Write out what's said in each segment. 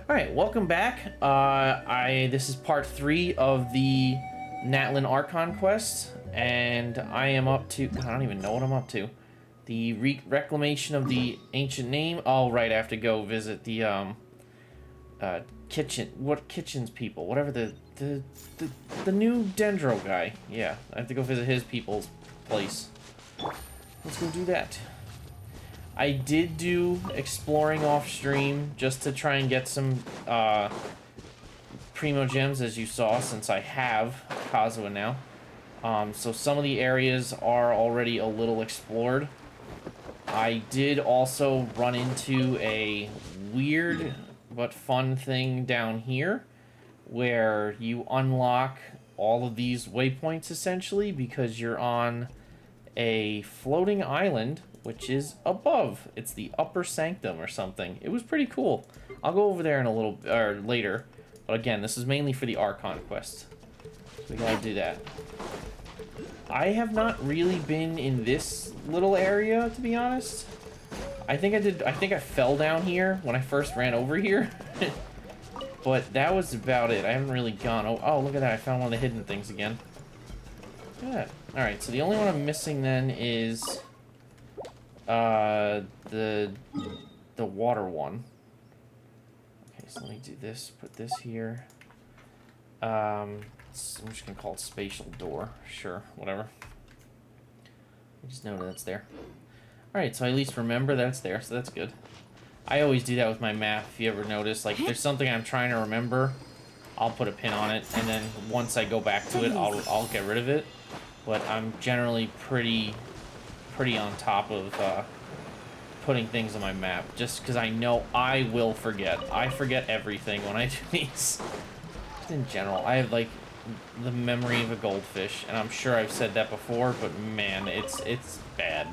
Alright, welcome back. This is part 3 of the Natlan Archon quest, and I am up to... God, I don't even know what I'm up to. The reclamation of the ancient name. Oh, right, I have to go visit the, kitchen's people. Whatever the new Dendro guy. Yeah, I have to go visit his people's place. Let's go do that. I did do exploring off stream just to try and get some Primo Gems, as you saw, since I have Kazuha now. So some of the areas are already a little explored. I did also run into a weird but fun thing down here where you unlock all of these waypoints essentially because you're on a floating island which is above. It's the upper sanctum or something. It was pretty cool. I'll go over there in a little later, but again, this is mainly for the Archon quest. So we gotta do that. I have not really been in this little area, to be honest. I think I fell down here when I first ran over here. But that was about it. I haven't really gone. Oh, look at that. I found one of the hidden things again. Look at that. Alright, so the only one I'm missing then is the water one. Okay, so let me do this. Put this here. I'm just gonna call it spatial door. Sure, whatever. I just know that it's there. Alright, so I at least remember that it's there, so that's good. I always do that with my map, if you ever notice. Like, if there's something I'm trying to remember, I'll put a pin on it, and then once I go back to it, I'll get rid of it. But I'm generally pretty on top of putting things on my map, just because I know I will forget. I forget everything when I do these. Just in general, I have, like, the memory of a goldfish, and I'm sure I've said that before, but man, it's bad.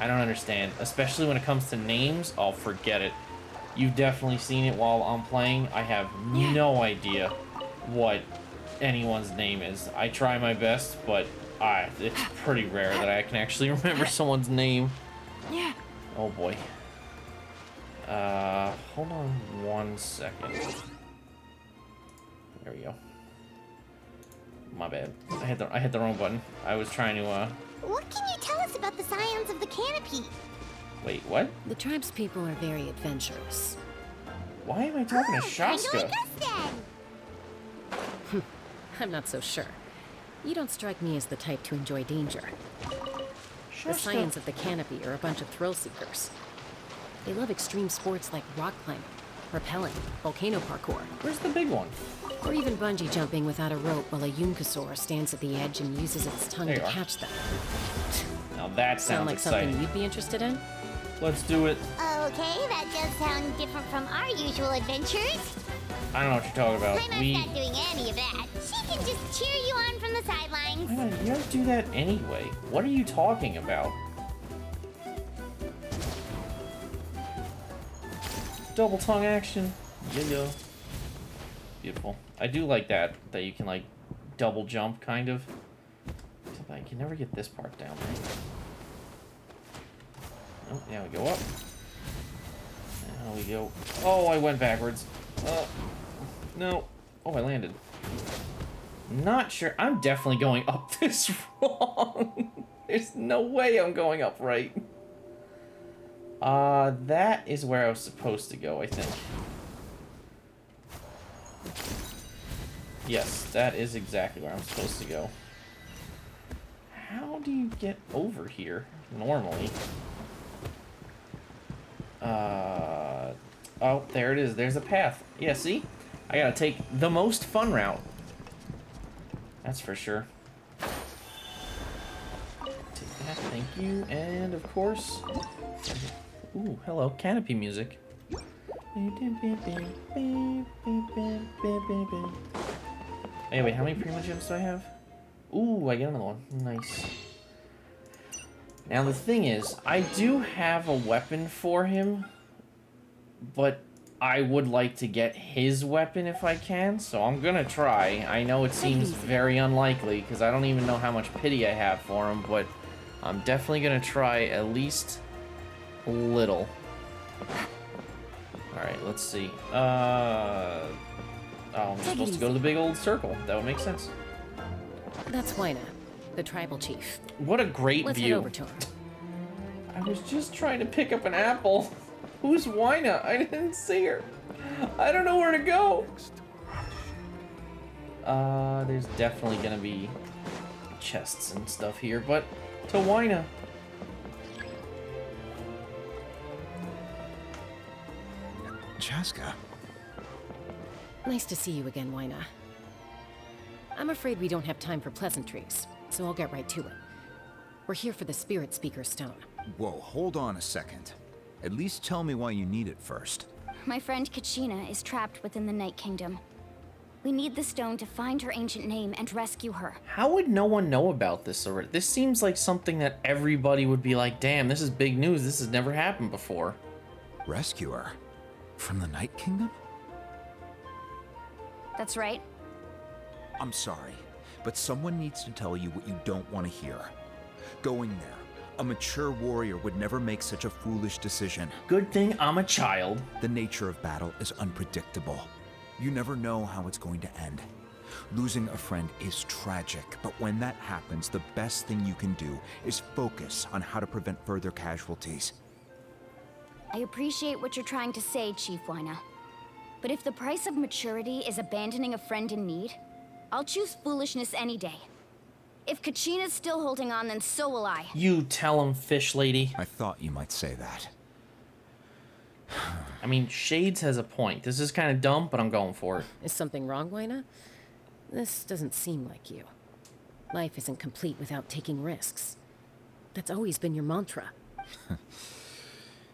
I don't understand, especially when it comes to names. I'll forget it. You've definitely seen it while I'm playing. I have no idea what anyone's name is. I try my best, but it's pretty rare that I can actually remember someone's name. Oh boy. Hold on 1 second. There we go. My bad. I hit the wrong button. I was trying to, What can you tell us about the scions of the canopy? Wait, what? The tribe's people are very adventurous. Why am I talking to Shaska? Kind of like us then. I'm not so sure. You don't strike me as the type to enjoy danger. The scions of the canopy are a bunch of thrill seekers. They love extreme sports like rock climbing, rappelling, volcano parkour. Where's the big one? Or even bungee jumping without a rope while a Yunkasaur stands at the edge and uses its tongue to catch them. Now that sounds like exciting. Something you'd be interested in? Let's do it. Okay, that does sound different from our usual adventures. I don't know what you're talking about. I'm not doing any of that. She can just cheer you on from the sidelines. You don't do that anyway. What are you talking about? Double tongue action. Yeah. Beautiful. I do like that you can, like, double jump, kind of. Except I can never get this part down, right? Oh, now we go up. Now we go... Oh, I went backwards. No. Oh, I landed. Not sure. I'm definitely going up this wrong. There's no way I'm going up right. That is where I was supposed to go, I think. Yes, that is exactly where I'm supposed to go. How do you get over here, normally? Oh, there it is. There's a path. Yeah, see? I gotta take the most fun route. That's for sure. Take that, thank you. And, of course... Ooh, hello, canopy music. Hey, wait, how many Primo Gems do I have? Ooh, I get another one. Nice. Now, the thing is, I do have a weapon for him, but I would like to get his weapon if I can, so I'm gonna try. I know it seems very unlikely, because I don't even know how much pity I have for him, but I'm definitely gonna try at least a little. Alright, let's see. Oh, I'm supposed to go to the big old circle. That would make sense. That's Wyna, the tribal chief. What a great Let's view. head over to him. I was just trying to pick up an apple. Who's Wyna? I didn't see her. I don't know where to go. There's definitely gonna be chests and stuff here, but to Wyna. Chaska. Nice to see you again, Wyna. I'm afraid we don't have time for pleasantries, so I'll get right to it. We're here for the Spirit Speaker Stone. Whoa, hold on a second. At least tell me why you need it first. My friend Kachina is trapped within the Night Kingdom. We need the stone to find her ancient name and rescue her. How would no one know about this already? This seems like something that everybody would be like, damn, this is big news. This has never happened before. Rescue her? From the Night Kingdom? That's right. I'm sorry, but someone needs to tell you what you don't want to hear. Going there, a mature warrior would never make such a foolish decision. Good thing I'm a child. The nature of battle is unpredictable. You never know how it's going to end. Losing a friend is tragic, but when that happens, the best thing you can do is focus on how to prevent further casualties. I appreciate what you're trying to say, Chief Wyna. But if the price of maturity is abandoning a friend in need, I'll choose foolishness any day. If Kachina's still holding on, then so will I. You tell him, fish lady. I thought you might say that. I mean, Shades has a point. This is kind of dumb, but I'm going for it. Is something wrong, Wyna? This doesn't seem like you. Life isn't complete without taking risks. That's always been your mantra.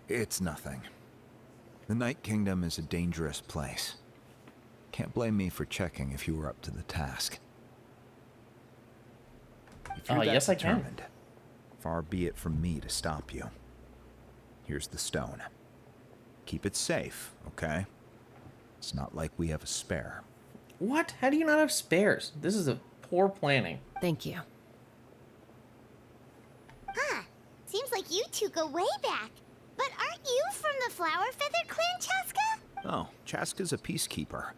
It's nothing. The Night Kingdom is a dangerous place. Can't blame me for checking if you were up to the task. If you're that yes, I can. determined, far be it from me to stop you. Here's the stone. Keep it safe, okay? It's not like we have a spare. What? How do you not have spares? This is a poor planning. Thank you. Huh. Seems like you two go way back. But aren't you from the Flower Feather Clan, Chaska? Oh, Chaska's a peacekeeper,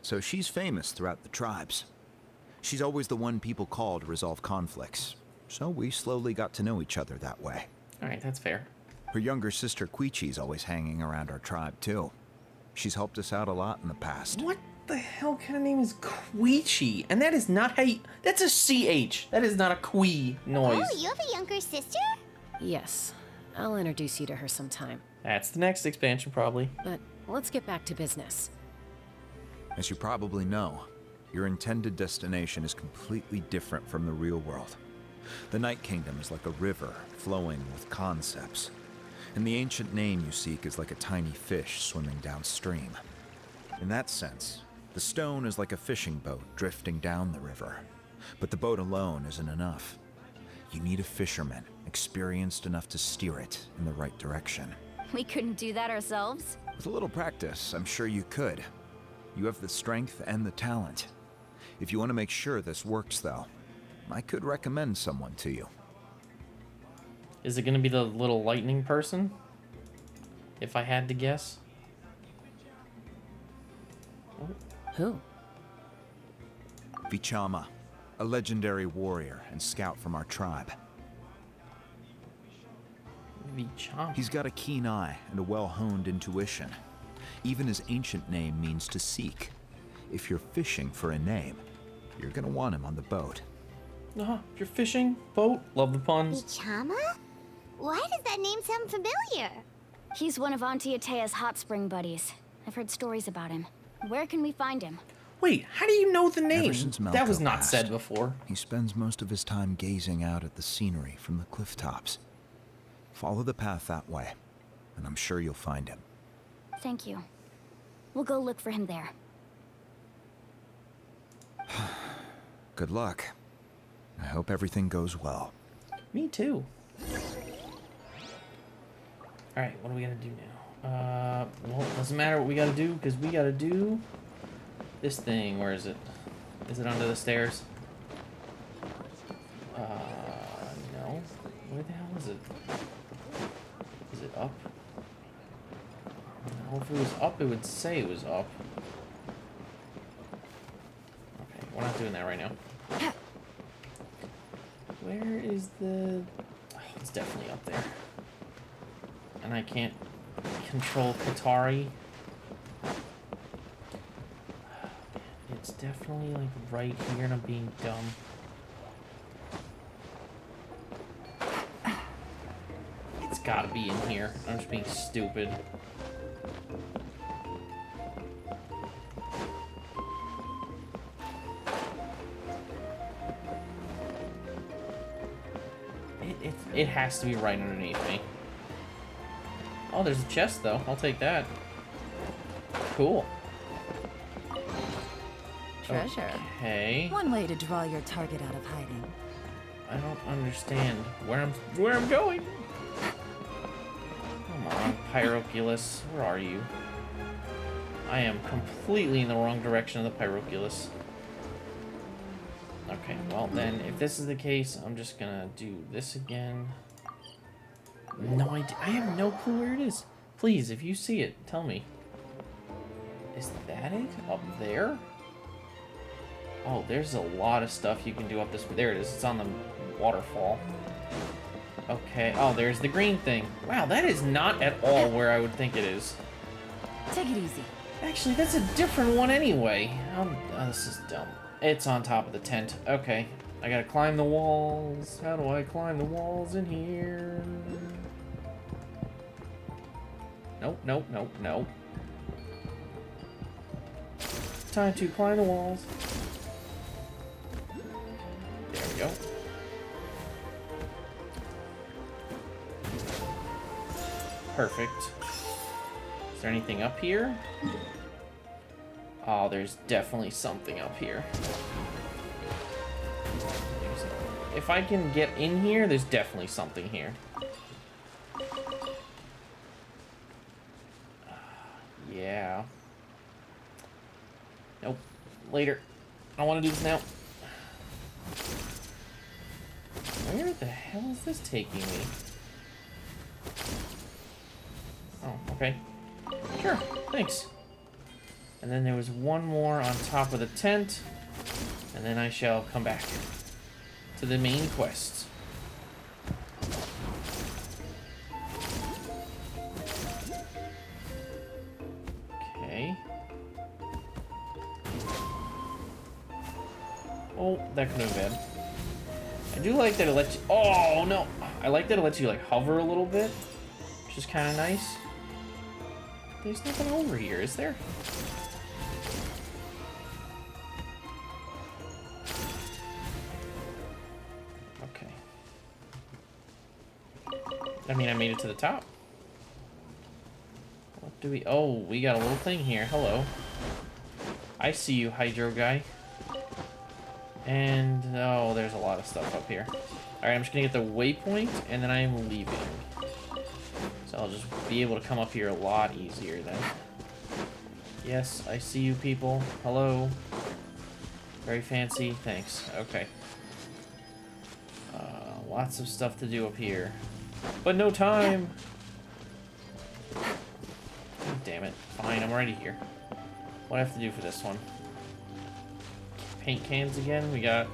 so she's famous throughout the tribes. She's always the one people call to resolve conflicts, so we slowly got to know each other that way. Alright, that's fair. Her younger sister Quichi's always hanging around our tribe, too. She's helped us out a lot in the past. What the hell kind of name is Queechy? And that is not how you... That's a CH. That is not a Quee noise. Oh, you have a younger sister? Yes. I'll introduce you to her sometime. That's the next expansion, probably. But let's get back to business. As you probably know, your intended destination is completely different from the real world. The Night Kingdom is like a river flowing with concepts, and the ancient name you seek is like a tiny fish swimming downstream. In that sense, the stone is like a fishing boat drifting down the river, but the boat alone isn't enough. You need a fisherman experienced enough to steer it in the right direction. We couldn't do that ourselves. With a little practice, I'm sure you could. You have the strength and the talent. If you want to make sure this works, though, I could recommend someone to you. Is it going to be the little lightning person? If I had to guess. Who? Vichama, a legendary warrior and scout from our tribe. Vichama. He's got a keen eye and a well-honed intuition. Even his ancient name means to seek. If you're fishing for a name, you're gonna want him on the boat. If you're fishing, boat, love the puns. Ichama? Why does that name sound familiar? He's one of Auntie Atea's hot spring buddies. I've heard stories about him. Where can we find him? Wait, how do you know the name? Ever since That was Malco not passed, said before. He spends most of his time gazing out at the scenery from the cliff tops. Follow the path that way, and I'm sure you'll find him. Thank you. We'll go look for him there. Good luck. I hope everything goes well. Me too. Alright, what do we gotta do now? Well, it doesn't matter what we gotta do, because we gotta do this thing. Where is it? Is it under the stairs? No. Where the hell is it? Is it up? Well, if it was up, it would say it was up. Okay, we're not doing that right now. Where is the... Oh, it's definitely up there. And I can't control Katari. It's definitely, like, right here, and I'm being dumb. It's gotta be in here. I'm just being stupid. It has to be right underneath me. Oh, there's a chest, though. I'll take that. Cool. Treasure. Okay. One way to draw your target out of hiding. I don't understand where I'm going. Come on, Pyroculus. Where are you? I am completely in the wrong direction of the Pyroculus. Okay, well then, if this is the case, I'm just gonna do this again. No idea. I have no clue where it is. Please, if you see it, tell me. Is that it? Up there? Oh, there's a lot of stuff you can do up this... There it is. It's on the waterfall. Okay. Oh, there's the green thing. Wow, that is not at all where I would think it is. Take it easy. Actually, that's a different one anyway. Oh, this is dumb. It's on top of the tent. Okay. I gotta climb the walls. How do I climb the walls in here? Nope, nope, nope, nope. Time to climb the walls. There we go. Perfect. Is there anything up here? Oh, there's definitely something up here. If I can get in here, there's definitely something here. Yeah. Nope. Later. I want to do this now. Where the hell is this taking me? Oh, okay. Sure, thanks. And then there was one more on top of the tent, and then I shall come back to the main quest. Okay. Oh, that could have been bad. I do like that it lets you... Oh, no! I like that it lets you, like, hover a little bit, which is kind of nice. There's nothing over here, is there? Okay. I mean, I made it to the top. What do we... Oh, we got a little thing here. Hello. I see you, Hydro guy. And, oh, there's a lot of stuff up here. Alright, I'm just gonna get the waypoint, and then I'm leaving. So I'll just be able to come up here a lot easier then. Yes, I see you people. Hello. Very fancy. Thanks. Okay. Lots of stuff to do up here. But no time! God damn it. Fine, I'm already here. What do I have to do for this one? Paint cans again. We got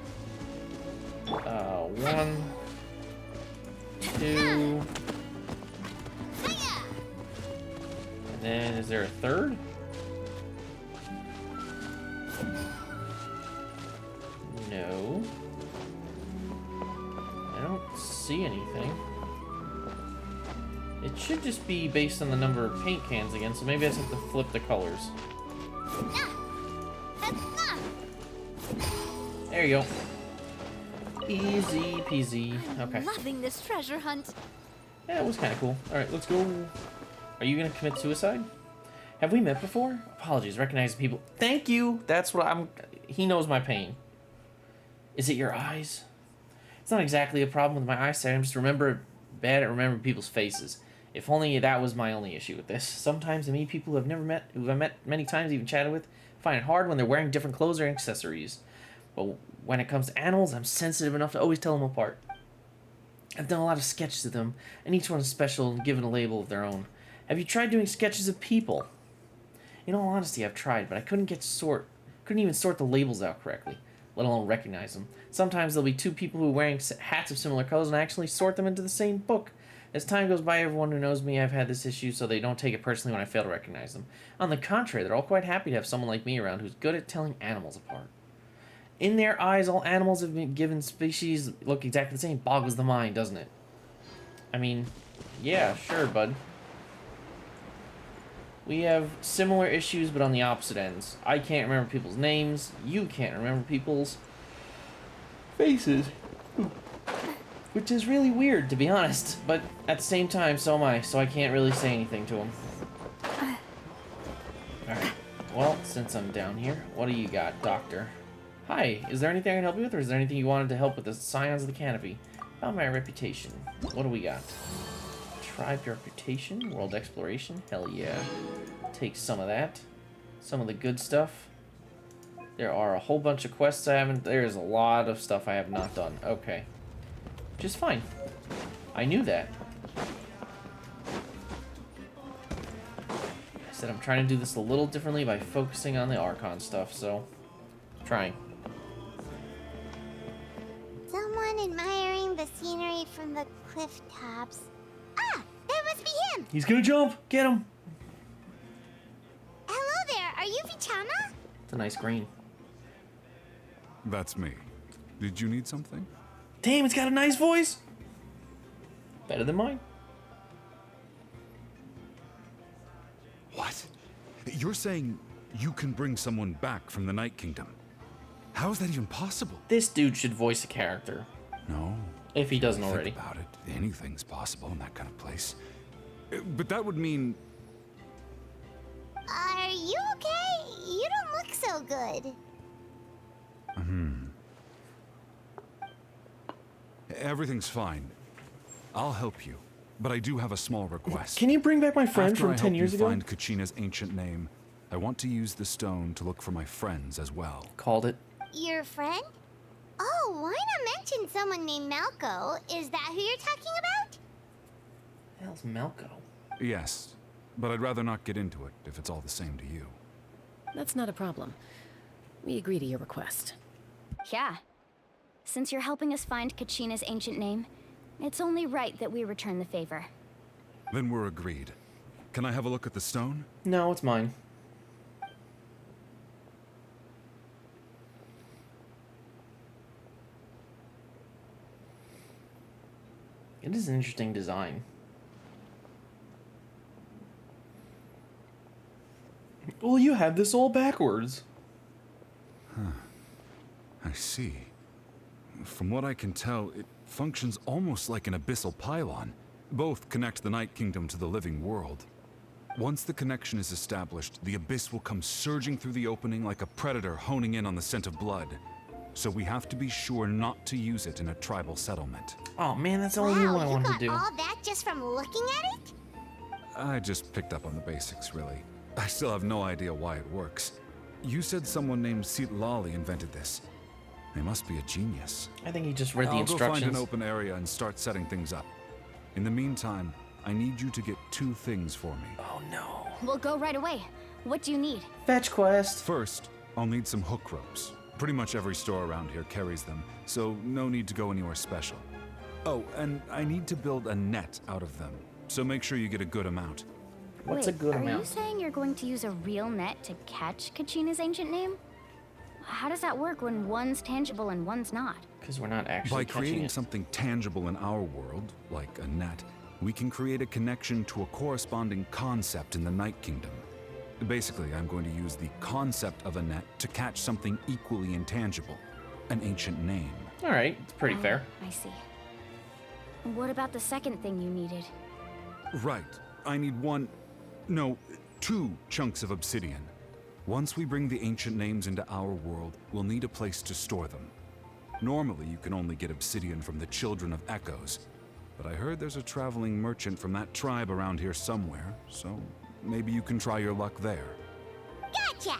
1, 2, and then is there a third? No, I don't see anything. It should just be based on the number of paint cans again, so maybe I just have to flip the colors. There you go. Easy peasy. Okay. I'm loving this treasure hunt. Yeah, it was kind of cool. Alright, let's go. Are you going to commit suicide? Have we met before? Apologies, recognize the people. Thank you! That's what I'm... He knows my pain. Is it your eyes? It's not exactly a problem with my eyesight. I'm just bad at remembering people's faces. If only that was my only issue with this. Sometimes I meet people who I've met many times, even chatted with, find it hard when they're wearing different clothes or accessories. But when it comes to animals, I'm sensitive enough to always tell them apart. I've done a lot of sketches of them, and each one is special and given a label of their own. Have you tried doing sketches of people? In all honesty, I've tried, but I couldn't even sort the labels out correctly, let alone recognize them. Sometimes there'll be two people who are wearing hats of similar colors, and I actually sort them into the same book. As time goes by, everyone who knows me, I've had this issue, so they don't take it personally when I fail to recognize them. On the contrary, they're all quite happy to have someone like me around who's good at telling animals apart. In their eyes, all animals have been given species look exactly the same. Boggles the mind, doesn't it? I mean, yeah, sure, bud. We have similar issues, but on the opposite ends. I can't remember people's names. You can't remember people's faces. Which is really weird, to be honest. But at the same time, so am I, so I can't really say anything to him. Alright. Well, since I'm down here, what do you got, Doctor? Hi, is there anything I can help you with, or is there anything you wanted to help with the Scions of the Canopy? About my reputation. What do we got? Tribe reputation? World exploration? Hell yeah. Take some of that. Some of the good stuff. There are a whole bunch of quests I haven't... There's a lot of stuff I have not done. Okay. Just fine. I knew that. I said I'm trying to do this a little differently by focusing on the Archon stuff, so... Trying. Someone admiring the scenery from the cliff tops. Ah! That must be him! He's gonna jump! Get him! Hello there, are you Vichana? It's a nice green. That's me. Did you need something? Damn, it's got a nice voice! Better than mine. What? You're saying you can bring someone back from the Night Kingdom? How is that even possible? This dude should voice a character. No. If he doesn't already. Think about it. Anything's possible in that kind of place. But that would mean... Are you okay? You don't look so good. Everything's fine. I'll help you. But I do have a small request. Can you bring back my friend After from I 10 years help you ago? find Kachina's ancient name, I want to use the stone to look for my friends as well. Called it. Your friend? Oh, why not mention someone named Malco? Is that who you're talking about? The hell's Malco? Yes, but I'd rather not get into it if it's all the same to you. That's not a problem. We agree to your request. Yeah. Since you're helping us find Kachina's ancient name, it's only right that we return the favor. Then we're agreed. Can I have a look at the stone? No, it's mine. It is an interesting design. Well, you have this all backwards. I see. From what I can tell, it functions almost like an abyssal pylon. Both connect the Night Kingdom to the living world. Once the connection is established, the abyss will come surging through the opening like a predator honing in on the scent of blood. So we have to be sure not to use it in a tribal settlement. Oh man, that's the only one I you wanted got to do. all that just from looking at it? I just picked up on the basics, really. I still have no idea why it works. You said someone named Lali invented this. They must be a genius. I think he just read the I'll instructions. go find an open area and start setting things up. In the meantime, I need you to get 2 things for me. Oh no. We'll go right away. What do you need? Fetch quest. First, I'll need some hook ropes. Pretty much every store around here carries them, so no need to go anywhere special. Oh, and I need to build a net out of them, so make sure you get a good amount. What's Wait, a good are you amount? saying you're going to use a real net to catch Kachina's ancient name? How does that work when one's tangible and one's not? Because we're not actually By creating catching it. something tangible in our world, like a net, we can create a connection to a corresponding concept in the Night Kingdom. Basically, I'm going to use the concept of a net to catch something equally intangible, an ancient name. All right, it's pretty fair. I see. What about the second thing you needed? Right. I need 2 chunks of obsidian. Once we bring the ancient names into our world, we'll need a place to store them. Normally, you can only get obsidian from the Children of Echoes, but I heard there's a traveling merchant from that tribe around here somewhere, so maybe you can try your luck there. Gotcha!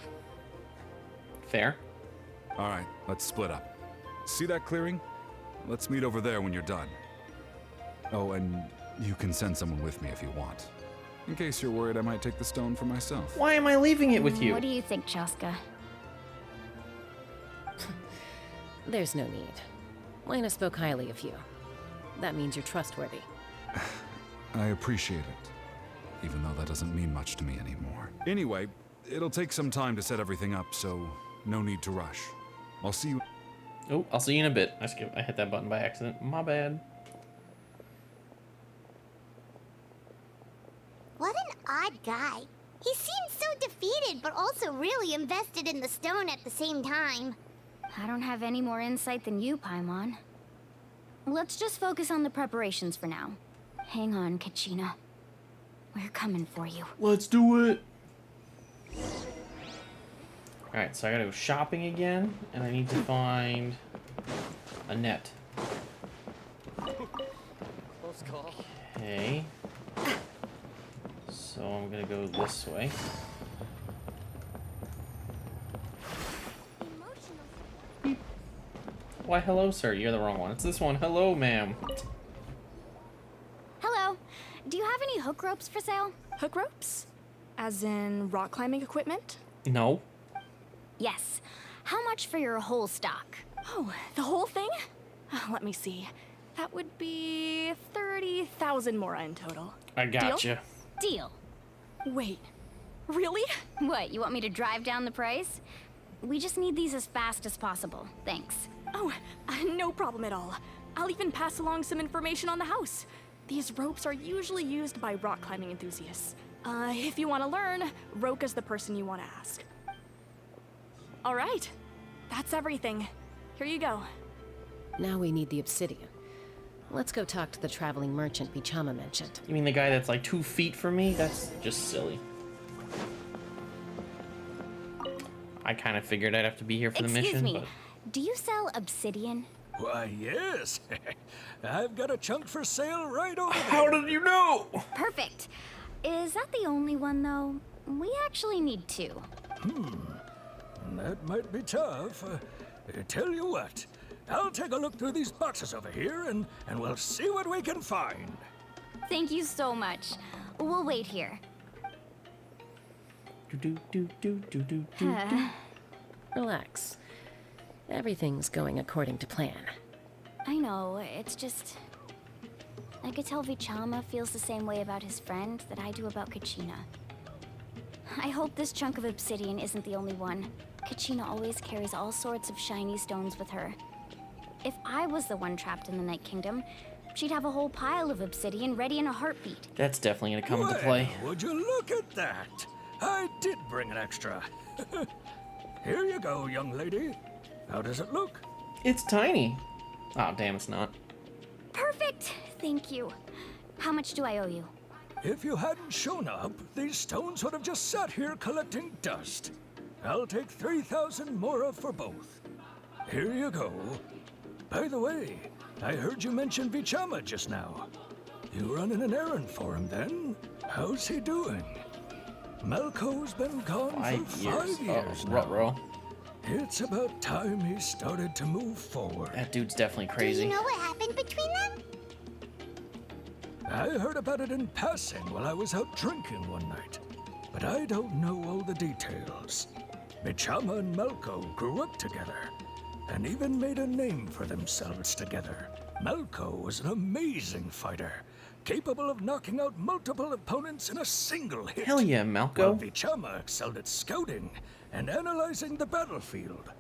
Fair. All right, let's split up. See that clearing? Let's meet over there when you're done. Oh, and you can send someone with me if you want. in case you're worried I might take the stone for myself. Why am I leaving it with you? What do you think, Chaska? There's no need. Lena spoke highly of you. That means you're trustworthy. I appreciate it, even though that doesn't mean much to me anymore. Anyway, it'll take some time to set everything up, so no need to rush. I'll see you. Oh, I'll see you in a bit. I hit that button by accident. My bad. What an odd guy. He seems so defeated, but also really invested in the stone at the same time. I don't have any more insight than you, Paimon. Let's just focus on the preparations for now. Hang on, Kachina. We're coming for you. Let's do it. Alright, so I gotta go shopping again, and I need to find a net. Okay. So I'm gonna go this way. Beep. Why, hello, sir. You're the wrong one. It's this one. Hello, ma'am. Hello. Do you have any hook ropes for sale? Hook ropes? As in rock climbing equipment? No. Yes. How much for your whole stock? Oh, the whole thing? Let me see. That would be 30,000 mora in total. I gotcha. Deal. Wait, really? What, you want me to drive down the price? We just need these as fast as possible. Thanks. Oh, no problem at all. I'll even pass along some information on the house. These ropes are usually used by rock climbing enthusiasts. If you want to learn, Roka's the person you want to ask. All right, that's everything. Here you go. Now we need the obsidian. Let's go talk to the traveling merchant Bichama mentioned. You mean the guy that's like 2 feet from me? That's just silly. I kind of figured I'd have to be here for the mission. Excuse me. But... Do you sell obsidian? Why, yes. I've got a chunk for sale right over there. How did you know? Perfect. Is that the only one, though? We actually need 2. That might be tough. Tell you what, I'll take a look through these boxes over here, and we'll see what we can find. Thank you so much. We'll wait here. Relax. Everything's going according to plan. I know, it's just... I could tell Vichama feels the same way about his friend that I do about Kachina. I hope this chunk of obsidian isn't the only one. Kachina always carries all sorts of shiny stones with her. If I was the one trapped in the Night Kingdom, she'd have a whole pile of obsidian ready in a heartbeat. That's definitely gonna come into play. Would you look at that? I did bring an extra. Here you go, young lady. How does it look? It's tiny. Oh, damn, it's not. Perfect! Thank you. How much do I owe you? If you hadn't shown up, these stones would have just sat here collecting dust. I'll take 3,000 mora for both. Here you go. By the way, I heard you mention Vichama just now. You running an errand for him then? How's he doing? Malco's been gone for 5 years now. Ruh-roh. It's about time he started to move forward. That dude's definitely crazy. Do you know what happened between them? I heard about it in passing while I was out drinking one night, but I don't know all the details. Bichama and Malco grew up together, and even made a name for themselves together. Malco was an amazing fighter, capable of knocking out multiple opponents in a single hit. Hell yeah, While Malco. Bichama excelled at scouting and analyzing the battlefield.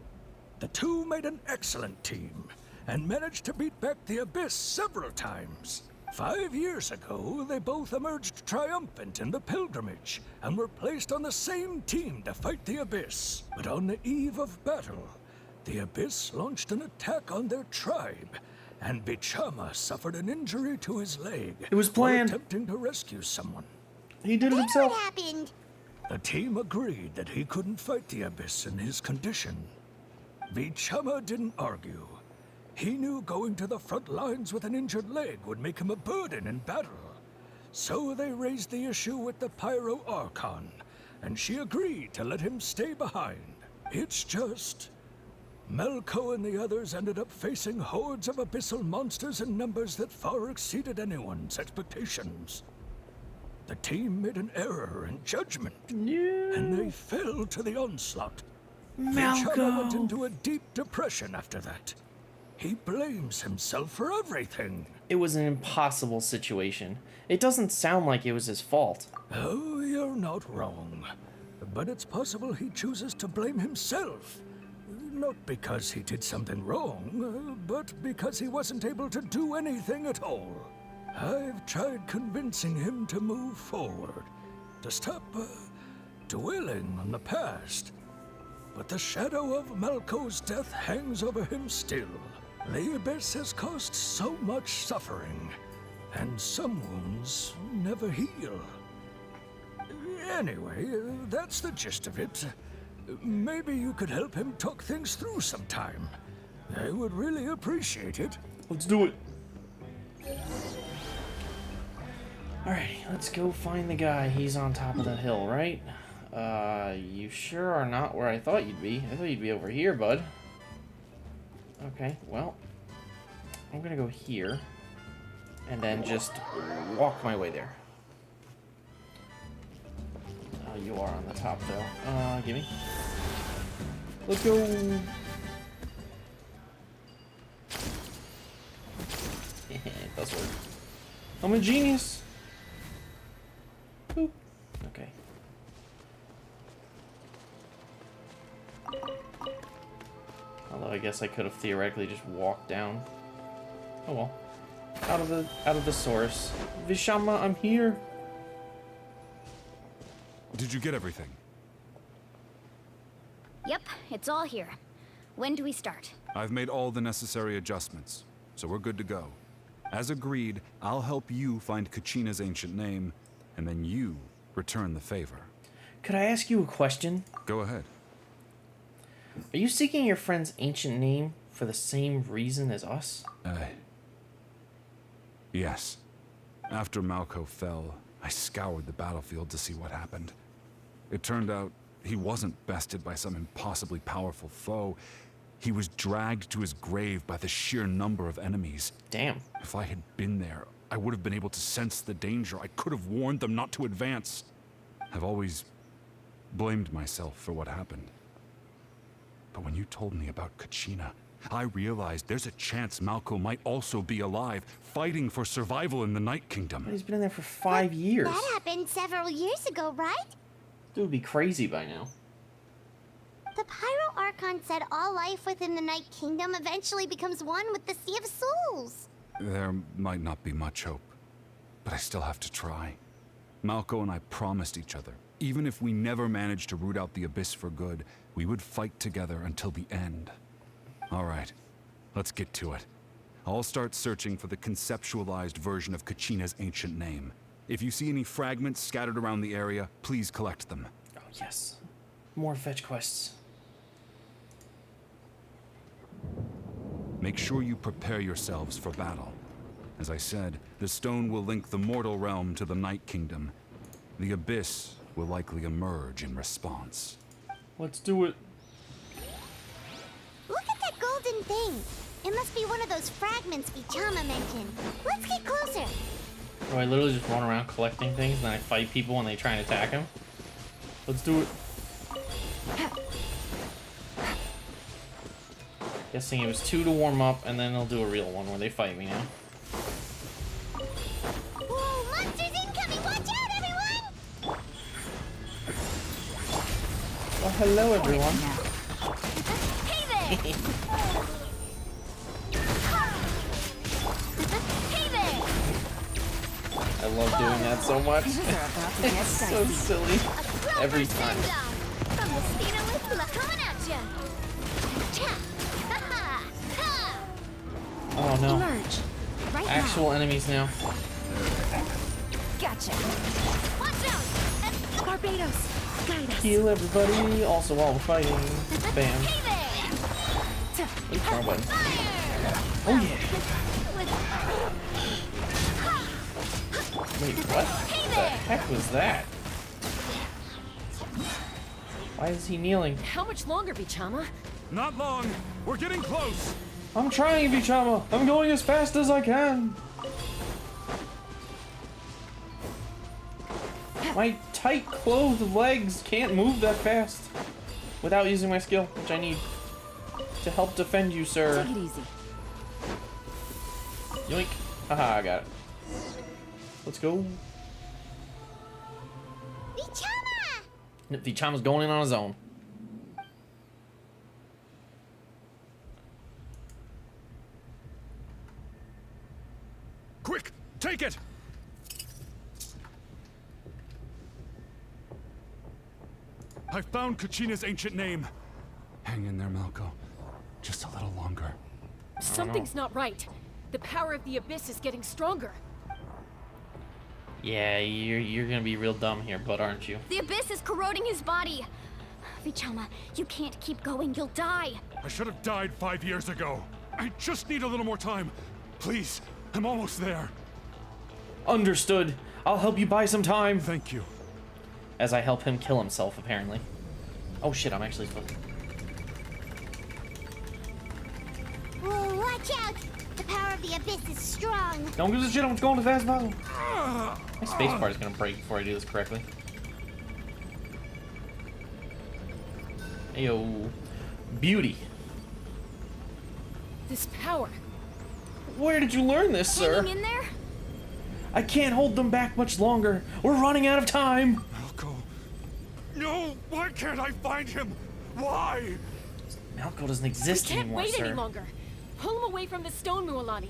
The two made an excellent team, and managed to beat back the Abyss several times. 5 years ago, they both emerged triumphant in the pilgrimage, and were placed on the same team to fight the Abyss. But on the eve of battle, the Abyss launched an attack on their tribe, and Bichama suffered an injury to his leg. It was while planned. attempting to rescue someone. He did it Then himself. what happened? The team agreed that he couldn't fight the Abyss in his condition. Bichama didn't argue. He knew going to the front lines with an injured leg would make him a burden in battle. So they raised the issue with the Pyro Archon, and she agreed to let him stay behind. It's just... Malco and the others ended up facing hordes of abyssal monsters in numbers that far exceeded anyone's expectations. the team made an error in judgment, Yeah. and they fell to the onslaught. Malco. Vichama went into a deep depression after that. He blames himself for everything. It was an impossible situation. It doesn't sound like it was his fault. Oh, you're not wrong. But it's possible he chooses to blame himself. Not because he did something wrong, but because he wasn't able to do anything at all. I've tried convincing him to move forward, to stop dwelling on the past. But the shadow of Malco's death hangs over him still. The Abyss has caused so much suffering, and some wounds never heal. Anyway, that's the gist of it. Maybe you could help him talk things through sometime. I would really appreciate it. Let's do it. Alright, let's go find the guy. He's on top of the hill, right? You sure are not where I thought you'd be. I thought you'd be over here, bud. Okay, well, I'm gonna go here and then just walk my way there. Oh, you are on the top though. Gimme. Let's go. It does work. I'm a genius. Boop. Okay. Although I guess I could have theoretically just walked down. Oh well. Out of the source. Vishama, I'm here. Did you get everything? Yep, it's all here. When do we start? I've made all the necessary adjustments, so we're good to go. As agreed, I'll help you find Kachina's ancient name, and then you return the favor. Could I ask you a question? Go ahead. Are you seeking your friend's ancient name for the same reason as us? Yes. After Malco fell, I scoured the battlefield to see what happened. It turned out he wasn't bested by some impossibly powerful foe. He was dragged to his grave by the sheer number of enemies. Damn. If I had been there, I would have been able to sense the danger. I could have warned them not to advance. I've always blamed myself for what happened. But when you told me about Kachina, I realized there's a chance Malco might also be alive, fighting for survival in the Night Kingdom. He's been in there for 5 years. That happened several years ago, right? Dude would be crazy by now. The Pyro Archon said all life within the Night Kingdom eventually becomes one with the Sea of Souls. There might not be much hope, but I still have to try. Malco and I promised each other, even if we never managed to root out the Abyss for good, we would fight together until the end. All right, let's get to it. I'll start searching for the conceptualized version of Kachina's ancient name. If you see any fragments scattered around the area, please collect them. Oh, yes. More fetch quests. Make sure you prepare yourselves for battle. As I said, the stone will link the mortal realm to the Night Kingdom. The Abyss will likely emerge in response. Let's do it. Look at that golden thing. It must be one of those fragments Vichama mentioned. Let's get closer. Oh, I literally just run around collecting things and then I fight people when they try and attack him. Let's do it. Guessing it was 2 to warm up and then they'll do a real one where they fight me now. Whoa, monsters incoming! Watch out, everyone! Well, hello, everyone. Hey there! Hey there! I love doing that so much. Things are about to get So dicey. silly. Every Clover time. send-down from the Spinalistula coming at ya! Cha! Ha-ha! Ha! Oh no. Emerge! Right Actual enemies now. now! Gotcha! Watch out! Barbados! Guide us! Heal everybody. Also while we're fighting. Bam. Hey there! Oops, wrong button. Fire! Oh yeah. Wait, what? What the heck was that? Why is he kneeling? How much longer, Vichama? Not long. We're getting close. I'm trying, Vichama. I'm going as fast as I can. My tight clothed legs can't move that fast without using my skill, which I need to help defend you, sir. Take it easy. Yoink. Haha, I got it. Let's go. Vichama! Vichama's going in on his own. Quick, take it! I found Kachina's ancient name. Hang in there, Malco. Just a little longer. Something's not right. The power of the Abyss is getting stronger. Yeah, you're gonna be real dumb here, bud, aren't you? The Abyss is corroding his body. Vichama, you can't keep going. You'll die. I should have died 5 years ago. I just need a little more time. Please, I'm almost there. Understood. I'll help you buy some time. Thank you. As I help him kill himself, apparently. Oh shit, I'm actually supposed to... Whoa, watch out! The power of the Abyss is strong. Don't give a shit, I'm going as fast as possible. My spacebar is gonna break before I do this correctly. Ayo. Beauty. This power. Where did you learn this, sir? Hanging in there? I can't hold them back much longer. We're running out of time. Malco. No, why can't I find him? Why? Malco doesn't exist We can't anymore, wait sir. any longer. Pull him away from the stone, Mualani.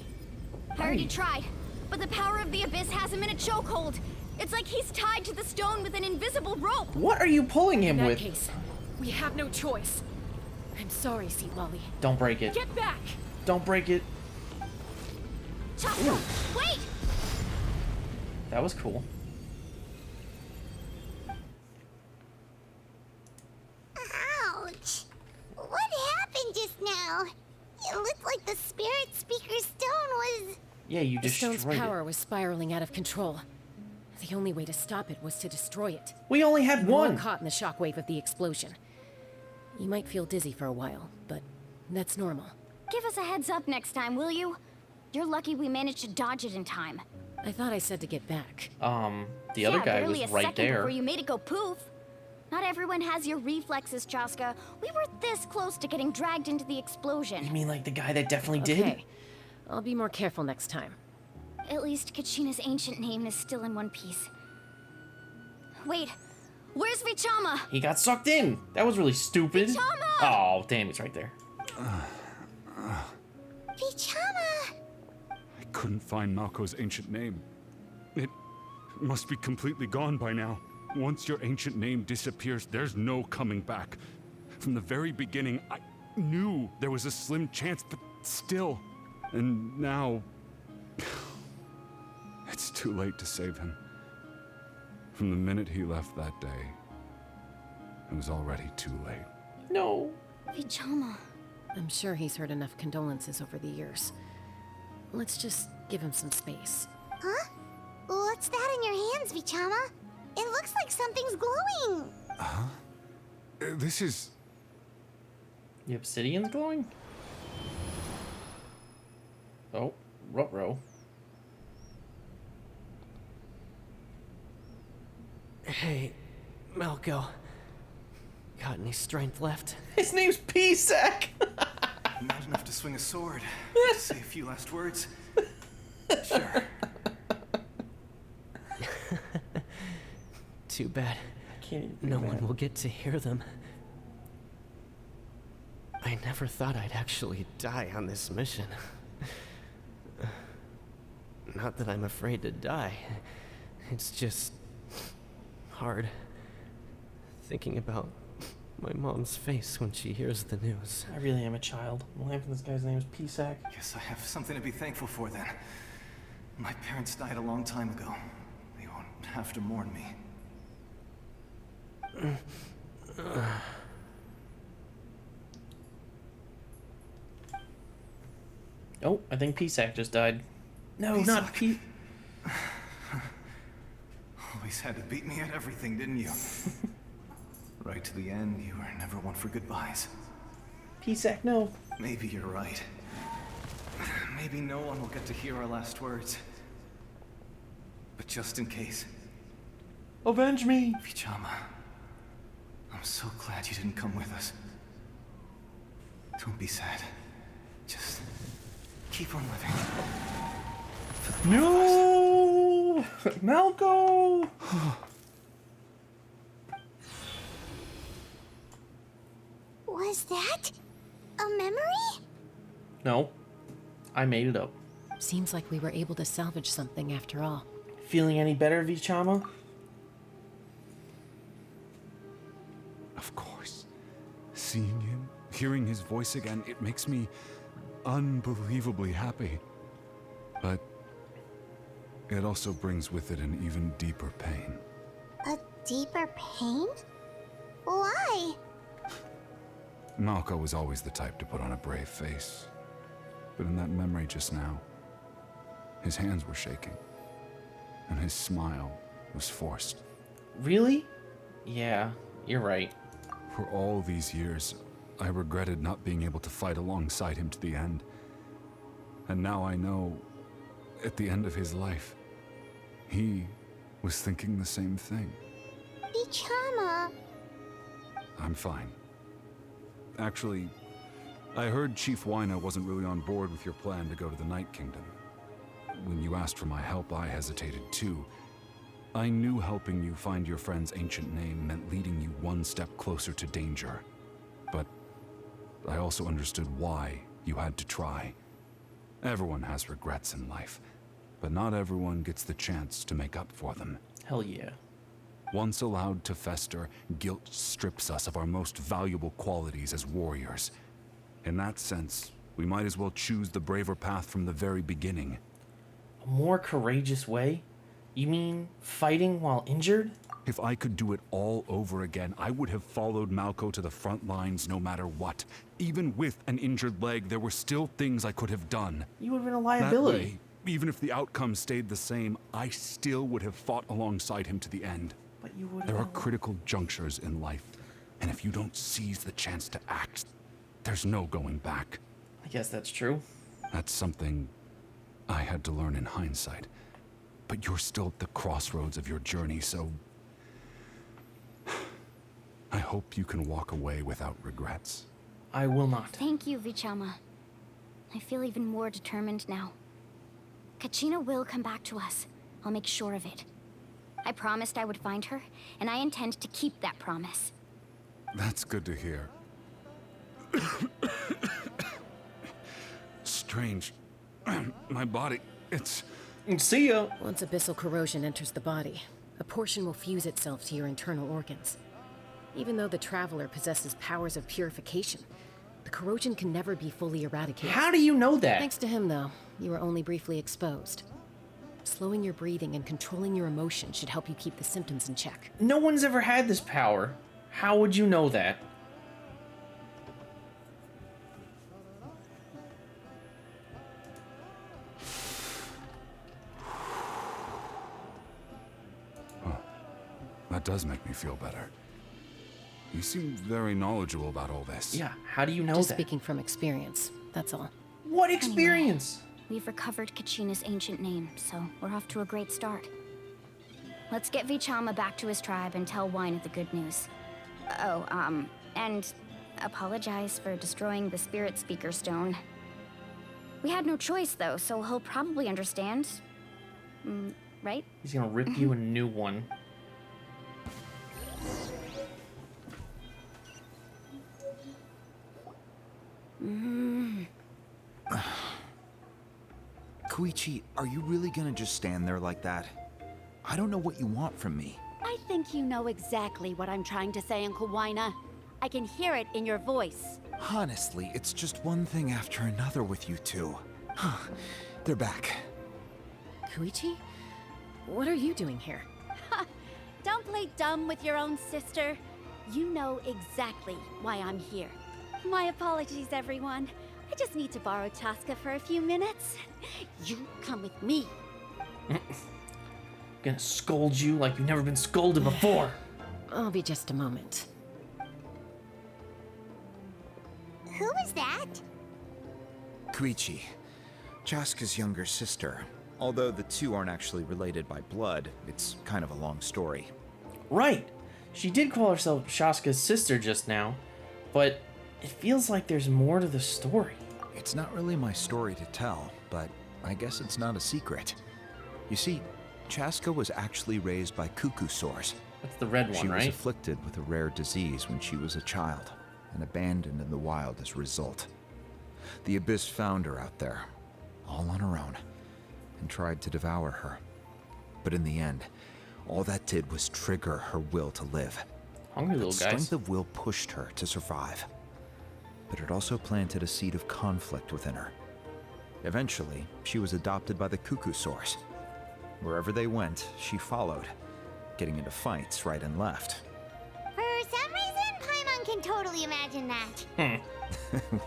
I already tried, but the power of the Abyss has him in a chokehold. It's like he's tied to the stone with an invisible rope. What are you pulling him In that with? case, we have no choice. I'm sorry, Seat Lolly. Don't break it. Get back! Don't break it. Chaska, wait! That was cool. Ouch! What happened just now? It looked like the spirit speaker's stone was... Yeah, you The stone's destroyed power it. was spiraling out of control. The only way to stop it was to destroy it. We only had We're all one. caught in the shockwave of the explosion. You might feel dizzy for a while, but that's normal. Give us a heads up next time, will you? You're lucky we managed to dodge it in time. I thought I said to get back. The other Yeah, guy barely was a right second there. before you made it go poof. Not everyone has your reflexes, Chaska. We were this close to getting dragged into the explosion. You mean like the guy that definitely did? Okay, I'll be more careful next time. At least Kachina's ancient name is still in one piece. Wait, where's Vichama? He got sucked in. That was really stupid. Vichama! Oh, damn, he's right there. Vichama! I couldn't find Malco's ancient name. It must be completely gone by now. Once your ancient name disappears, there's no coming back. From the very beginning, I knew there was a slim chance, but still. And now... it's too late to save him. From the minute he left that day, it was already too late. No. Vichama. I'm sure he's heard enough condolences over the years. Let's just give him some space. Huh? What's that in your hands, Vichama? It looks like something's glowing. This is... The obsidian's glowing? Oh, ruh-roh. Hey, Malco. Got any strength left? His name's P-Sack! Not enough to swing a sword. Say a few last words. Sure. Too bad. I can't even No do one that. will get to hear them. I never thought I'd actually die on this mission. Not that I'm afraid to die. It's just hard thinking about my mom's face when she hears the news. I really am a child. I'm laughing. This guy's name is P-Sack. Guess I have something to be thankful for then. My parents died a long time ago. They won't have to mourn me. Oh, I think P-Sack just died. No, P-Sack. not P... Always had to beat me at everything, didn't you? Right to the end, you were never one for goodbyes. P-Sack, no. Maybe you're right. Maybe no one will get to hear our last words. But just in case, Avenge me! Vichama, I'm so glad you didn't come with us. Don't be sad. Just keep on living. No! Malco! Was that a memory? No. I made it up. Seems like we were able to salvage something after all. Feeling any better, Vichama? Of course. Seeing him, hearing his voice again, it makes me unbelievably happy. But it also brings with it an even deeper pain. A deeper pain? Why? Malco was always the type to put on a brave face. But in that memory just now, his hands were shaking, and his smile was forced. Really? Yeah, you're right. For all these years, I regretted not being able to fight alongside him to the end. And now I know, at the end of his life, he was thinking the same thing. Vichama. I'm fine. Actually, I heard Chief Wyna wasn't really on board with your plan to go to the Night Kingdom. When you asked for my help, I hesitated too. I knew helping you find your friend's ancient name meant leading you one step closer to danger. But I also understood why you had to try. Everyone has regrets in life, but not everyone gets the chance to make up for them. Hell yeah. Once allowed to fester, guilt strips us of our most valuable qualities as warriors. In that sense, we might as well choose the braver path from the very beginning. A more courageous way? You mean fighting while injured? If I could do it all over again, I would have followed Malco to the front lines no matter what. Even with an injured leg, there were still things I could have done. You would have been a That liability. way, even if the outcome stayed the same, I still would have fought alongside him to the end. But you would There are critical junctures in life, and if you don't seize the chance to act, there's no going back. I guess that's true. That's something I had to learn in hindsight. But you're still at the crossroads of your journey, so I hope you can walk away without regrets. I will not. Thank you, Vichama. I feel even more determined now. Kachina will come back to us. I'll make sure of it. I promised I would find her, and I intend to keep that promise. That's good to hear. Strange. My body, it's... See ya! Once abyssal corrosion enters the body, a portion will fuse itself to your internal organs. Even though the Traveler possesses powers of purification, the corrosion can never be fully eradicated. How do you know that? Thanks to him, though, you were only briefly exposed. Slowing your breathing and controlling your emotions should help you keep the symptoms in check. No one's ever had this power. How would you know that? That does make me feel better. You seem very knowledgeable about all this. Yeah, how do you know Just that? speaking from experience, that's all. What experience? We've recovered Kachina's ancient name, so we're off to a great start. Let's get Vichama back to his tribe and tell Wyna the good news. Oh, and apologize for destroying the Spirit Speaker Stone. We had no choice, though, so he'll probably understand. Right? He's gonna rip you a new one. Koichi, are you really gonna just stand there like that? I don't know what you want from me. I think you know exactly what I'm trying to say, Uncle Wyna. I can hear it in your voice. Honestly, it's just one thing after another with you two. They're back. Koichi? What are you doing here? Don't play dumb with your own sister. You know exactly why I'm here. My apologies, everyone. I just need to borrow Chaska for a few minutes. You come with me. Gonna scold you like you've never been scolded before. I'll be just a moment. Who is that? Koichi, Chaska's younger sister. Although the two aren't actually related by blood, it's kind of a long story. Right. She did call herself Shaska's sister just now, but it feels like there's more to the story. It's not really my story to tell, but I guess it's not a secret. You see, Chaska was actually raised by cuckoo sores. That's the red one, She was right? afflicted with a rare disease when she was a child, and abandoned in the wild as a result. The Abyss found her out there, all on her own, and tried to devour her. But in the end, all that did was trigger her will to live. Hungry little That guys. strength of will pushed her to survive. But it also planted a seed of conflict within her. Eventually, she was adopted by the cuckoo source. Wherever they went, she followed, getting into fights right and left. For some reason, Paimon can totally imagine that.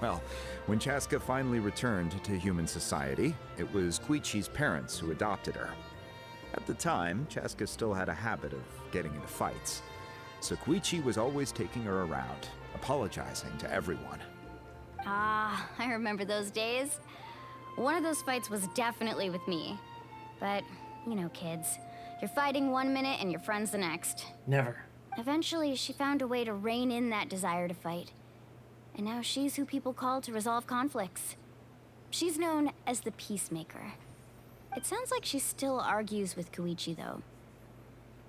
Well, when Chaska finally returned to human society, it was Koichi's parents who adopted her. At the time, Chaska still had a habit of getting into fights, so Koichi was always taking her around, apologizing to everyone. Ah, I remember those days. One of those fights was definitely with me. But, you know, kids. You're fighting one minute and your friend's the next. Never. Eventually, she found a way to rein in that desire to fight. And now she's who people call to resolve conflicts. She's known as the Peacemaker. It sounds like she still argues with Koichi, though.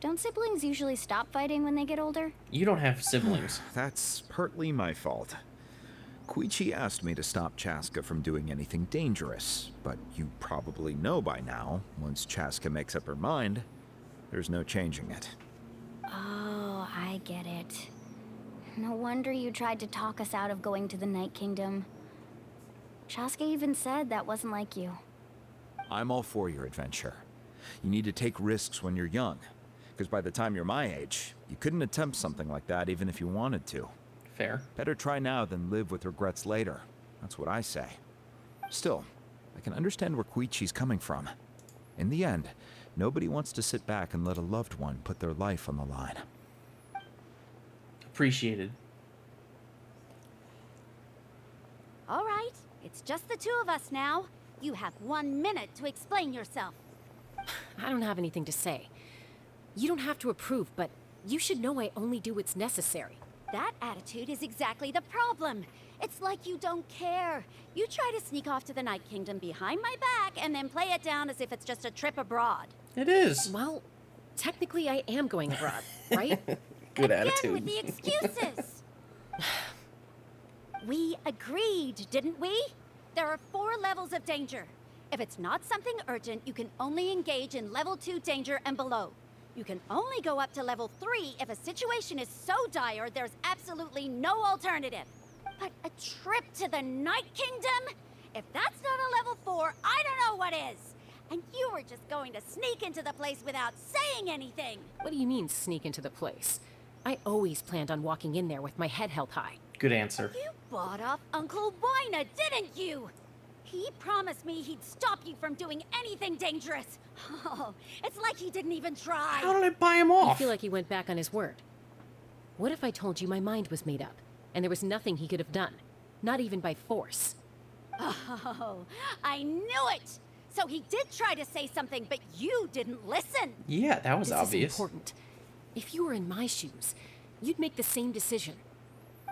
Don't siblings usually stop fighting when they get older? You don't have siblings. That's partly my fault. Koichi asked me to stop Chaska from doing anything dangerous, but you probably know by now, once Chaska makes up her mind, there's no changing it. Oh, I get it. No wonder you tried to talk us out of going to the Night Kingdom. Chaska even said that wasn't like you. I'm all for your adventure. You need to take risks when you're young, because by the time you're my age, you couldn't attempt something like that even if you wanted to. Fair. Better try now than live with regrets later. That's what I say. Still, I can understand where Koichi's coming from. In the end, nobody wants to sit back and let a loved one put their life on the line. Appreciated. All right, it's just the two of us now. You have 1 minute to explain yourself. I don't have anything to say. You don't have to approve, but you should know I only do what's necessary. That attitude is exactly the problem. It's like you don't care. You try to sneak off to the Night Kingdom behind my back and then play it down as if it's just a trip abroad. It is. Well, technically I am going abroad, right? Good Again attitude. with the excuses. We agreed, didn't we? There are 4 levels of danger. If it's not something urgent, you can only engage in level 2 danger and below. You can only go up to level 3 if a situation is so dire there's absolutely no alternative. But a trip to the Night Kingdom? If that's not a level 4, I don't know what is. And you were just going to sneak into the place without saying anything. What do you mean, sneak into the place? I always planned on walking in there with my head held high. Good answer. You bought off Uncle Wina, didn't you? He promised me he'd stop you from doing anything dangerous. Oh, it's like he didn't even try. How did I buy him I off? feel like he went back on his word. What if I told you my mind was made up, and there was nothing he could have done? Not even by force. Oh, I knew it! So he did try to say something, but you didn't listen. Yeah, that was This obvious. is important. If you were in my shoes, you'd make the same decision.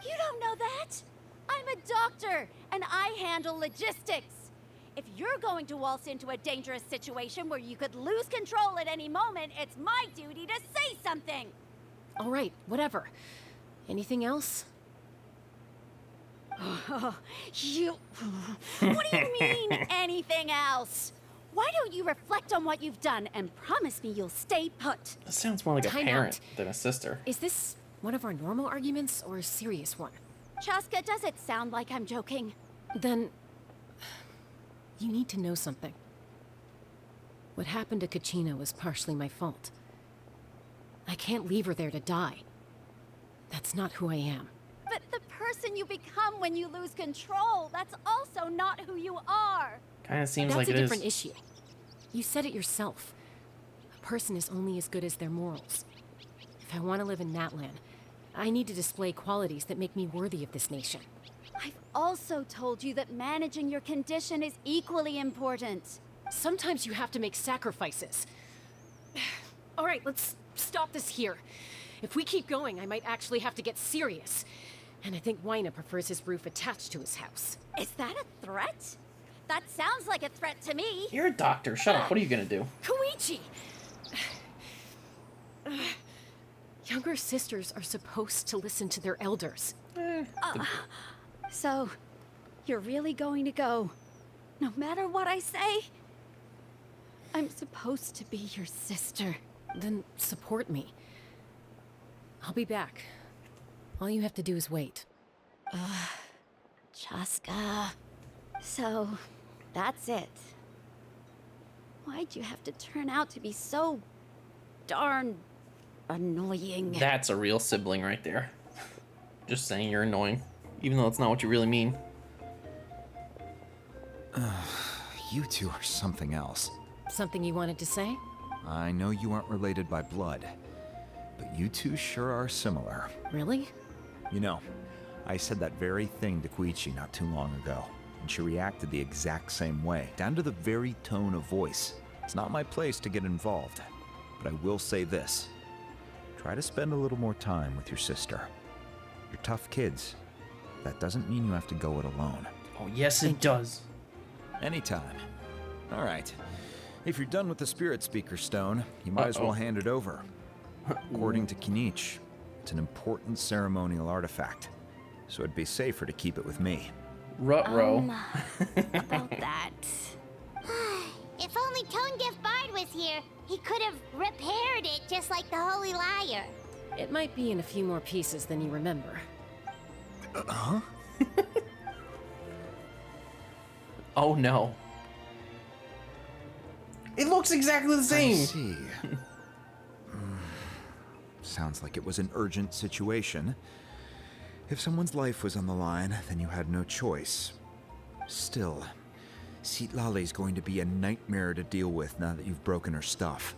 You don't know that? I'm a doctor, and I handle logistics. If you're going to waltz into a dangerous situation where you could lose control at any moment, it's my duty to say something. All right, whatever. Anything else? You... What do you mean, anything else? Why don't you reflect on what you've done and promise me you'll stay put? That sounds more like a Time parent out. than a sister. Is this one of our normal arguments or a serious one? Chaska, does it sound like I'm joking? Then... you need to know something. What happened to Kachina was partially my fault. I can't leave her there to die. That's not who I am. But the person you become when you lose control, that's also not who you are. Kind of seems That's like a it is. different issue. You said it yourself. A person is only as good as their morals. If I want to live in Natlan, I need to display qualities that make me worthy of this nation. I've also told you that managing your condition is equally important. Sometimes you have to make sacrifices. All right, let's stop this here. If we keep going, I might actually have to get serious. And I think Wyna prefers his roof attached to his house. Is that a threat? That sounds like a threat to me. You're a doctor. Shut up. What are you gonna do? Koichi! Younger sisters are supposed to listen to their elders. So, you're really going to go, no matter what I say? I'm supposed to be your sister. Then support me. I'll be back. All you have to do is wait. Chaska. So, that's it. Why'd you have to turn out to be so darn annoying? That's a real sibling right there. Just saying you're annoying, even though it's not what you really mean. You two are something else. Something you wanted to say? I know you aren't related by blood, but you two sure are similar. Really? You know, I said that very thing to Koichi not too long ago, and she reacted the exact same way, down to the very tone of voice. It's not my place to get involved, but I will say this. Try to spend a little more time with your sister. You're tough kids. That doesn't mean you have to go it alone. Oh, yes, it does. Anytime. All right. If you're done with the Spirit Speaker Stone, you might as well hand it over. According to Kinich, it's an important ceremonial artifact, so it'd be safer to keep it with me. Ruh-roh. About that. If only Tonegif Bard was here, he could have repaired it just like the Holy Liar. It might be in a few more pieces than you remember. Huh? Oh no. It looks exactly the same. I see. Sounds like it was an urgent situation. If someone's life was on the line, then you had no choice. Still, Citlali's going to be a nightmare to deal with now that you've broken her stuff.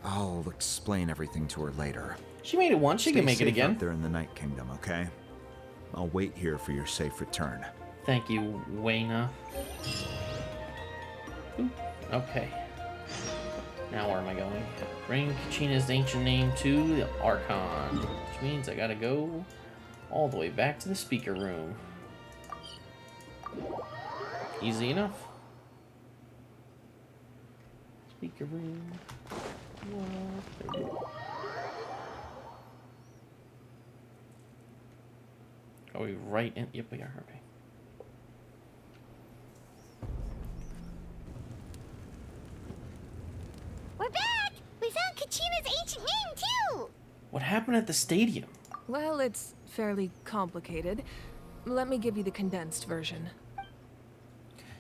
I'll explain everything to her later. She made it once, she can make it Stay safe again. out there in the Night Kingdom, okay? I'll wait here for your safe return. Thank you, Wayna. Okay. Now where am I going? Bring Kachina's ancient name to the Archon, which means I gotta go all the way back to the speaker room. Easy enough. Speaker room. Are we right in? Yep, we are. Okay. We're back! We found Kachina's ancient name, too! What happened at the stadium? Well, it's fairly complicated. Let me give you the condensed version.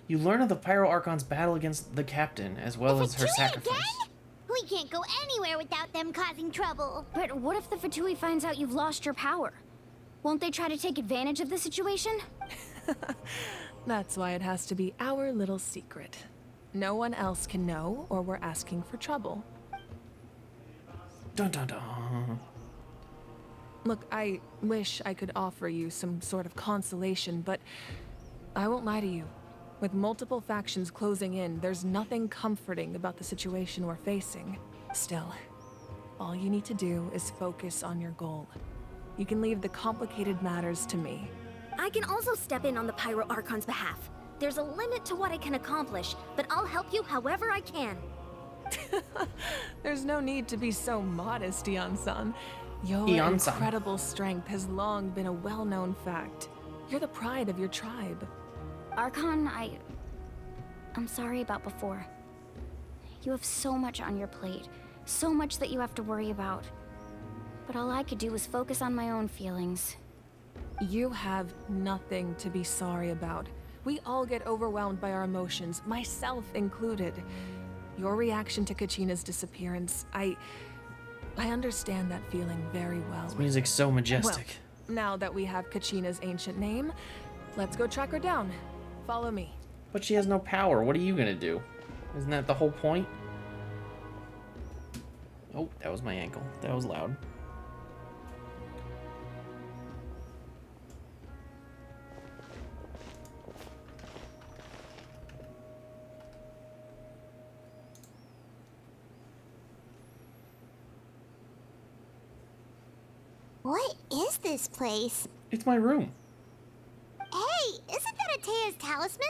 You learn of the Pyro Archon's battle against the captain, as well as her sacrifice. Again? We can't go anywhere without them causing trouble. But what if the Fatui finds out you've lost your power? Won't they try to take advantage of the situation? That's why it has to be our little secret. No one else can know, or we're asking for trouble. Dun dun dun. Look, I wish I could offer you some sort of consolation, but I won't lie to you. With multiple factions closing in, there's nothing comforting about the situation we're facing. Still, all you need to do is focus on your goal. You can leave the complicated matters to me. I can also step in on the Pyro Archon's behalf. There's a limit to what I can accomplish, but I'll help you however I can. There's no need to be so modest, Ian-san. Your Ian-san. incredible strength has long been a well-known fact. You're the pride of your tribe. Archon, I'm sorry about before. You have so much on your plate, so much that you have to worry about. But all I could do was focus on my own feelings. You have nothing to be sorry about. We all get overwhelmed by our emotions, myself included. Your reaction to Kachina's disappearance, I understand that feeling very well. This music's so majestic. Well, now that we have Kachina's ancient name, let's go track her down. Follow me. But she has no power. What are you gonna do? Isn't that the whole point? Oh, that was my ankle. That was loud. What is this place? It's my room. Hey, isn't that Atea's talisman?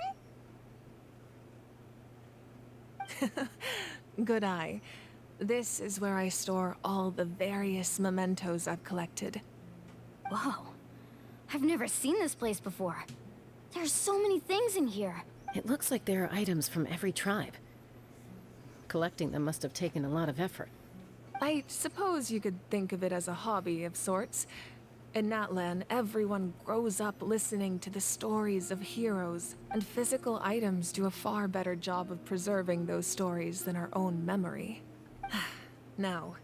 Good eye. This is where I store all the various mementos I've collected. Whoa. I've never seen this place before. There's so many things in here. It looks like there are items from every tribe. Collecting them must have taken a lot of effort. I suppose you could think of it as a hobby of sorts. In Natlan, everyone grows up listening to the stories of heroes, and physical items do a far better job of preserving those stories than our own memory. Now,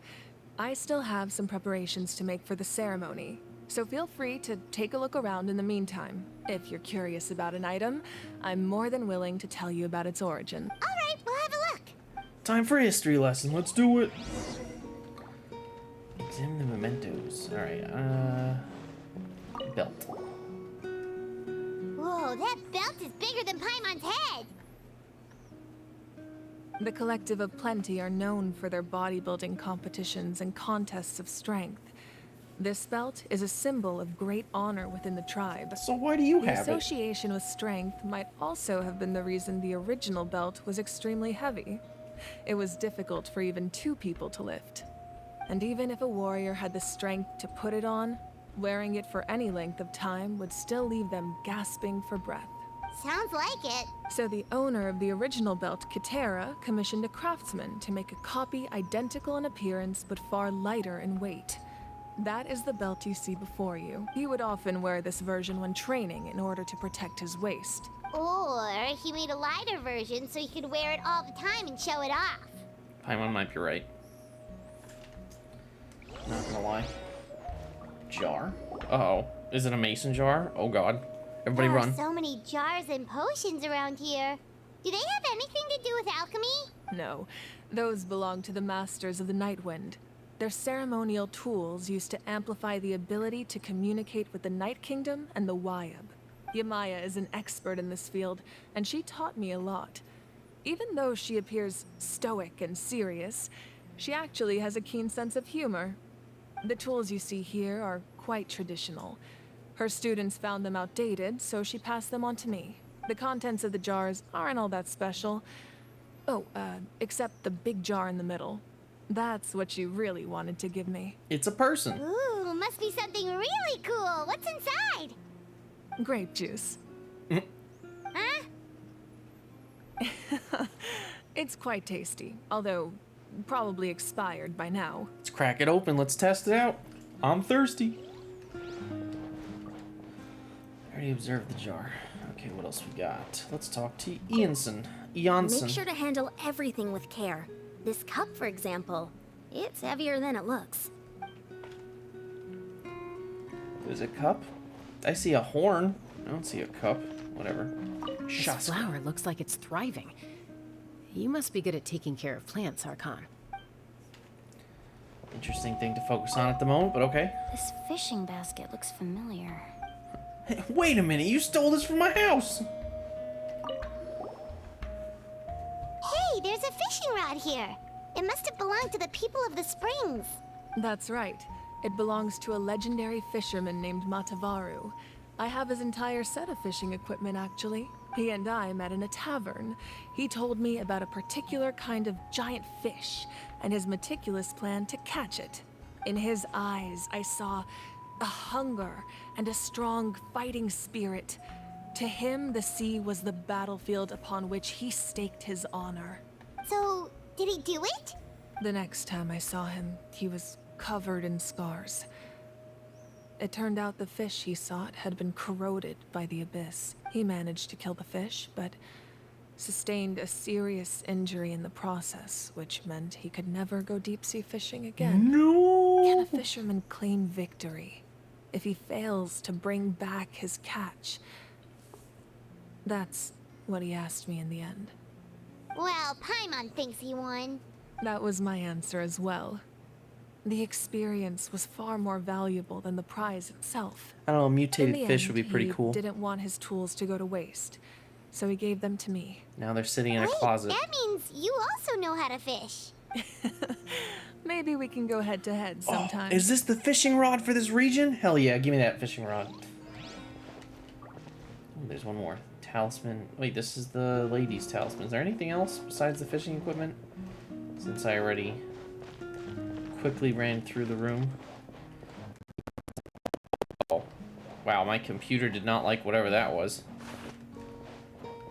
I still have some preparations to make for the ceremony, so feel free to take a look around in the meantime. If you're curious about an item, I'm more than willing to tell you about its origin. Alright, we'll have a look. Time for a history lesson. Let's do it. Examine the mementos. Alright, belt. Whoa, that belt is bigger than Paimon's head. The Collective of Plenty are known for their bodybuilding competitions and contests of strength. This belt is a symbol of great honor within the tribe. So why do you The have it? association with strength might also have been the reason the original belt was extremely heavy. It was difficult for even 2 people to lift. And even if a warrior had the strength to put it on, wearing it for any length of time would still leave them gasping for breath. Sounds like it. So the owner of the original belt, Kitera, commissioned a craftsman to make a copy identical in appearance but far lighter in weight. That is the belt you see before you. He would often wear this version when training in order to protect his waist. Or he made a lighter version so he could wear it all the time and show it off. Paimon might be right. Not gonna lie. Jar? Uh-oh. Is it a mason jar? Oh god. Everybody There run. are so many jars and potions around here. Do they have anything to do with alchemy? No, those belong to the masters of the Nightwind. They're ceremonial tools used to amplify the ability to communicate with the Night Kingdom and the Wyab. Yamaya is an expert in this field, and she taught me a lot. Even though she appears stoic and serious, she actually has a keen sense of humor. The tools you see here are quite traditional. Her students found them outdated, so she passed them on to me. The contents of the jars aren't all that special. Oh, except the big jar in the middle. That's what she really wanted to give me. It's a person. Ooh, must be something really cool. What's inside? Grape juice. Huh? It's quite tasty, although probably expired by now. Let's crack it open. Let's test it out. I'm thirsty. I already observed the jar. Okay, what else we got? Let's talk to Ianson. Make sure to handle everything with care. This cup, for example, it's heavier than it looks. There's a cup? I see a horn. I don't see a cup. Whatever. This flower looks like it's thriving. You must be good at taking care of plants, Archon. Interesting thing to focus on at the moment, but okay. This fishing basket looks familiar. Hey, wait a minute, you stole this from my house! Hey, there's a fishing rod here. It must have belonged to the people of the springs. That's right. It belongs to a legendary fisherman named Matavaru. I have his entire set of fishing equipment, actually. He and I met in a tavern. He told me about a particular kind of giant fish and his meticulous plan to catch it. In his eyes, I saw a hunger and a strong fighting spirit. To him, the sea was the battlefield upon which he staked his honor. So, did he do it? The next time I saw him, he was covered in scars. It turned out the fish he sought had been corroded by the abyss. He managed to kill the fish, but sustained a serious injury in the process, which meant he could never go deep-sea fishing again. No! Can a fisherman claim victory if he fails to bring back his catch? That's what he asked me in the end. Well, Paimon thinks he won. That was my answer as well. The experience was far more valuable than the prize itself. I don't know, a In mutated the fish end, would be pretty he cool. didn't want his tools to go to waste, so he gave them to me. Now they're sitting in a Wait, closet. that means you also know how to fish. Maybe we can go head to head sometime. Is this the fishing rod for this region? Hell yeah, give me that fishing rod. Oh, there's one more. Talisman. Wait, this is the lady's talisman. Is there anything else besides the fishing equipment? Since I already quickly ran through the room. Oh, wow, my computer did not like whatever that was.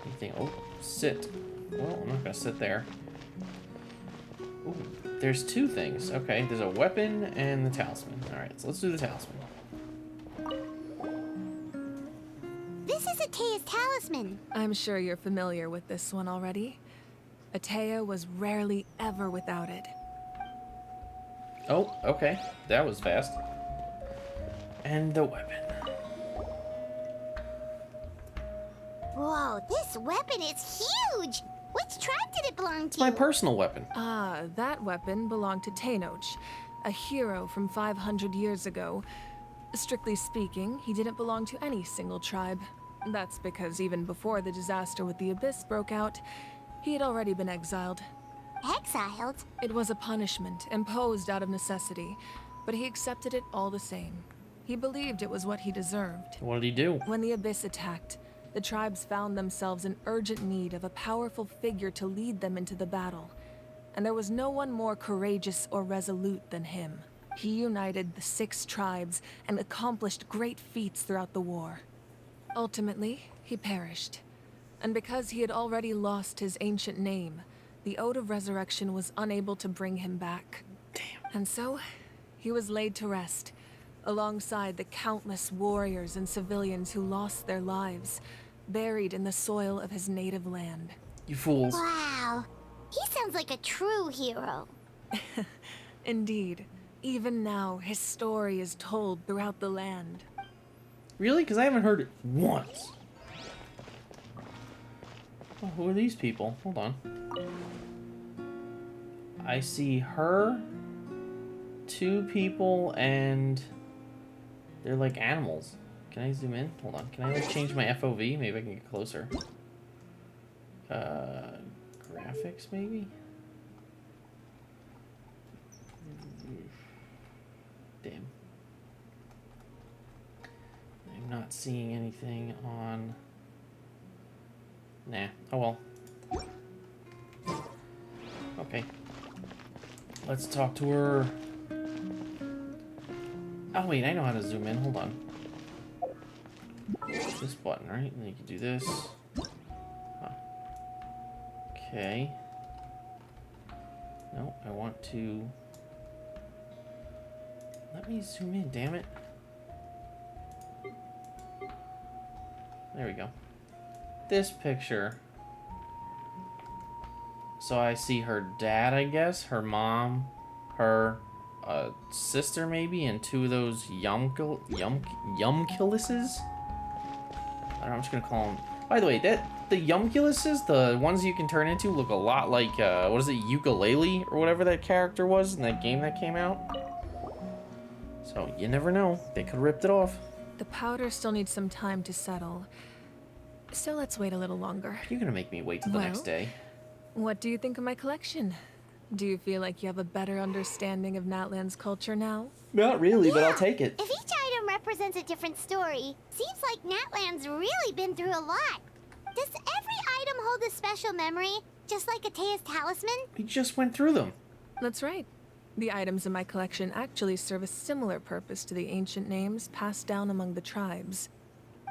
Anything? Oh, sit. Well, I'm not gonna sit there. Ooh, there's two things. Okay, there's a weapon and the talisman. Alright, so let's do the talisman. This is Atea's talisman. I'm sure you're familiar with this one already. Atea was rarely ever without it. Oh, okay. That was fast. And the weapon. Whoa, this weapon is huge! Which tribe did it belong to? It's my personal weapon. Ah, that weapon belonged to Tenoch, a hero from 500 years ago. Strictly speaking, he didn't belong to any single tribe. That's because even before the disaster with the Abyss broke out, he had already been exiled. Exiled? It was a punishment imposed out of necessity, but he accepted it all the same. He believed it was what he deserved. What did he do? When the Abyss attacked, the tribes found themselves in urgent need of a powerful figure to lead them into the battle. And there was no one more courageous or resolute than him. He united the 6 tribes and accomplished great feats throughout the war. Ultimately, he perished. And because he had already lost his ancient name, the Ode of Resurrection was unable to bring him back. Damn. And so, he was laid to rest, alongside the countless warriors and civilians who lost their lives, buried in the soil of his native land. You fools. Wow. He sounds like a true hero. Indeed. Even now, his story is told throughout the land. Really? Because I haven't heard it once. Oh, who are these people? Hold on. I see her, 2 people, and they're like animals. Can I zoom in? Hold on. Can I like change my FOV? Maybe I can get closer. Graphics maybe? Damn. I'm not seeing anything on... Nah. Oh well. Okay. Let's talk to her. Oh wait, I know how to zoom in. Hold on. This button, right? And then you can do this. Huh. Okay. No, I want to... Let me zoom in, damn it. There we go. This picture. So I see her dad, I guess, her mom, her sister maybe, and 2 of those yumkilises? I don't know, I'm just gonna call them. By the way, the yumkilises, the ones you can turn into, look a lot like, what is it, Ukulele, or whatever that character was in that game that came out. So, you never know. They could have ripped it off. The powder still needs some time to settle. So let's wait a little longer. You're gonna make me wait till the next day. What do you think of my collection? Do you feel like you have a better understanding of Natlan's culture now? Not really, but I'll take it. If each item represents a different story, seems like Natlan's really been through a lot. Does every item hold a special memory, just like Atea's talisman? We just went through them. That's right. The items in my collection actually serve a similar purpose to the ancient names passed down among the tribes.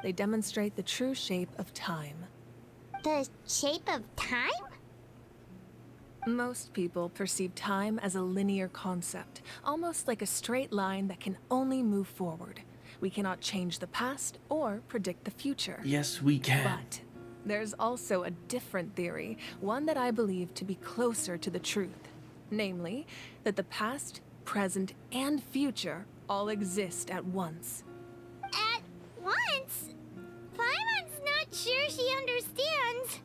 They demonstrate the true shape of time. The shape of time? Most people perceive time as a linear concept, almost like a straight line that can only move forward. We cannot change the past or predict the future. Yes, we can. But there's also a different theory, one that I believe to be closer to the truth. Namely, that the past, present, and future all exist at once. At once? Paimon's not sure she understands.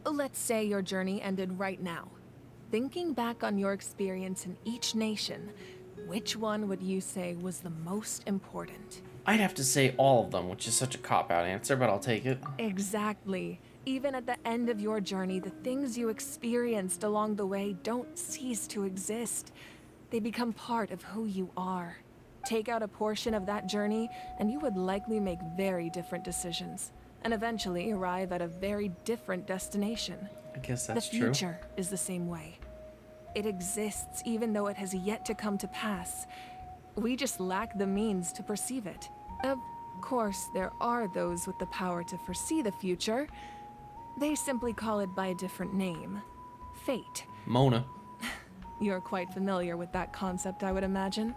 Let's say your journey ended right now. Thinking back on your experience in each nation, which one would you say was the most important? I'd have to say all of them, which is such a cop-out answer, but I'll take it. Exactly. Even at the end of your journey, the things you experienced along the way don't cease to exist. They become part of who you are. Take out a portion of that journey, and you would likely make very different decisions, and eventually arrive at a very different destination. I guess that's true. The future is the same way. It exists even though it has yet to come to pass. We just lack the means to perceive it. Of course, there are those with the power to foresee the future. They simply call it by a different name. Fate. Mona. You're quite familiar with that concept, I would imagine.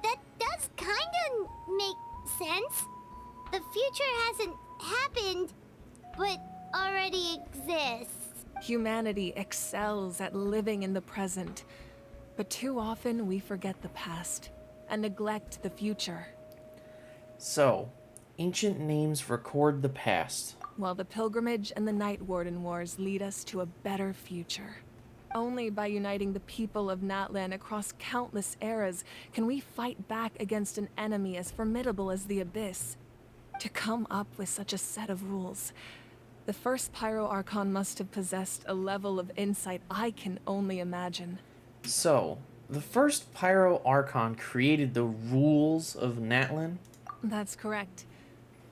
That does kinda make sense. The future hasn't happened, but already exists. Humanity excels at living in the present, but too often we forget the past and neglect the future. So, ancient names record the past, while the pilgrimage and the Night Warden Wars lead us to a better future. Only by uniting the people of Natlan across countless eras can we fight back against an enemy as formidable as the Abyss. To come up with such a set of rules, the first Pyro Archon must have possessed a level of insight I can only imagine. So, the first Pyro Archon created the rules of Natlan? That's correct.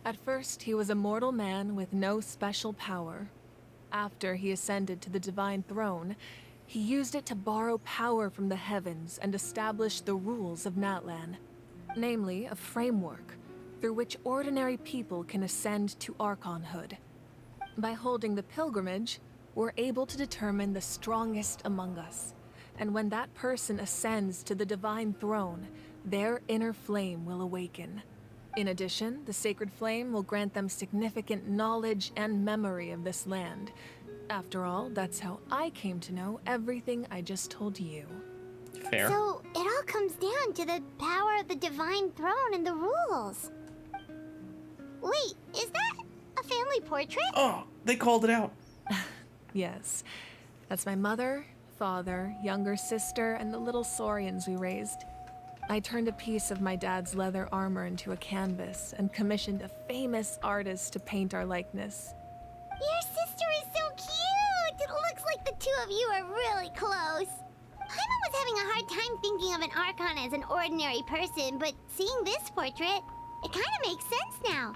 At first, he was a mortal man with no special power. After he ascended to the Divine Throne, he used it to borrow power from the heavens and establish the rules of Natlan. Namely, a framework through which ordinary people can ascend to Archonhood. By holding the pilgrimage, we're able to determine the strongest among us. And when that person ascends to the Divine Throne, their inner flame will awaken. In addition, the sacred flame will grant them significant knowledge and memory of this land. After all, that's how I came to know everything I just told you. Fair. So, it all comes down to the power of the Divine Throne and the rules. Wait, is that a family portrait? Oh, they called it out. Yes. That's my mother, father, younger sister, and the little saurians we raised. I turned a piece of my dad's leather armor into a canvas and commissioned a famous artist to paint our likeness. Your sister is so cute! It looks like the two of you are really close. Paimon was having a hard time thinking of an Archon as an ordinary person, but seeing this portrait, it kind of makes sense now.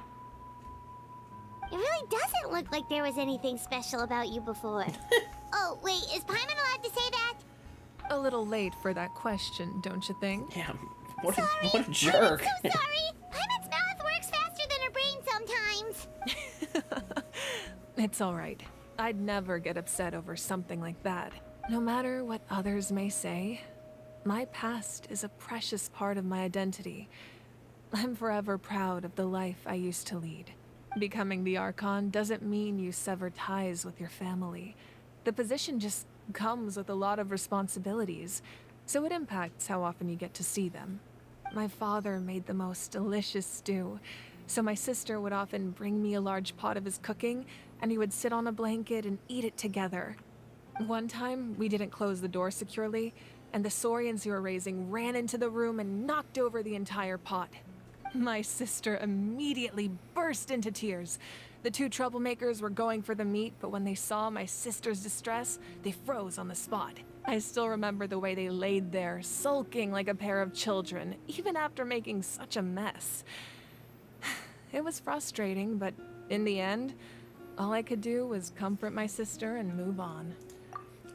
It really doesn't look like there was anything special about you before. Oh, wait, is Paimon allowed to say that? A little late for that question, don't you think? Yeah, what a jerk. I'm so sorry! Paimon's mouth works faster than her brain sometimes. It's alright. I'd never get upset over something like that. No matter what others may say, my past is a precious part of my identity. I'm forever proud of the life I used to lead. Becoming the Archon doesn't mean you sever ties with your family. The position just comes with a lot of responsibilities, so it impacts how often you get to see them. My father made the most delicious stew, so my sister would often bring me a large pot of his cooking, and we would sit on a blanket and eat it together. One time, we didn't close the door securely, and the saurians you were raising ran into the room and knocked over the entire pot. My sister immediately burst into tears. The two troublemakers were going for the meat, but when they saw my sister's distress, they froze on the spot. I still remember the way they laid there, sulking like a pair of children, even after making such a mess. It was frustrating, but in the end, all I could do was comfort my sister and move on.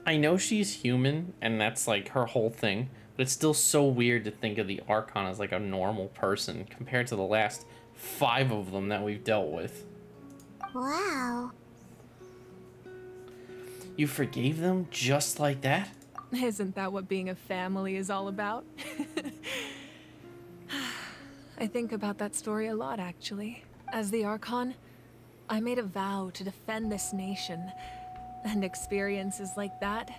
I know she's human, and that's like her whole thing, but it's still so weird to think of the Archon as like a normal person compared to the last 5 of them that we've dealt with. Wow. You forgave them just like that? Isn't that what being a family is all about? I think about that story a lot, actually. As the Archon, I made a vow to defend this nation, and experiences like that,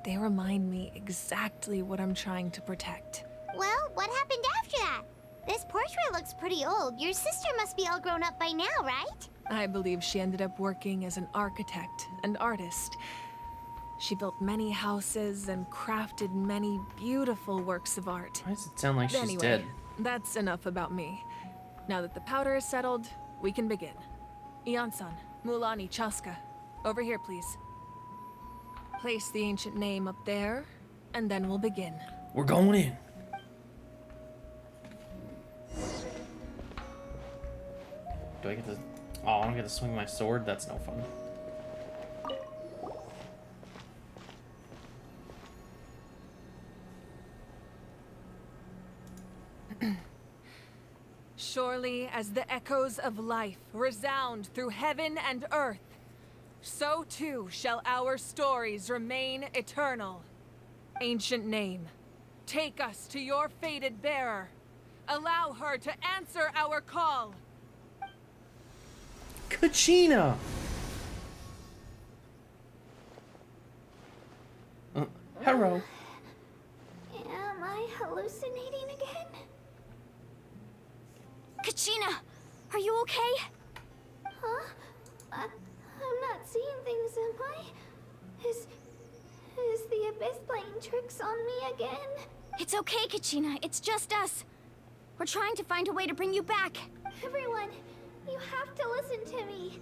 they remind me exactly what I'm trying to protect. Well, what happened after that? This portrait looks pretty old. Your sister must be all grown up by now, right? I believe she ended up working as an architect and artist. She built many houses and crafted many beautiful works of art. Why does it sound like she's anyway, dead? That's enough about me. Now that the powder is settled, we can begin. Iansan, Mulani, Chaska. Over here, please. Place the ancient name up there, and then we'll begin. We're going in. Do I get to... Oh, I don't get to swing my sword? That's no fun. Surely as the echoes of life resound through heaven and earth, so too shall our stories remain eternal. Ancient name, take us to your fated bearer. Allow her to answer our call. Kachina! Hello. Am I hallucinating again? Kachina, are you okay? Huh? I'm not seeing things, am I? Is the Abyss playing tricks on me again? It's okay, Kachina. It's just us. We're trying to find a way to bring you back. Everyone, you have to listen to me.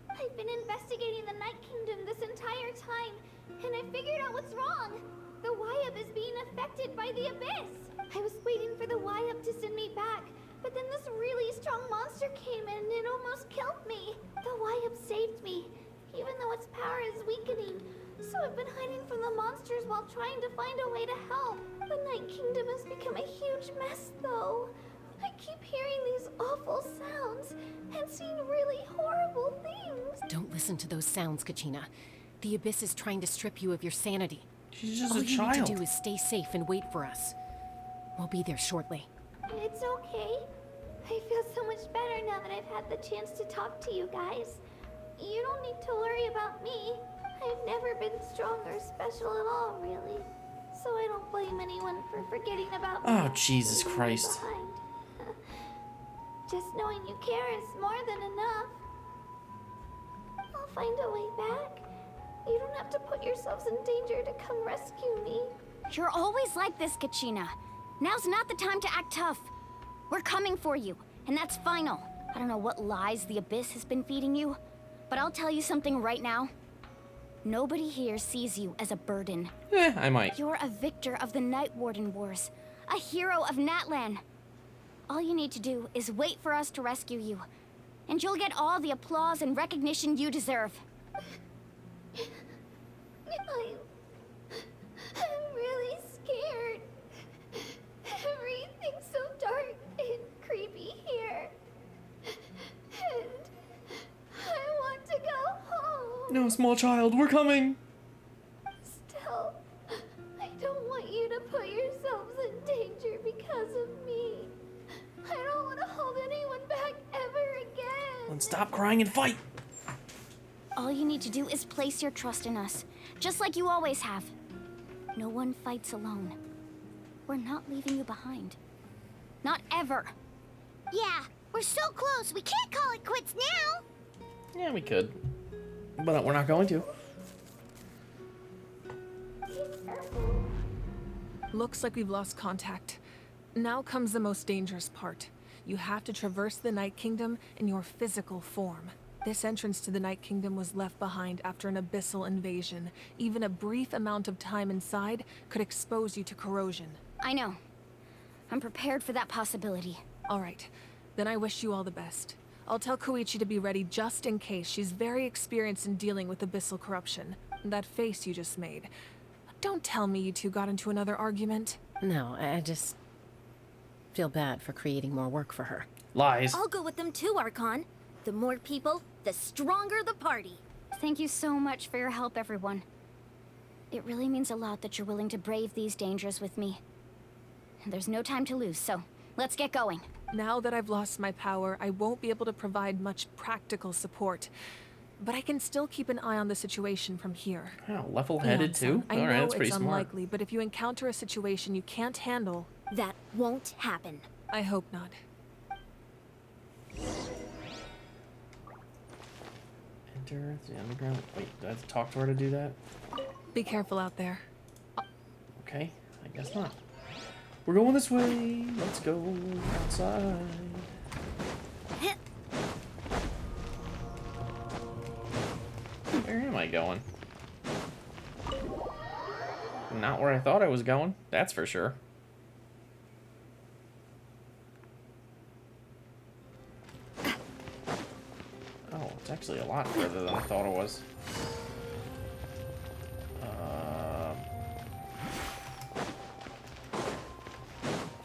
I've been investigating the Night Kingdom this entire time, and I figured out what's wrong. The Wyup is being affected by the Abyss. I was waiting for the Wyup to send me back, but then this really strong monster came in and it almost killed me. The Wyup saved me, even though its power is weakening. So I've been hiding from the monsters while trying to find a way to help. The Night Kingdom has become a huge mess, though. I keep hearing these awful sounds and seeing really horrible things. Don't listen to those sounds, Kachina. The Abyss is trying to strip you of your sanity. She's just All a you child. need to do is stay safe and wait for us. We'll be there shortly. It's okay. I feel so much better now that I've had the chance to talk to you guys. You don't need to worry about me. I've never been strong or special at all, really. So I don't blame anyone for forgetting about me. Oh, Jesus Christ. Behind. Just knowing you care is more than enough. I'll find a way back. You don't have to put yourselves in danger to come rescue me. You're always like this, Kachina. Now's not the time to act tough. We're coming for you, and that's final. I don't know what lies the Abyss has been feeding you, but I'll tell you something right now. Nobody here sees you as a burden. I might. You're a victor of the Night Warden Wars, a hero of Natlan. All you need to do is wait for us to rescue you, and you'll get all the applause and recognition you deserve. I'm really scared. Everything's so dark and creepy here. And I want to go home. No, small child, we're coming. Still, I don't want you to put yourselves in danger because of me. I don't want to hold anyone back ever again. Then stop crying and fight. All you need to do is place your trust in us, just like you always have. No one fights alone. We're not leaving you behind. Not ever. Yeah, we're so close. We can't call it quits now. Yeah, we could. But we're not going to. Looks like we've lost contact. Now comes the most dangerous part. You have to traverse the Night Kingdom in your physical form. This entrance to the Night Kingdom was left behind after an abyssal invasion. Even a brief amount of time inside could expose you to corrosion. I know. I'm prepared for that possibility. All right. Then I wish you all the best. I'll tell Koichi to be ready just in case. She's very experienced in dealing with abyssal corruption. That face you just made. Don't tell me you two got into another argument. No, I just feel bad for creating more work for her. Lies. I'll go with them too, Archon. The more people, the stronger the party. Thank you so much for your help, everyone. It really means a lot that you're willing to brave these dangers with me. And there's no time to lose, so let's get going. Now that I've lost my power, I won't be able to provide much practical support. But I can still keep an eye on the situation from here. Oh, level-headed too? I Alright, know that's pretty it's smart. unlikely, but if you encounter a situation you can't handle... That won't happen. I hope not. Enter the underground. Wait, do I have to talk to her to do that? Be careful out there. Okay, I guess not. We're going this way. Let's go outside. Where am I going? Not where I thought I was going, that's for sure. Oh, it's actually a lot further than I thought it was.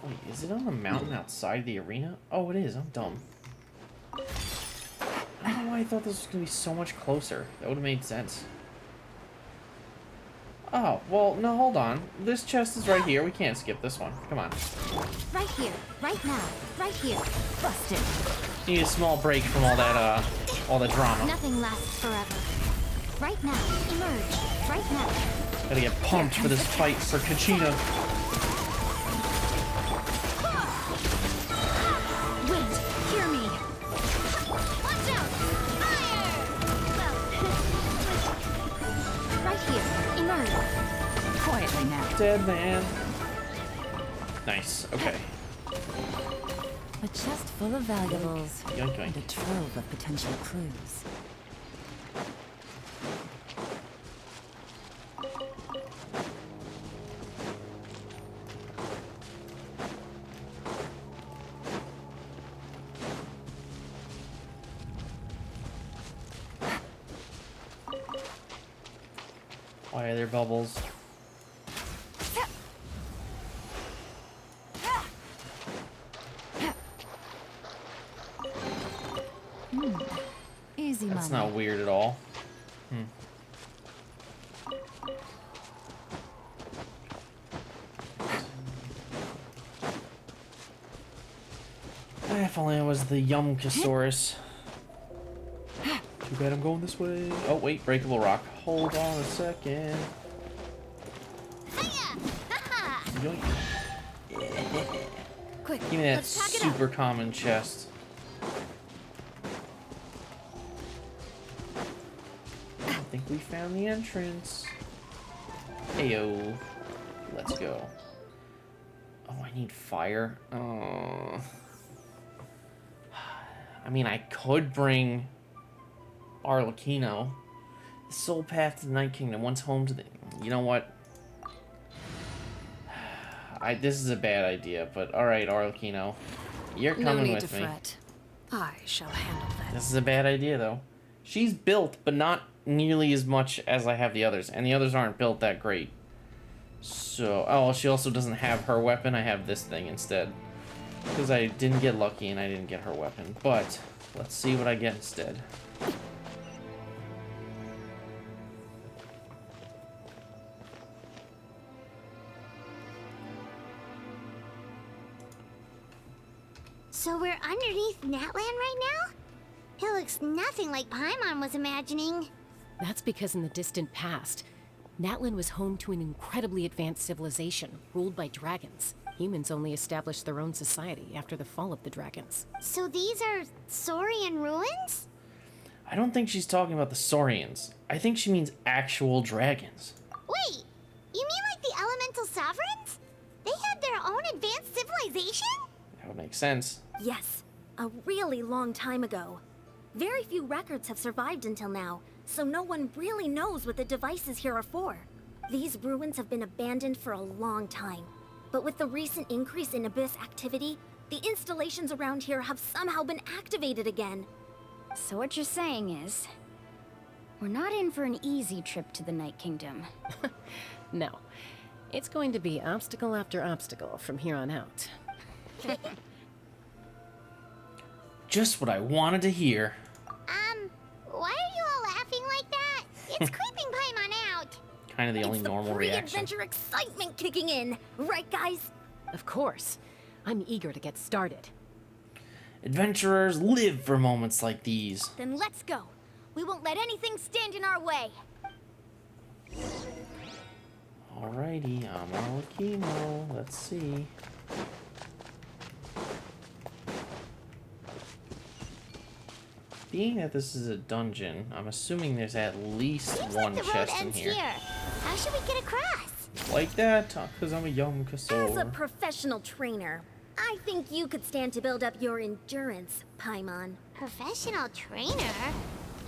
Wait, is it on a mountain outside the arena? Oh, it is. I'm dumb. I don't know why I thought this was going to be so much closer. That would have made sense. Oh, well, no, hold on. This chest is right here. We can't skip this one. Come on. Right here, right now, right here. Busted. Need a small break from all that drama. Nothing lasts forever. Right now, emerge. Right now. Gotta get pumped for this fight for Kachina. Wait, hear me. Watch out! Fire! Well, right here, emerge. Quietly now. Dead man. Nice, okay. A chest full of valuables Yoink, yoink. and a trove of potential clues. Why are there bubbles? Easy, That's Mama. not weird at all. If only I was the Yumkasaurus. Too bad I'm going this way. Oh, wait, breakable rock. Hold on a second. Yoink. Quick, Give me that let's pack it super up. common chest. I think we found the entrance. Heyo. Let's go. Oh, I need fire. Oh. I mean, I could bring Arlecchino. The soul path to the Night Kingdom. Once home to the... You know what? This is a bad idea, but alright, Arlecchino. You're coming no need with to me. fret. I shall handle this. This is a bad idea, though. She's built, but not nearly as much as I have the others. And the others aren't built that great. So... Oh, she also doesn't have her weapon. I have this thing instead. Because I didn't get lucky and I didn't get her weapon. But, let's see what I get instead. So we're underneath Natlan right now? It looks nothing like Paimon was imagining. That's because in the distant past, Natlan was home to an incredibly advanced civilization ruled by dragons. Humans only established their own society after the fall of the dragons. So these are Saurian ruins? I don't think she's talking about the Saurians. I think she means actual dragons. Wait, you mean like the elemental sovereigns? They had their own advanced civilization? That would make sense. Yes, a really long time ago. Very few records have survived until now, so no one really knows what the devices here are for. These ruins have been abandoned for a long time. But with the recent increase in Abyss activity, the installations around here have somehow been activated again. So what you're saying is, we're not in for an easy trip to the Night Kingdom. No. It's going to be obstacle after obstacle from here on out. Just what I wanted to hear. Why are you all laughing like that? It's creeping Paimon out. Kind of the only normal reaction. Pre-adventure excitement kicking in, right guys? Of course. I'm eager to get started. Adventurers live for moments like these. Then let's go. We won't let anything stand in our way. Alrighty, I'm Arlecchino. Let's see. Being that this is a dungeon, I'm assuming there's at least Seems one like the road chest in ends here. How should we get across? Like that, because I'm a As a Yumkasaur. professional trainer, I think you could stand to build up your endurance, Paimon. Professional trainer?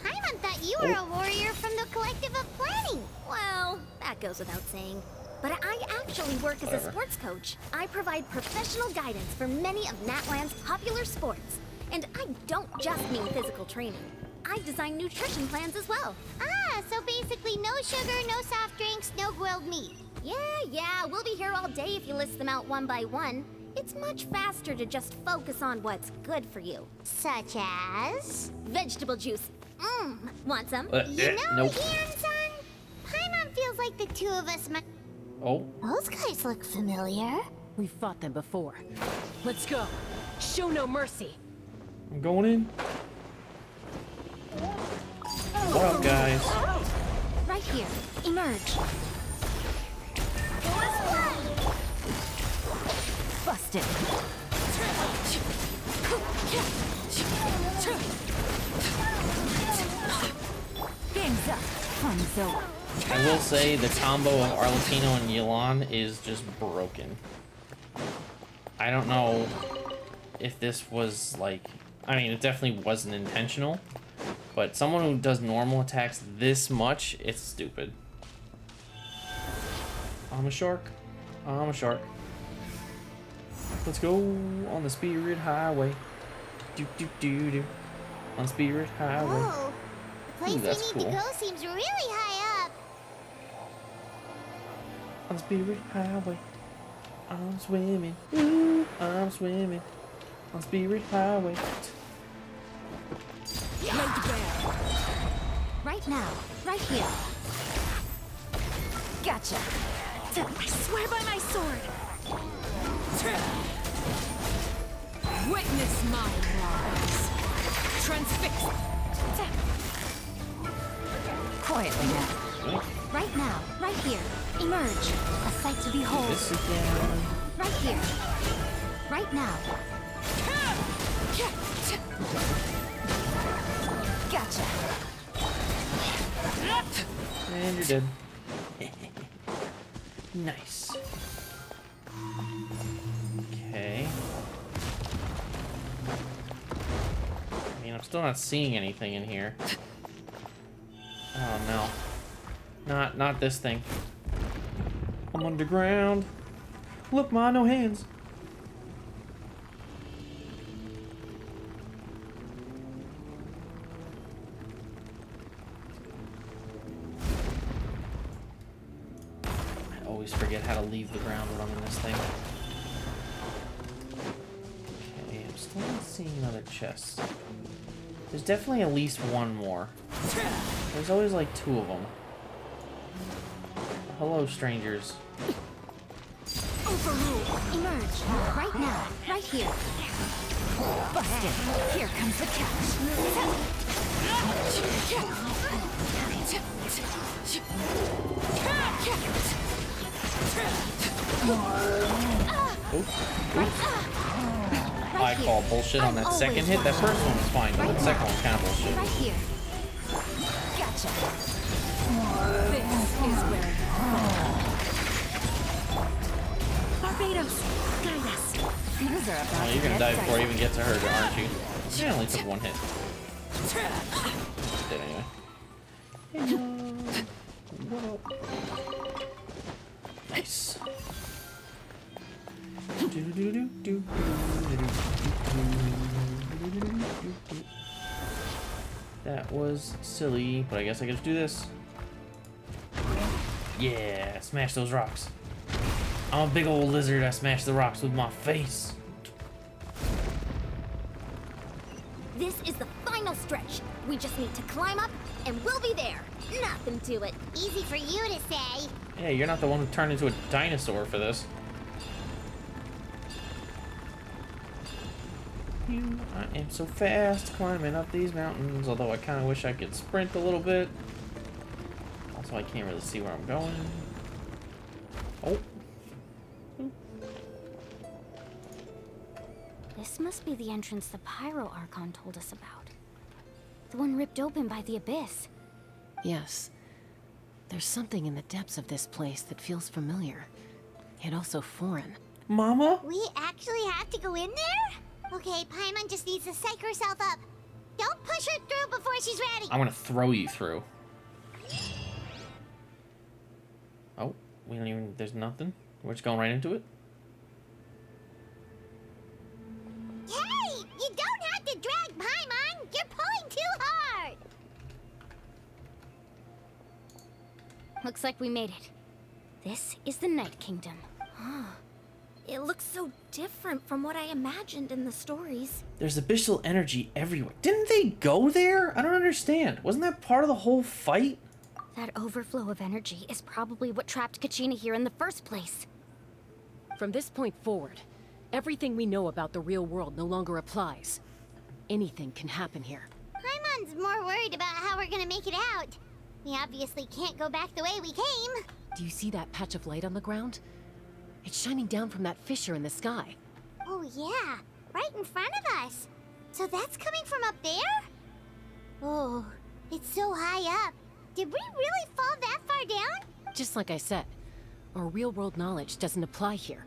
Paimon thought you were a warrior from the Collective of Planning. Well, that goes without saying. But I actually work as a sports coach. I provide professional guidance for many of Natlan's popular sports. And I don't just mean physical training. I design nutrition plans as well. Ah, so basically no sugar, no soft drinks, no grilled meat. Yeah, we'll be here all day if you list them out one by one. It's much faster to just focus on what's good for you. Such as? Vegetable juice. Want some? You know, nope. Ian-san, Paimon feels like the two of us might... Oh. Those guys look familiar. We've fought them before. Let's go. Show no mercy. I'm going in. What up, guys? Right here. Emerge. Busted. Game's up. Fun's over. I will say the combo of Arlecchino and Yelan is just broken. I don't know if this was like... I mean, it definitely wasn't intentional. But someone who does normal attacks this much, it's stupid. I'm a shark. I'm a shark. Let's go on the Spirit Highway. Do do do do. On Spirit Highway. Whoa. The place Ooh, that's we need cool. to go seems really high up. On the Spirit Highway. I'm swimming. Ooh, I'm swimming. On Spirit Highway. Right now. Right here. Gotcha. I swear by my sword. Witness my rise. Transfix. Quietly now. Right now. Right here. Emerge. A sight to behold. This again. Right here. Right now. Gotcha. And you're dead. Nice. Okay. I mean, I'm still not seeing anything in here. Oh no. Not this thing. I'm underground. Look, ma, no hands. I always forget how to leave the ground when I'm in this thing. Okay, I'm still not seeing another chest. There's definitely at least one more. There's always like two of them. Hello, strangers. Overrule. Emerge. Right now. Right here. Busted. Here comes the I call bullshit on that second hit. That first one was fine, but the second one kind of bullshit. Right here. Gotcha. This is where Barbados. Guide us. Things are about Oh, you're gonna die before you even get to her, aren't you? She only took one hit. Dead anyway. What up? Nice. That was silly, but I guess I can just do this. Yeah, smash those rocks. I'm a big old lizard. I smash the rocks with my face. This is the final stretch. We just need to climb up, and we'll be there. Nothing to it. Easy for you to say. Hey, you're not the one who turned into a dinosaur for this. I am so fast climbing up these mountains, although I kind of wish I could sprint a little bit. Also, I can't really see where I'm going. Oh. This must be the entrance the Pyro Archon told us about. The one ripped open by the Abyss. Yes. There's something in the depths of this place that feels familiar, yet also foreign. Mama? We actually have to go in there? Okay, Paimon just needs to psych herself up. Don't push her through before she's ready. I'm gonna throw you through. Oh, we don't even. There's nothing. We're just going right into it. Hey, you don't have to drag Paimon. You're pulling too hard. Looks like we made it. This is the Night Kingdom. It looks so different from what I imagined in the stories. There's abyssal energy everywhere. Didn't they go there? I don't understand. Wasn't that part of the whole fight? That overflow of energy is probably what trapped Kachina here in the first place. From this point forward, everything we know about the real world no longer applies. Anything can happen here. Paimon's more worried about how we're gonna make it out. We obviously can't go back the way we came. Do you see that patch of light on the ground? It's shining down from that fissure in the sky. Oh yeah, right in front of us. So that's coming from up there? Oh, it's so high up. Did we really fall that far down? Just like I said, our real-world knowledge doesn't apply here.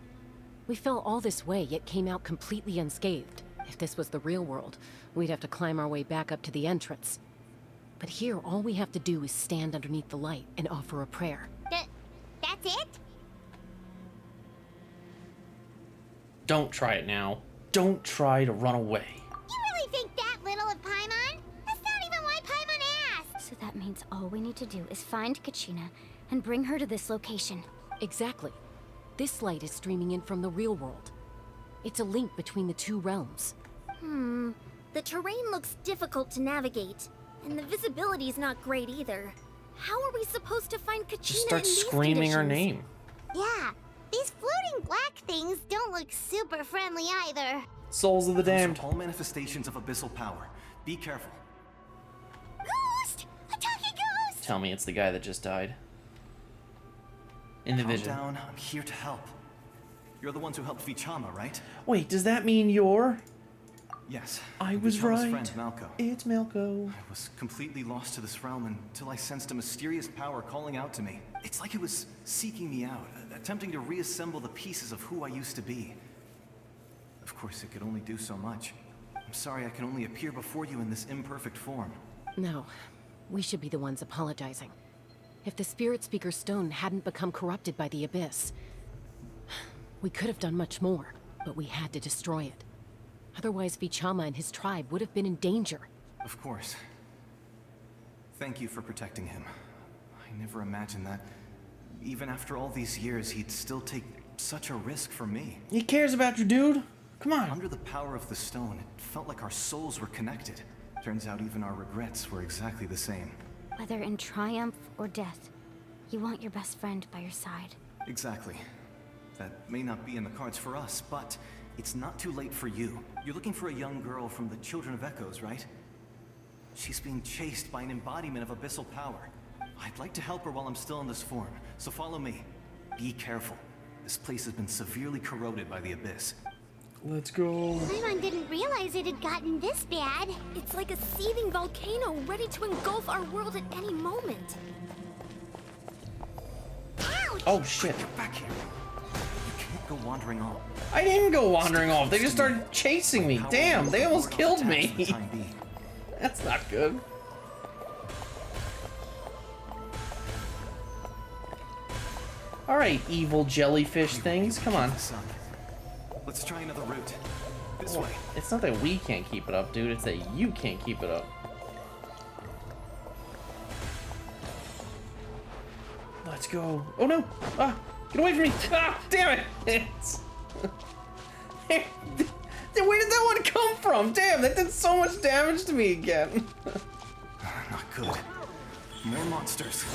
We fell all this way, yet came out completely unscathed. If this was the real world, we'd have to climb our way back up to the entrance. But here, all we have to do is stand underneath the light and offer a prayer. That's it? Don't try it now. Don't try to run away. You really think that little of Paimon? That's not even why Paimon asked. So that means all we need to do is find Kachina and bring her to this location. Exactly. This light is streaming in from the real world. It's a link between the two realms. The terrain looks difficult to navigate, and the visibility's not great either. How are we supposed to find Kachina Just start in these screaming her conditions? name. Yeah, these floating black things don't look super friendly either. Souls of the damned. All manifestations of abyssal power. Be careful. Ghost! A talking ghost! Tell me it's the guy that just died. In the Calm vision. down. I'm here to help. You're the ones who helped Vichama, right? Wait, does that mean you're... Yes. I was Vichama's right. friend, Malco. It's Malco. I was completely lost to this realm until I sensed a mysterious power calling out to me. It's like it was seeking me out, attempting to reassemble the pieces of who I used to be. Of course, it could only do so much. I'm sorry I can only appear before you in this imperfect form. No, we should be the ones apologizing. If the Spirit Speaker's stone hadn't become corrupted by the Abyss, we could have done much more, but we had to destroy it. Otherwise, Vichama and his tribe would have been in danger. Of course. Thank you for protecting him. I never imagined that, even after all these years, he'd still take such a risk for me. He cares about you, dude. Come on. Under the power of the stone, it felt like our souls were connected. Turns out even our regrets were exactly the same. Whether in triumph or death, you want your best friend by your side. Exactly. That may not be in the cards for us, but it's not too late for you. You're looking for a young girl from the Children of Echoes, right? She's being chased by an embodiment of abyssal power. I'd like to help her while I'm still in this form, so follow me. Be careful. This place has been severely corroded by the Abyss. Let's go. Paimon didn't realize it had gotten this bad. It's like a seething volcano ready to engulf our world at any moment. Ouch! Oh, shit. Get back here. You can't go wandering off. I didn't go wandering off. They just started chasing me. Damn, they almost killed me. That's not good. Alright, evil jellyfish things. Come on. Let's try another route. This Oh, way. it's not that we can't keep it up, dude. It's that you can't keep it up. Let's go. Oh no! Ah! Get away from me! Ah! Damn it! It's... Where did that one come from? Damn, that did so much damage to me again. Not good. More monsters.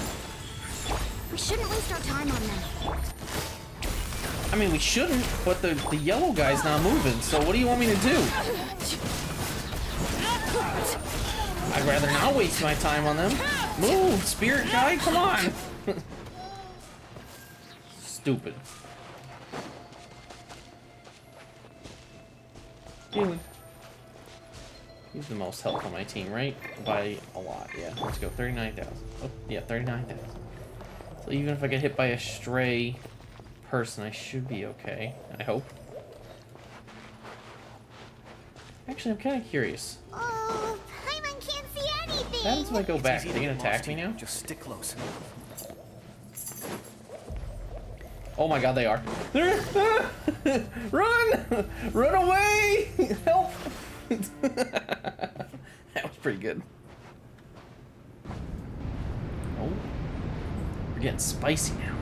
We shouldn't waste our time on them. I mean, we shouldn't, but the yellow guy's not moving, so what do you want me to do? I'd rather not waste my time on them. Move, spirit guy, come on! Stupid. He's the most health on my team, right? By a lot, yeah. Let's go, 39,000. Oh, yeah, 39,000. So even if I get hit by a stray person, I should be okay. I hope. Actually, I'm kind of curious. Oh, What happens if I go back? Are they gonna attack me now? Just stick close. Oh my god, they are. Run! Run away! Help! That was pretty good. Oh. We're getting spicy now.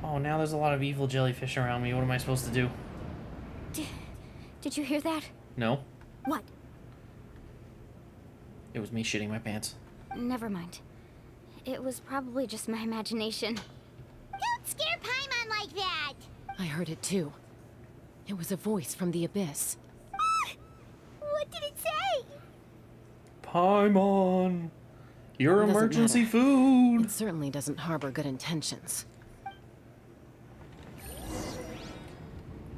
Oh, now there's a lot of evil jellyfish around me. What am I supposed to do? Did you hear that? No. What? It was me shitting my pants. Never mind. It was probably just my imagination. Don't scare Paimon like that! I heard it too. It was a voice from the abyss. What did it say? Paimon! Your It doesn't emergency matter. food! It certainly doesn't harbor good intentions.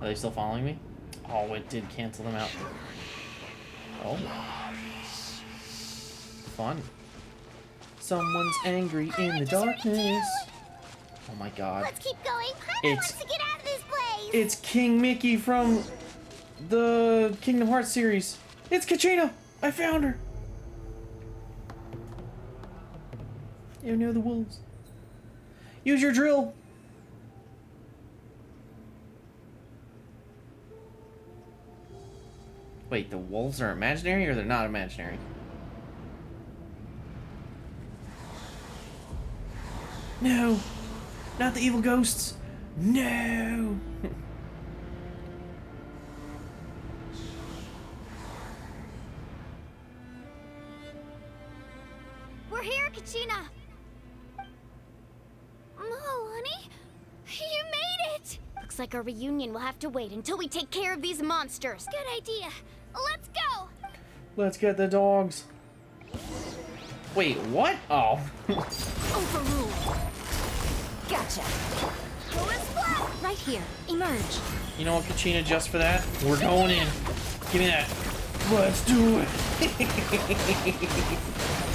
Are they still following me? Oh, it did cancel them out. Oh. Fun. Someone's angry in the darkness. Oh my god. Let's keep going. Paimon It's- wants to get out of this place. It's King Mickey from the Kingdom Hearts series. It's Kachina! I found her! You're near the wolves. Use your drill! Wait, the wolves are imaginary or they're not imaginary? No! Not the evil ghosts! No! We're here, Kachina! Oh, honey? You made it! Looks like our reunion will have to wait until we take care of these monsters. Good idea. Let's go! Let's get the dogs. Wait, what? Oh. Overruled. Gotcha. Go and splat! Right here. Emerge. You know what, Kachina, just for that, we're going in. Give me that. Let's do it.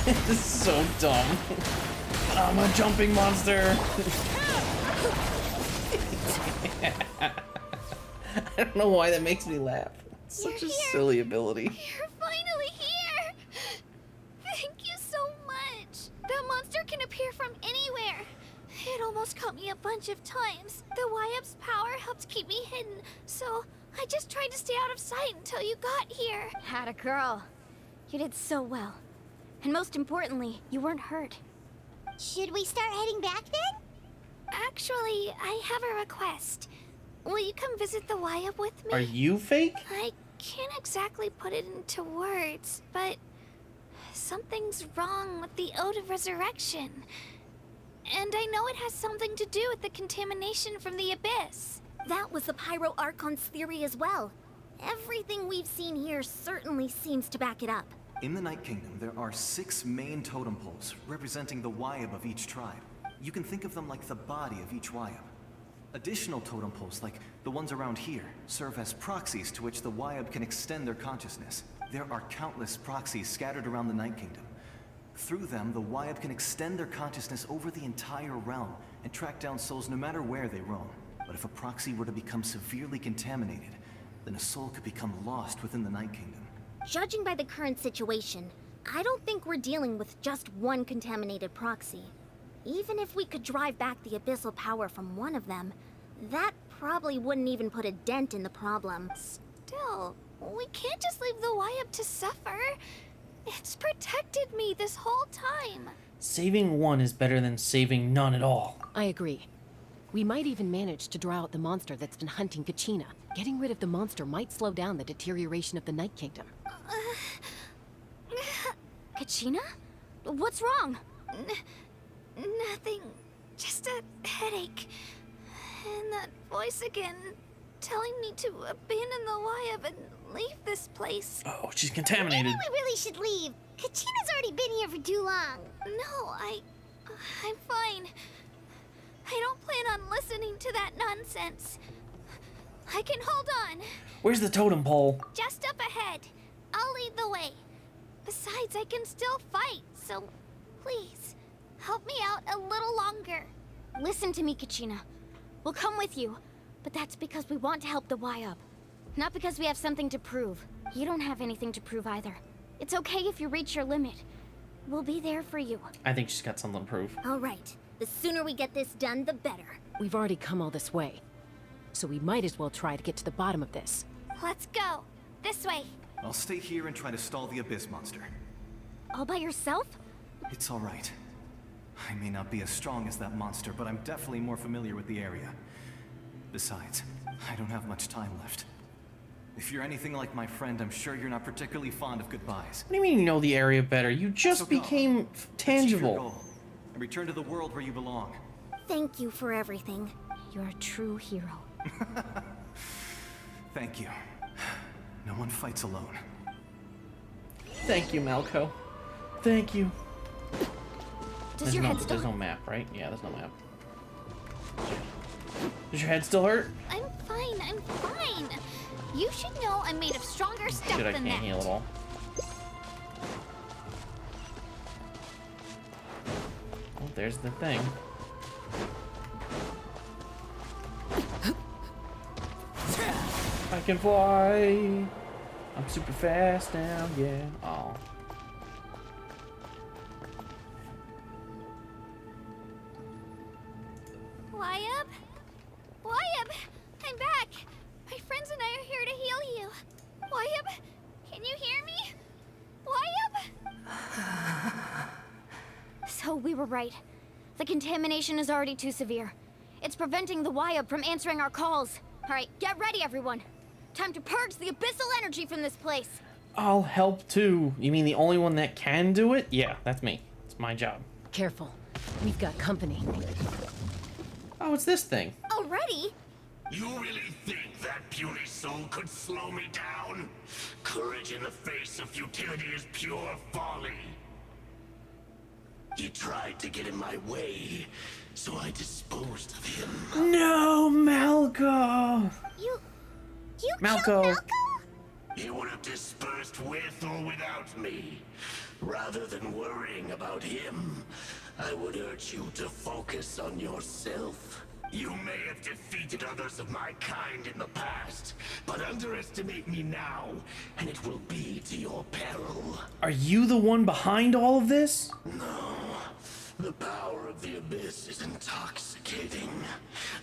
This is so dumb. I'm a jumping monster. I don't know why that makes me laugh. It's such a silly ability. You're finally here! Thank you so much! That monster can appear from anywhere. It almost caught me a bunch of times. The YF's power helped keep me hidden, so I just tried to stay out of sight until you got here. Had a girl. You did so well. And most importantly, you weren't hurt. Should we start heading back then? Actually, I have a request. Will you come visit the YF with me? Are you fake? I can't exactly put it into words, but something's wrong with the Ode of Resurrection. And I know it has something to do with the contamination from the Abyss. That was the Pyro Archon's theory as well. Everything we've seen here certainly seems to back it up. In the Night Kingdom, there are 6 main totem poles representing the Wyab of each tribe. You can think of them like the body of each Wyab. Additional totem poles, like the ones around here, serve as proxies to which the Wyab can extend their consciousness. There are countless proxies scattered around the Night Kingdom. Through them, the Wyab can extend their consciousness over the entire realm and track down souls no matter where they roam. But if a proxy were to become severely contaminated, then a soul could become lost within the Night Kingdom. Judging by the current situation, I don't think we're dealing with just one contaminated proxy. Even if we could drive back the abyssal power from one of them, that probably wouldn't even put a dent in the problem. Still, we can't just leave the YF to suffer. It's protected me this whole time. Saving one is better than saving none at all. I agree. We might even manage to draw out the monster that's been hunting Kachina. Getting rid of the monster might slow down the deterioration of the Night Kingdom. Kachina? What's wrong? Nothing. Just a headache. And that voice again, telling me to abandon the YF and leave this place. Oh, she's contaminated. Maybe we really should leave. Kachina's already been here for too long. No, I'm fine. I don't plan on listening to that nonsense. I can hold on. Where's the totem pole? Just up ahead. I'll lead the way. Besides, I can still fight, so please, help me out a little longer. Listen to me, Kachina. We'll come with you, but that's because we want to help the Y-Up. Not because we have something to prove. You don't have anything to prove either. It's okay if you reach your limit. We'll be there for you. I think she's got something to prove. All right. The sooner we get this done, the better. We've already come all this way, so we might as well try to get to the bottom of this. Let's go. This way. I'll stay here and try to stall the Abyss monster. All by yourself? It's all right. I may not be as strong as that monster, but I'm definitely more familiar with the area. Besides, I don't have much time left. If you're anything like my friend, I'm sure you're not particularly fond of goodbyes. What do you mean you know the area better? You just So go. became Achieve your tangible. goal and return to the world where you belong. Thank you for everything. You're a true hero. Thank you. No one fights alone. Thank you, Malco. Thank you. Does your head There's still... no map, right? Yeah, there's no map. Does your head still hurt? I'm fine. I'm fine. You should know I'm made of stronger stuff Shit, I than can't that. heal at all. Oh, there's the thing. I can fly. I'm super fast now, yeah. Oh. Y-Up? Y-Up! I'm back! My friends and I are here to heal you. Y-Up, can you hear me? Y-Up? So we were right. The contamination is already too severe. It's preventing the Y-Up from answering our calls. All right, get ready, everyone. Time to purge the abyssal energy from this place. I'll help too. You mean the only one that can do it? Yeah, that's me. It's my job. Careful. We've got company. Oh, it's this thing. Already? You really think that puny soul could slow me down? Courage in the face of futility is pure folly. He tried to get in my way, so I disposed of him. No, Malco. You Malco. killed Malco? He would have dispersed with or without me. Rather than worrying about him, I would urge you to focus on yourself. You may have defeated others of my kind in the past, but underestimate me now, and it will be to your peril. Are you the one behind all of this? No. The power of the Abyss is intoxicating.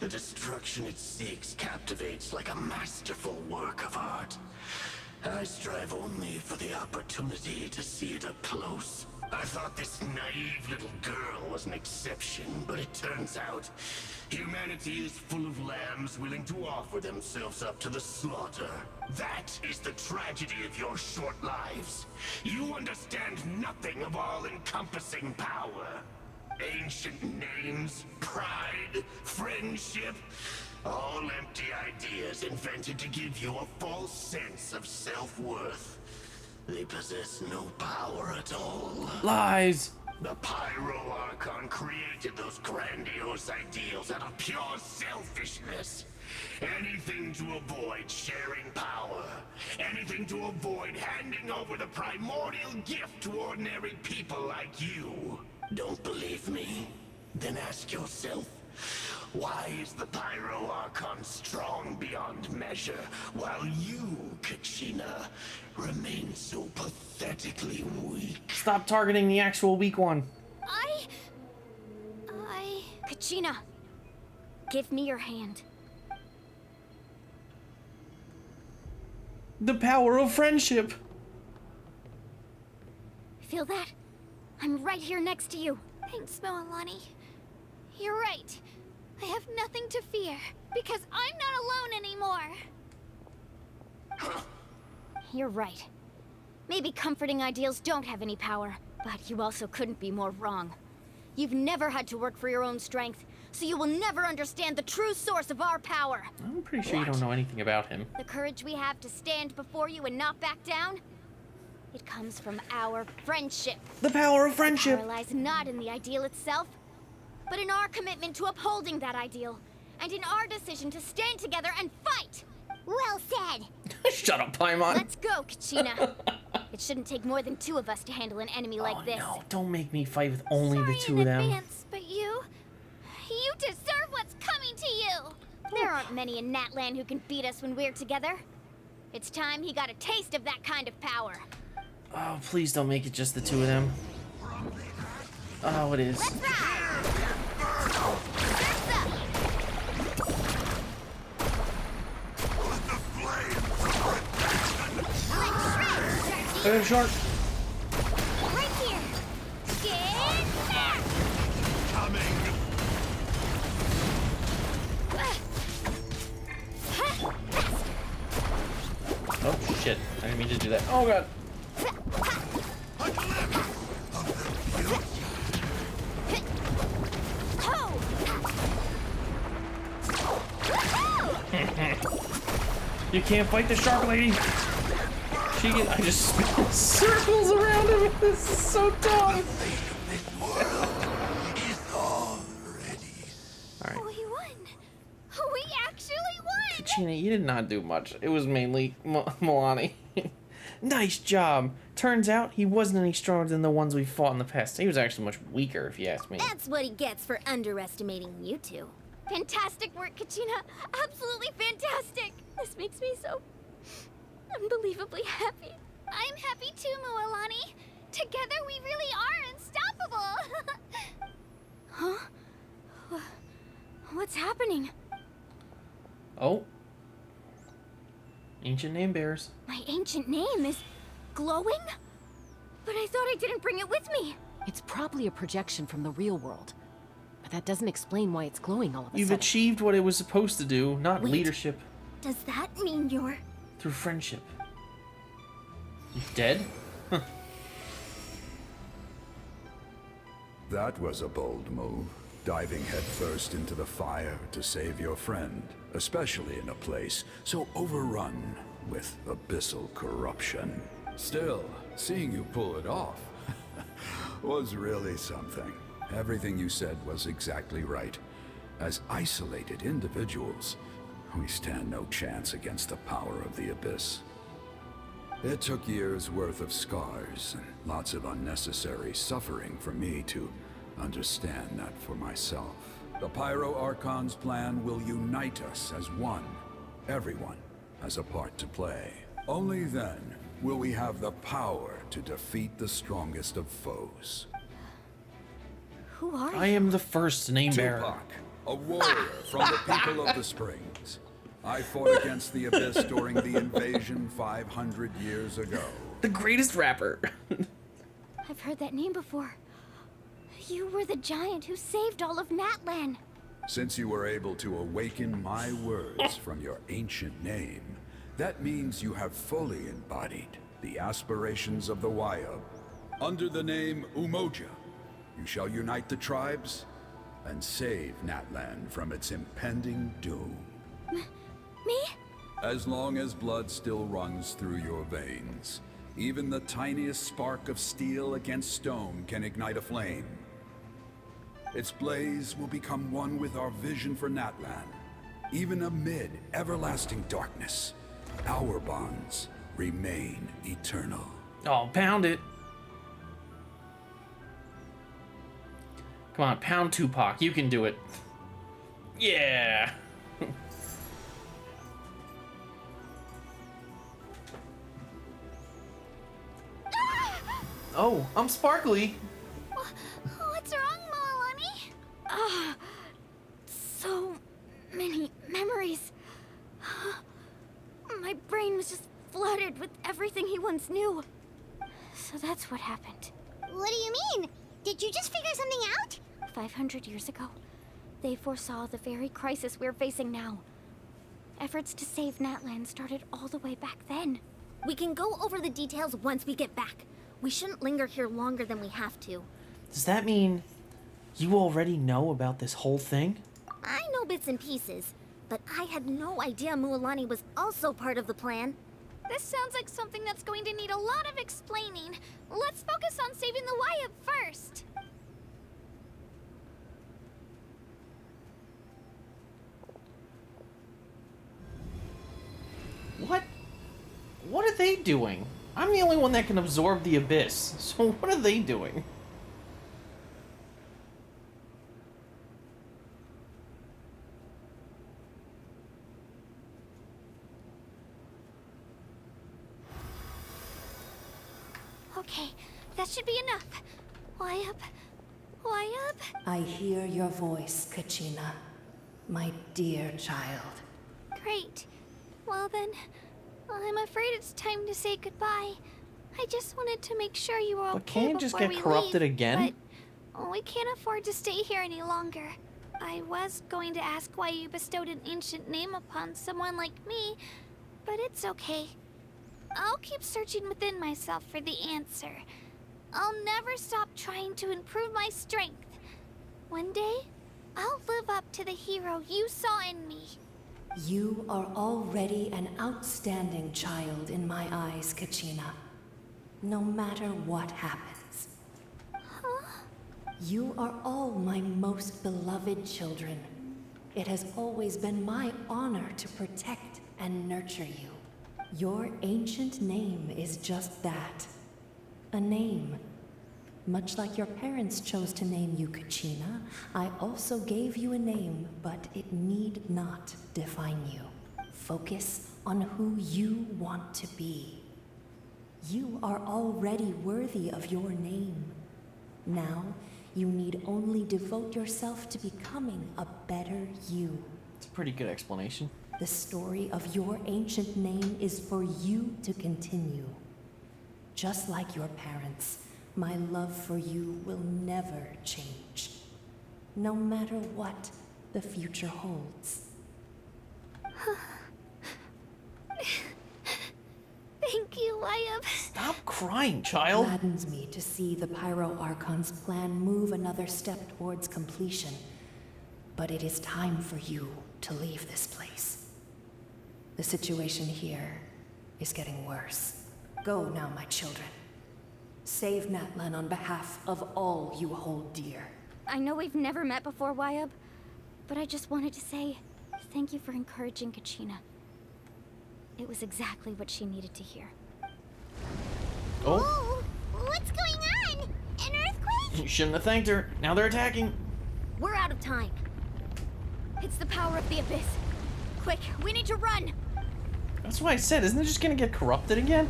The destruction it seeks captivates like a masterful work of art. I strive only for the opportunity to see it up close. I thought this naive little girl was an exception, but it turns out humanity is full of lambs willing to offer themselves up to the slaughter. That is the tragedy of your short lives. You understand nothing of all-encompassing power. Ancient names, pride, friendship, all empty ideas invented to give you a false sense of self-worth. They possess no power at all. Lies. The Pyro Archon created those grandiose ideals out of pure selfishness. Anything to avoid sharing power. Anything to avoid handing over the primordial gift to ordinary people like you. Don't believe me? Then ask yourself, why is the Pyro Archon strong beyond measure, while you, Kachina, remain so pathetically weak? Stop targeting the actual weak one. Kachina, give me your hand. The power of friendship. Feel that? I'm right here next to you. Thanks, Moalani. You're right. I have nothing to fear, because I'm not alone anymore. You're right. Maybe comforting ideals don't have any power, but you also couldn't be more wrong. You've never had to work for your own strength, so you will never understand the true source of our power. I'm pretty sure you don't know anything about him. The courage we have to stand before you and not back down, it comes from our friendship. The power of friendship. The power lies not in the ideal itself, but in our commitment to upholding that ideal, and in our decision to stand together and fight. Well said. Shut up, Paimon. Let's go, Kachina. It shouldn't take more than two of us to handle an enemy like this. No, don't make me fight with only Sorry the two in of them. advance, but you deserve what's coming to you. There aren't many in Natlan who can beat us when we're together. It's time he got a taste of that kind of power. Oh, please don't make it just the two of them. Oh, it is. Let's ride! Shark. Right here. Get back! Oh shit! I didn't mean to do that. Oh god. You can't fight the shark lady. She can. I just spin circles around him. This is so dumb. Alright. We won. We actually won. Kachina, you did not do much. It was mainly Milani. Nice job. Turns out he wasn't any stronger than the ones we fought in the past. He was actually much weaker, if you ask me. That's what he gets for underestimating you two. Fantastic work, Kachina. Absolutely fantastic. This makes me so unbelievably happy. I'm happy too, Mualani. Together we really are unstoppable. Huh? What's happening? Oh. Ancient name bears. My ancient name is glowing? But I thought I didn't bring it with me. It's probably a projection from the real world. But that doesn't explain why it's glowing all of a You've sudden. achieved what it was supposed to do, not Wait. leadership. Does that mean you're... Through friendship. You dead? Huh. That was a bold move. Diving headfirst into the fire to save your friend, especially in a place so overrun with abyssal corruption. Still, seeing you pull it off was really something. Everything you said was exactly right. As isolated individuals, we stand no chance against the power of the Abyss. It took years' worth of scars and lots of unnecessary suffering for me to understand that for myself. The Pyro Archon's plan will unite us as one. Everyone has a part to play. Only then will we have the power to defeat the strongest of foes. Who are you? I am the first name bearer. Tupac, a warrior from the people of the Springs. I fought against the Abyss during the invasion 500 years ago. The greatest rapper. I've heard that name before. You were the giant who saved all of Natlan. Since you were able to awaken my words from your ancient name, that means you have fully embodied the aspirations of the Wayub. Under the name Umoja, you shall unite the tribes and save Natlan from its impending doom. Me? As long as blood still runs through your veins, even the tiniest spark of steel against stone can ignite a flame. Its blaze will become one with our vision for Natlan. Even amid everlasting darkness, our bonds remain eternal. Oh, pound it. Come on, pound Tupac. You can do it. Yeah. Oh, I'm sparkly. What's wrong, Moalani? So many memories. My brain was just flooded with everything he once knew. So that's what happened. What do you mean? Did you just figure something out? 500 years ago, they foresaw the very crisis we're facing now. Efforts to save Natlan started all the way back then. We can go over the details once we get back. We shouldn't linger here longer than we have to. Does that mean you already know about this whole thing? I know bits and pieces, but I had no idea Mualani was also part of the plan. This sounds like something that's going to need a lot of explaining. Let's focus on saving the Wayub first. What? What are they doing? I'm the only one that can absorb the abyss. So what are they doing? Okay, that should be enough. Why up? Why up? I hear your voice, Kachina. My dear child. Great. Well then, I'm afraid it's time to say goodbye. I just wanted to make sure you were okay But can't it just before get we corrupted leave, again? But we can't afford to stay here any longer. I was going to ask why you bestowed an ancient name upon someone like me, but it's okay. I'll keep searching within myself for the answer. I'll never stop trying to improve my strength. One day, I'll live up to the hero you saw in me. You are already an outstanding child in my eyes, Kachina. No matter what happens. Huh? You are all my most beloved children. It has always been my honor to protect and nurture you. Your ancient name is just that. A name. Much like your parents chose to name you Kachina, I also gave you a name, but it need not define you. Focus on who you want to be. You are already worthy of your name. Now, you need only devote yourself to becoming a better you. It's a pretty good explanation. The story of your ancient name is for you to continue. Just like your parents, my love for you will never change. No matter what the future holds. Thank you, Wyatt. Stop crying, child. Gladdens me to see the Pyro Archon's plan move another step towards completion. But it is time for you to leave this place. The situation here is getting worse. Go now, my children. Save Natlan on behalf of all you hold dear. I know we've never met before, Wyatt, but I just wanted to say thank you for encouraging Kachina. It was exactly what she needed to hear. Oh. What's going on? An earthquake? You shouldn't have thanked her. Now they're attacking. We're out of time. It's the power of the Abyss. Quick, we need to run! That's why I said, isn't it just gonna get corrupted again?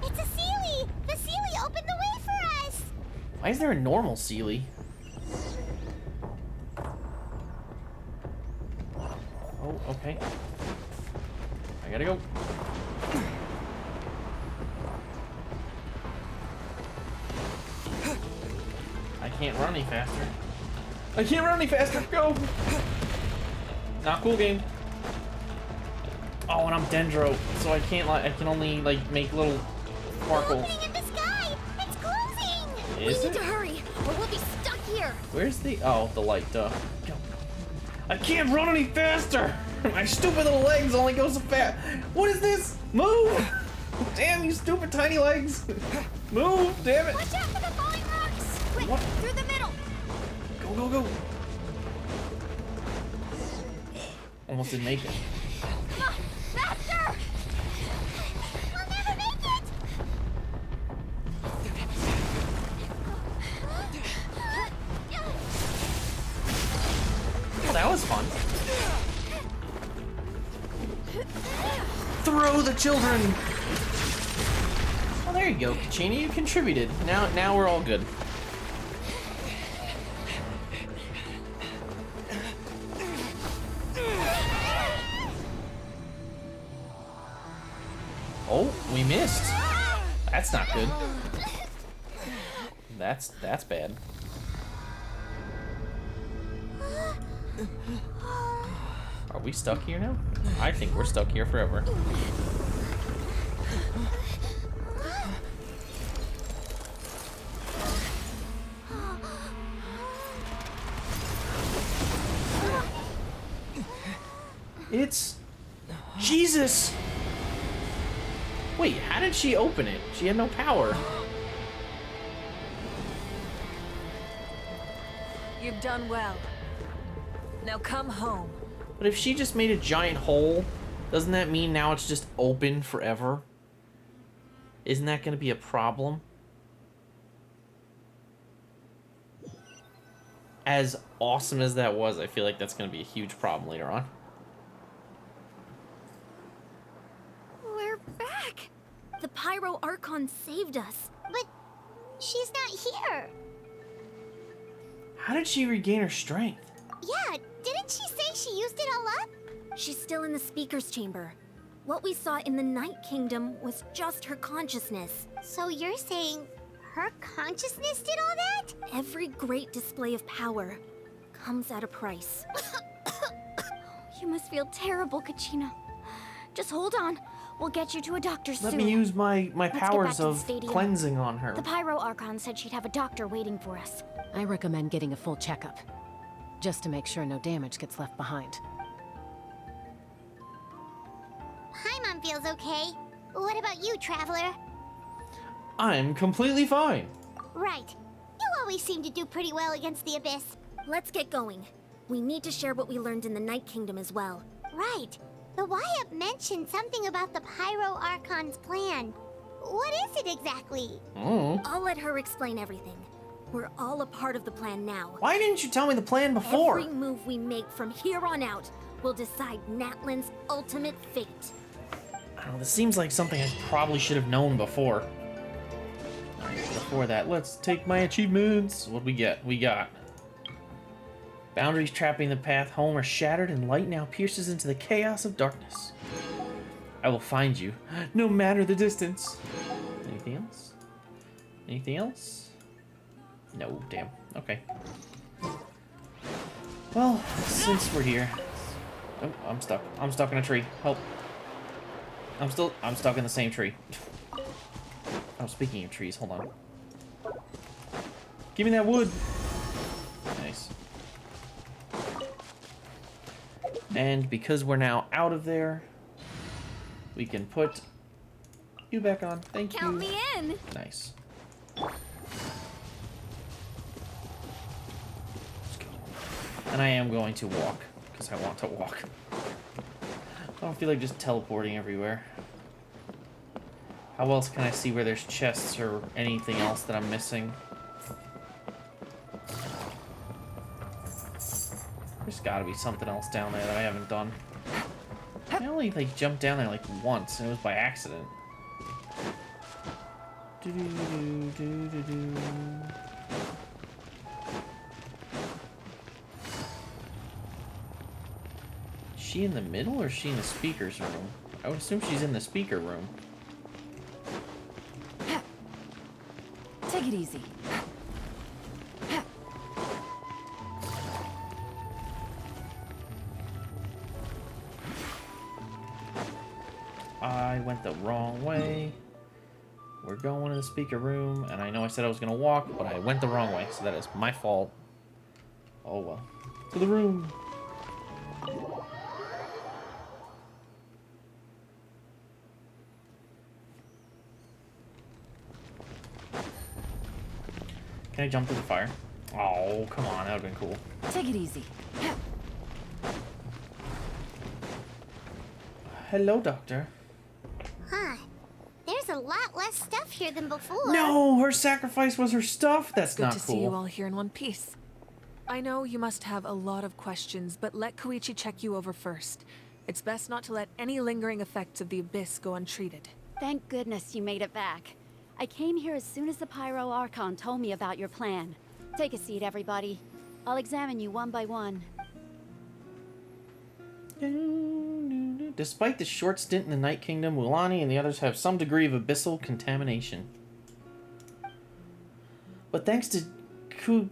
It's a Seelie! The Seelie opened the way for us! Why is there a normal Seelie? Oh, okay. I gotta go. I can't run any faster. I can't run any faster. Go! Not cool, game. Oh, and I'm Dendro, so I can't like. I can only like make little sparkles. Opening in the sky! It's closing! Is we it? need to hurry, or we'll be stuck here. Where's the? Oh, the light. Duh. Go. I can't run any faster. My stupid little legs only go so fast. What is this? Move! Damn you, stupid tiny legs! Move! Damn it! Watch out for the falling rocks! Quick, What? through the middle! Go, go, go! Almost didn't make it. Come on, faster! We'll never make it! Well, that was fun. Throw the children! Oh, there you go, Kachina. You contributed. Now we're all good. Oh, we missed. That's not good. That's bad. Are we stuck here now? I think we're stuck here forever. It's Jesus! Wait, how did she open it? She had no power. You've done well. Now come home. But if she just made a giant hole, doesn't that mean now it's just open forever? Isn't that going to be a problem? As awesome as that was, I feel like that's going to be a huge problem later on. We're back! The Pyro Archon Archon saved us. But she's not here. How did she regain her strength? Yeah, didn't she say she used it all up? She's still in the speaker's chamber. What we saw in the Night Kingdom was just her consciousness. So you're saying her consciousness did all that? Every great display of power comes at a price. You must feel terrible, Kachina. Just hold on. We'll get you to a doctor soon. Let me use my Let's get powers back to the of stadium. cleansing on her. The Pyro Archon said she'd have a doctor waiting for us. I recommend getting a full checkup, just to make sure no damage gets left behind. Paimon feels okay. What about you, Traveler? I'm completely fine. Right. You always seem to do pretty well against the Abyss. Let's get going. We need to share what we learned in the Night Kingdom as well. Right. The Y-Up mentioned something about the Pyro Archon's plan. What is it exactly? I'll let her explain everything. We're all a part of the plan now. Why didn't you tell me the plan before? Every move we make from here on out will decide Natlan's ultimate fate. I don't know, this seems like something I probably should have known before. Alright, before that, let's take my achievements. What we get? We got boundaries trapping the path home are shattered and light now pierces into the chaos of darkness. I will find you, no matter the distance. Anything else? Anything else? No, damn. Okay. Well, since we're here... Oh, I'm stuck. I'm stuck in a tree. Help. I'm stuck in the same tree. Oh, speaking of trees, hold on. Give me that wood. Nice. And because we're now out of there, we can put you back on. Thank you. Count me in. Nice. And I am going to walk, because I want to walk. I don't feel like just teleporting everywhere. How else can I see where there's chests or anything else that I'm missing? There's gotta be something else down there that I haven't done. I only like jumped down there like once, and it was by accident. Do-do-do-do-do-do. Is she in the middle or is she in the speaker's room? I would assume she's in the speaker room. Take it easy. I went the wrong way. We're going to the speaker room, and I know I said I was going to walk, but I went the wrong way, so that is my fault. Oh well. To the room. Can I jump through the fire? Oh, come on, that would have been cool. Take it easy. Hello, Doctor. Huh. There's a lot less stuff here than before. No, her sacrifice was her stuff. That's Good not to cool. see you all here in one piece. I know you must have a lot of questions, but let Koichi check you over first. It's best not to let any lingering effects of the Abyss go untreated. Thank goodness you made it back. I came here as soon as the Pyro Archon told me about your plan. Take a seat, everybody. I'll examine you one by one. Despite the short stint in the Night Kingdom, Wulani and the others have some degree of abyssal contamination. But thanks to you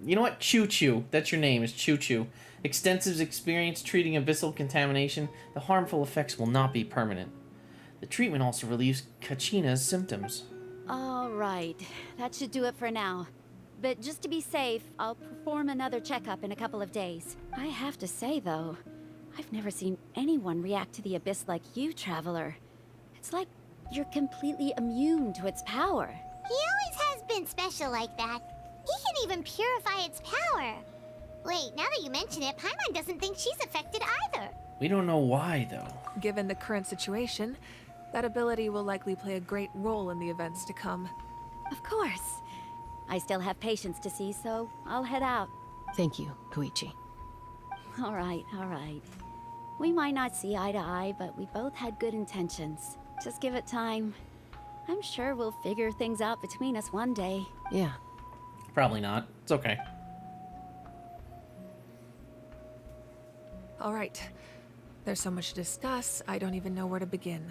know what? Choo Choo. That's your name, is Choo Choo. Extensive experience treating abyssal contamination, the harmful effects will not be permanent. The treatment also relieves Kachina's symptoms. All right, that should do it for now. But just to be safe, I'll perform another checkup in a couple of days. I have to say, though, I've never seen anyone react to the Abyss like you, Traveler. It's like you're completely immune to its power. He always has been special like that. He can even purify its power. Wait, now that you mention it, Paimon doesn't think she's affected either. We don't know why, though. Given the current situation, that ability will likely play a great role in the events to come. Of course. I still have patients to see, so I'll head out. Thank you, Koichi. All right, all right. We might not see eye to eye, but we both had good intentions. Just give it time. I'm sure we'll figure things out between us one day. Yeah. Probably not. It's okay. All right. There's so much to discuss, I don't even know where to begin.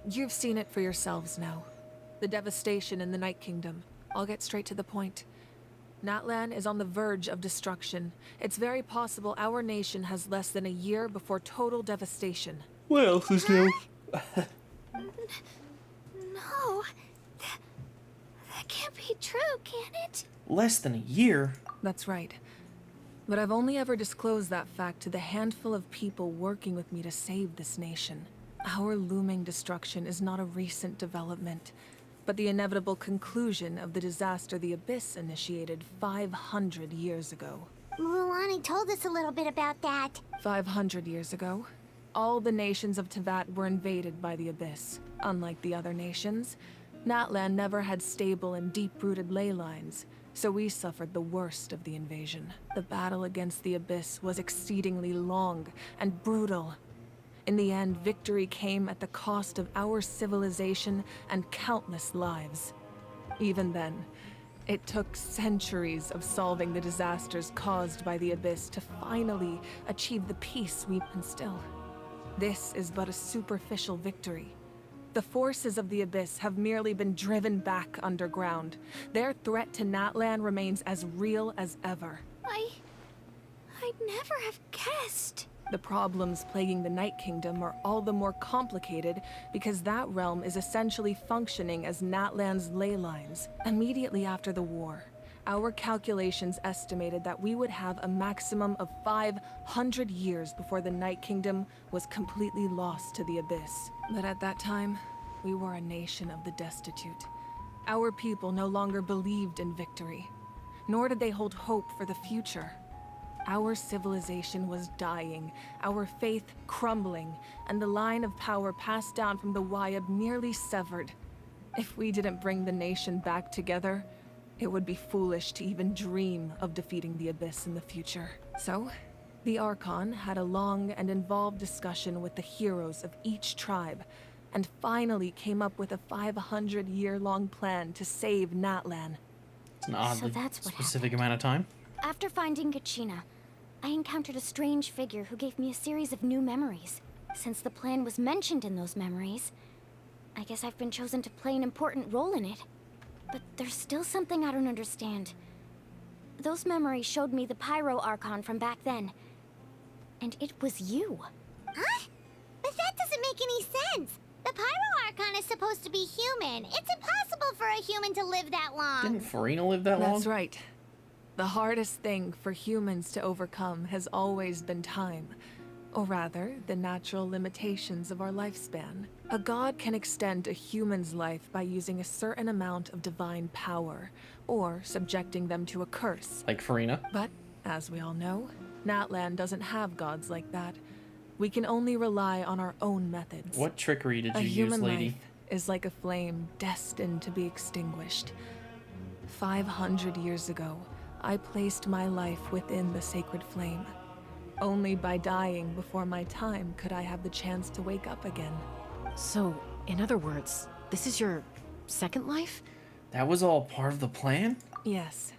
You've seen it for yourselves now. The devastation in the Night Kingdom. I'll get straight to the point. Natlan is on the verge of destruction. It's very possible our nation has less than a year before total devastation. What else is new? No. That can't be true, can it? Less than a year? That's right. But I've only ever disclosed that fact to the handful of people working with me to save this nation. Our looming destruction is not a recent development, but the inevitable conclusion of the disaster the Abyss initiated 500 years ago. Mulan told us a little bit about that. 500 years ago, all the nations of Teyvat were invaded by the Abyss. Unlike the other nations, Natlan never had stable and deep-rooted ley lines, so we suffered the worst of the invasion. The battle against the Abyss was exceedingly long and brutal. In the end, victory came at the cost of our civilization and countless lives. Even then, it took centuries of solving the disasters caused by the Abyss to finally achieve the peace we instill. This is but a superficial victory. The forces of the Abyss have merely been driven back underground. Their threat to Natlan remains as real as ever. I'd never have guessed. The problems plaguing the Night Kingdom are all the more complicated because that realm is essentially functioning as Natlan's ley lines. Immediately after the war, our calculations estimated that we would have a maximum of 500 years before the Night Kingdom was completely lost to the Abyss. But at that time, we were a nation of the destitute. Our people no longer believed in victory, nor did they hold hope for the future. Our civilization was dying, our faith crumbling, and the line of power passed down from the Wayab nearly severed. If we didn't bring the nation back together, it would be foolish to even dream of defeating the Abyss in the future. So, the Archon had a long and involved discussion with the heroes of each tribe, and finally came up with a 500-year-long plan to save Natlan. It's an oddly that's what specific amount of time. After finding Kachina, I encountered a strange figure who gave me a series of new memories. Since the plan was mentioned in those memories, I guess I've been chosen to play an important role in it. But there's still something I don't understand. Those memories showed me the Pyro Archon from back then. And it was you. Huh? But that doesn't make any sense. The Pyro Archon is supposed to be human. It's impossible for a human to live that long. Didn't Farina live that long? That's right. The hardest thing for humans to overcome has always been time. Or rather, the natural limitations of our lifespan. A god can extend a human's life by using a certain amount of divine power, or subjecting them to a curse. Like Farina? But, as we all know, Natlan doesn't have gods like that. We can only rely on our own methods. What trickery did you use, human lady? life is like a flame destined to be extinguished. 500 years ago, I placed my life within the sacred flame. Only by dying before my time could I have the chance to wake up again. So, in other words, this is your second life? That was all part of the plan? Yes.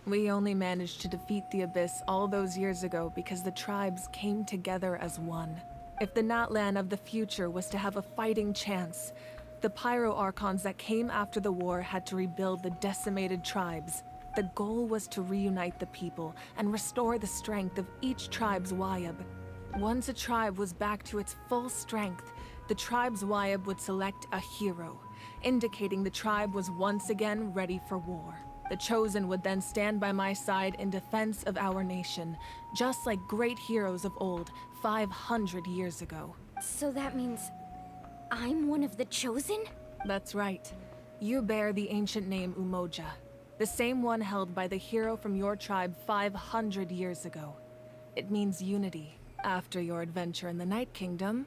We only managed to defeat the Abyss all those years ago because the tribes came together as one. If the Natlan of the future was to have a fighting chance, the Pyro Archons that came after the war had to rebuild the decimated tribes. The goal was to reunite the people and restore the strength of each tribe's Wayab. Once a tribe was back to its full strength, the tribe's Wayab would select a hero, indicating the tribe was once again ready for war. The Chosen would then stand by my side in defense of our nation, just like great heroes of old 500 years ago. So that means I'm one of the Chosen? That's right. You bear the ancient name Umoja, the same one held by the hero from your tribe 500 years ago. It means unity. After your adventure in the Night Kingdom,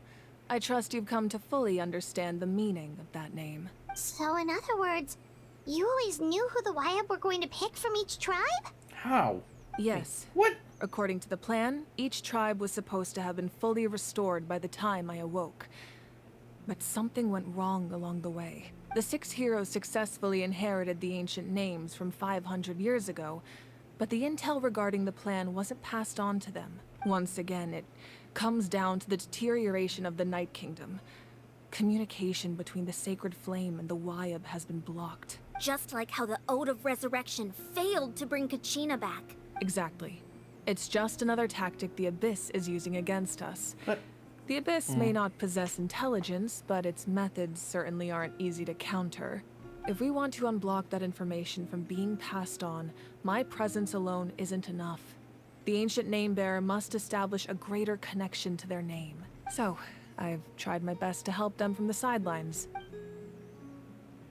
I trust you've come to fully understand the meaning of that name. So in other words, you always knew who the Wayab were going to pick from each tribe? How? Yes. What? According to the plan, each tribe was supposed to have been fully restored by the time I awoke. But something went wrong along the way. The 6 heroes successfully inherited the ancient names from 500 years ago, but the intel regarding the plan wasn't passed on to them. Once again, it comes down to the deterioration of the Night Kingdom. Communication between the Sacred Flame and the Wyab has been blocked. Just like how the Ode of Resurrection failed to bring Kachina back. Exactly. It's just another tactic the Abyss is using against us. But the Abyss may not possess intelligence, but its methods certainly aren't easy to counter. If we want to unblock that information from being passed on, my presence alone isn't enough. The ancient name-bearer must establish a greater connection to their name. So, I've tried my best to help them from the sidelines.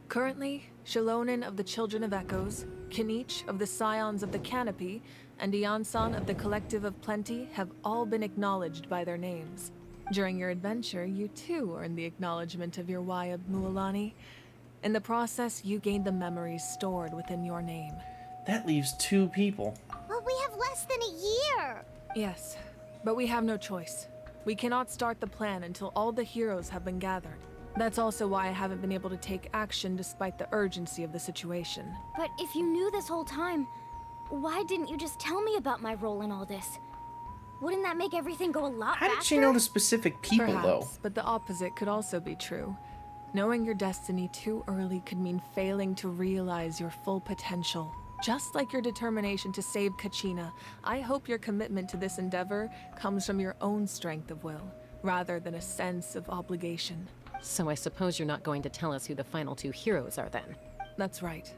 Currently, Shilonen of the Children of Echoes, Kinich of the Scions of the Canopy, and Iansan of the Collective of Plenty have all been acknowledged by their names. During your adventure, you too earned the acknowledgement of your Wyab, Mualani. In the process, you gained the memories stored within your name. That leaves 2 people. But we have less than a year. Yes, but we have no choice. We cannot start the plan until all the heroes have been gathered. That's also why I haven't been able to take action despite the urgency of the situation. But if you knew this whole time, why didn't you just tell me about my role in all this? Wouldn't that make everything go a lot faster? How did she know the specific people, Perhaps, though? But the opposite could also be true. Knowing your destiny too early could mean failing to realize your full potential. Just like your determination to save Kachina, I hope your commitment to this endeavor comes from your own strength of will, rather than a sense of obligation. So I suppose you're not going to tell us who the final 2 heroes are then? That's right.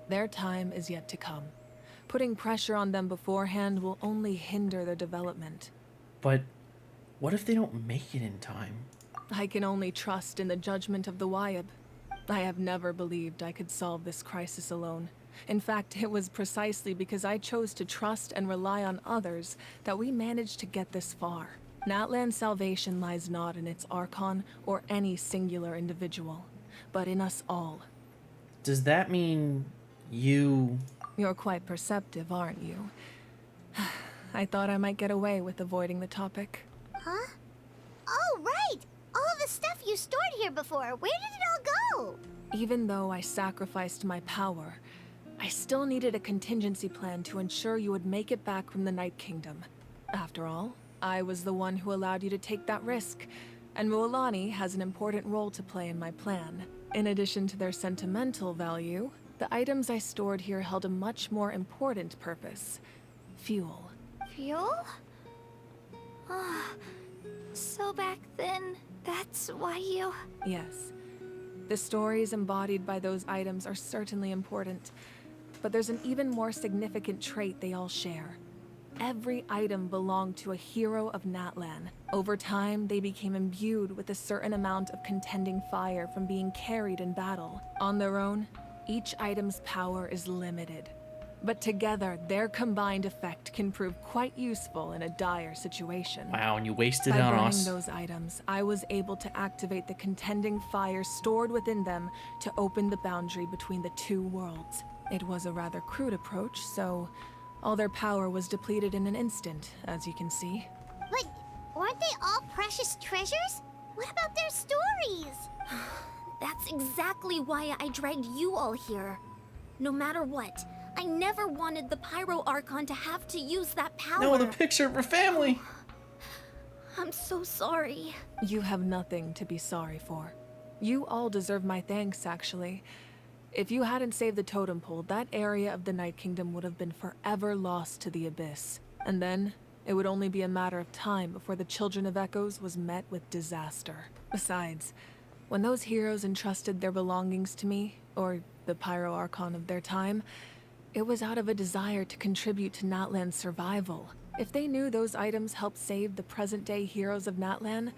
Their time is yet to come. Putting pressure on them beforehand will only hinder their development. But what if they don't make it in time? I can only trust in the judgment of the Wyab. I have never believed I could solve this crisis alone. In fact, it was precisely because I chose to trust and rely on others that we managed to get this far. Natlan's salvation lies not in its Archon or any singular individual, but in us all. Does that mean you... You're quite perceptive, aren't you? I thought I might get away with avoiding the topic. Huh? Oh, right! All of the stuff you stored here before, where did it all go? Even though I sacrificed my power, I still needed a contingency plan to ensure you would make it back from the Night Kingdom. After all, I was the one who allowed you to take that risk, and Mualani has an important role to play in my plan. In addition to their sentimental value, the items I stored here held a much more important purpose. Fuel. Fuel? Ah, so back then, that's why you... Yes. The stories embodied by those items are certainly important, but there's an even more significant trait they all share. Every item belonged to a hero of Natlan. Over time, they became imbued with a certain amount of contending fire from being carried in battle. On their own, each item's power is limited. But together, their combined effect can prove quite useful in a dire situation. Wow, and you wasted it By on burning us. those items, I was able to activate the contending fire stored within them to open the boundary between the 2 worlds. It was a rather crude approach, so all their power was depleted in an instant, as you can see. But weren't they all precious treasures? What about their stories? That's exactly why I dragged you all here. No matter what, I never wanted the Pyro Archon to have to use that power. No, the picture of her family. I'm so sorry. You have nothing to be sorry for. You all deserve my thanks, actually. If you hadn't saved the totem pole, that area of the Night Kingdom would have been forever lost to the Abyss. And then, it would only be a matter of time before the Children of Echoes was met with disaster. Besides, when those heroes entrusted their belongings to me, or the Pyro Archon of their time, it was out of a desire to contribute to Natlan's survival. If they knew those items helped save the present-day heroes of Natlan,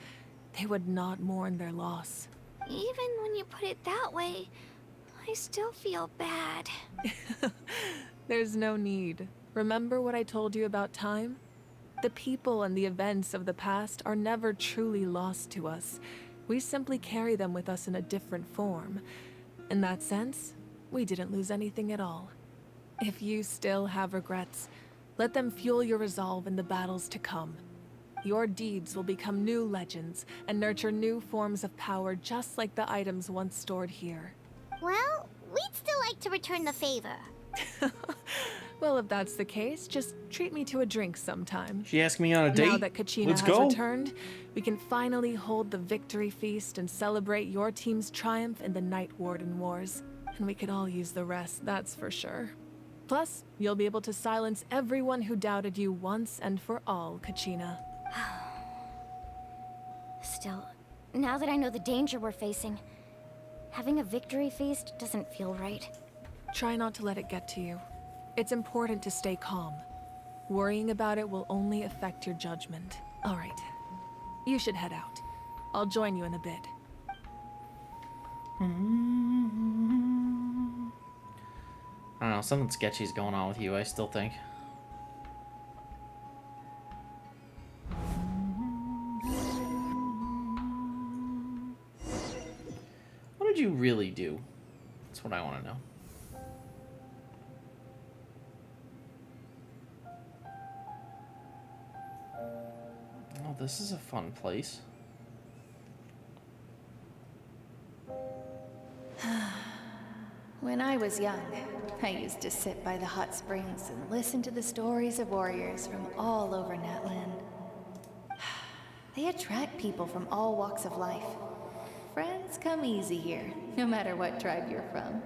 they would not mourn their loss. Even when you put it that way, I still feel bad. There's no need. Remember what I told you about time? The people and the events of the past are never truly lost to us. We simply carry them with us in a different form. In that sense, we didn't lose anything at all. If you still have regrets, Let them fuel your resolve in the battles to come. Your deeds will become new legends and nurture new forms of power just like the items once stored here. Well, we'd still like to return the favor. Well, if that's the case, just treat me to a drink sometime. She asked me on a date. Now that Kachina Let's has go. returned, we can finally hold the victory feast and celebrate your team's triumph in the Night Warden Wars. And we could all use the rest, that's for sure. Plus, you'll be able to silence everyone who doubted you once and for all, Kachina. Still, now that I know the danger we're facing, having a victory feast doesn't feel right. Try not to let it get to you. It's important to stay calm. Worrying about it will only affect your judgment. All right. You should head out. I'll join you in a bit. I don't know, something sketchy's going on with you, I still think. What did you really do? That's what I want to know. Oh, this is a fun place. When I was young, I used to sit by the hot springs and listen to the stories of warriors from all over Natlan. They attract people from all walks of life. Friends come easy here, no matter what tribe you're from.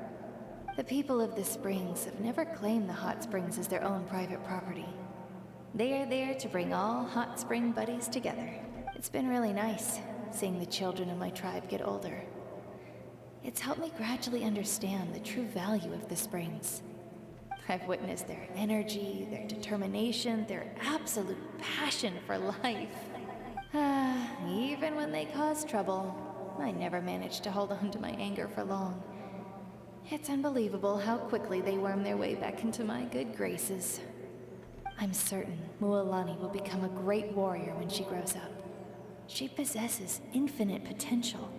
The people of the springs have never claimed the hot springs as their own private property. They are there to bring all hot spring buddies together. It's been really nice, seeing the children of my tribe get older. It's helped me gradually understand the true value of the springs. I've witnessed their energy, their determination, their absolute passion for life. Even when they cause trouble, I never managed to hold on to my anger for long. It's unbelievable how quickly they worm their way back into my good graces. I'm certain Mualani will become a great warrior when she grows up. She possesses infinite potential.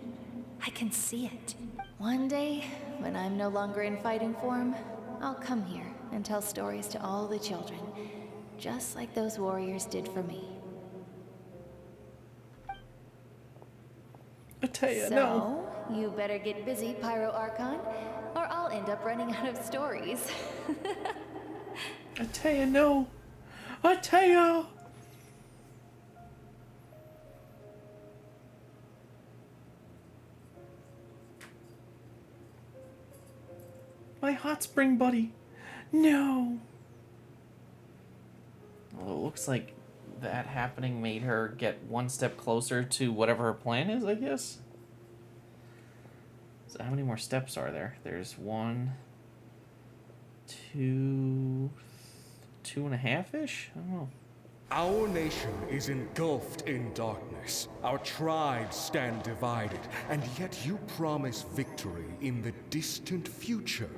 I can see it. One day, when I'm no longer in fighting form, I'll come here and tell stories to all the children, just like those warriors did for me. I tell you, So, no. you better get busy, Pyro Archon, or I'll end up running out of stories. I tell you, no. I tell you. My hot spring buddy. No. Well, it looks like that happening made her get one step closer to whatever her plan is, I guess. So how many more steps are there? There's 1, 2, 2.5-ish? I don't know. Our nation is engulfed in darkness. Our tribes stand divided, and yet you promise victory in the distant future.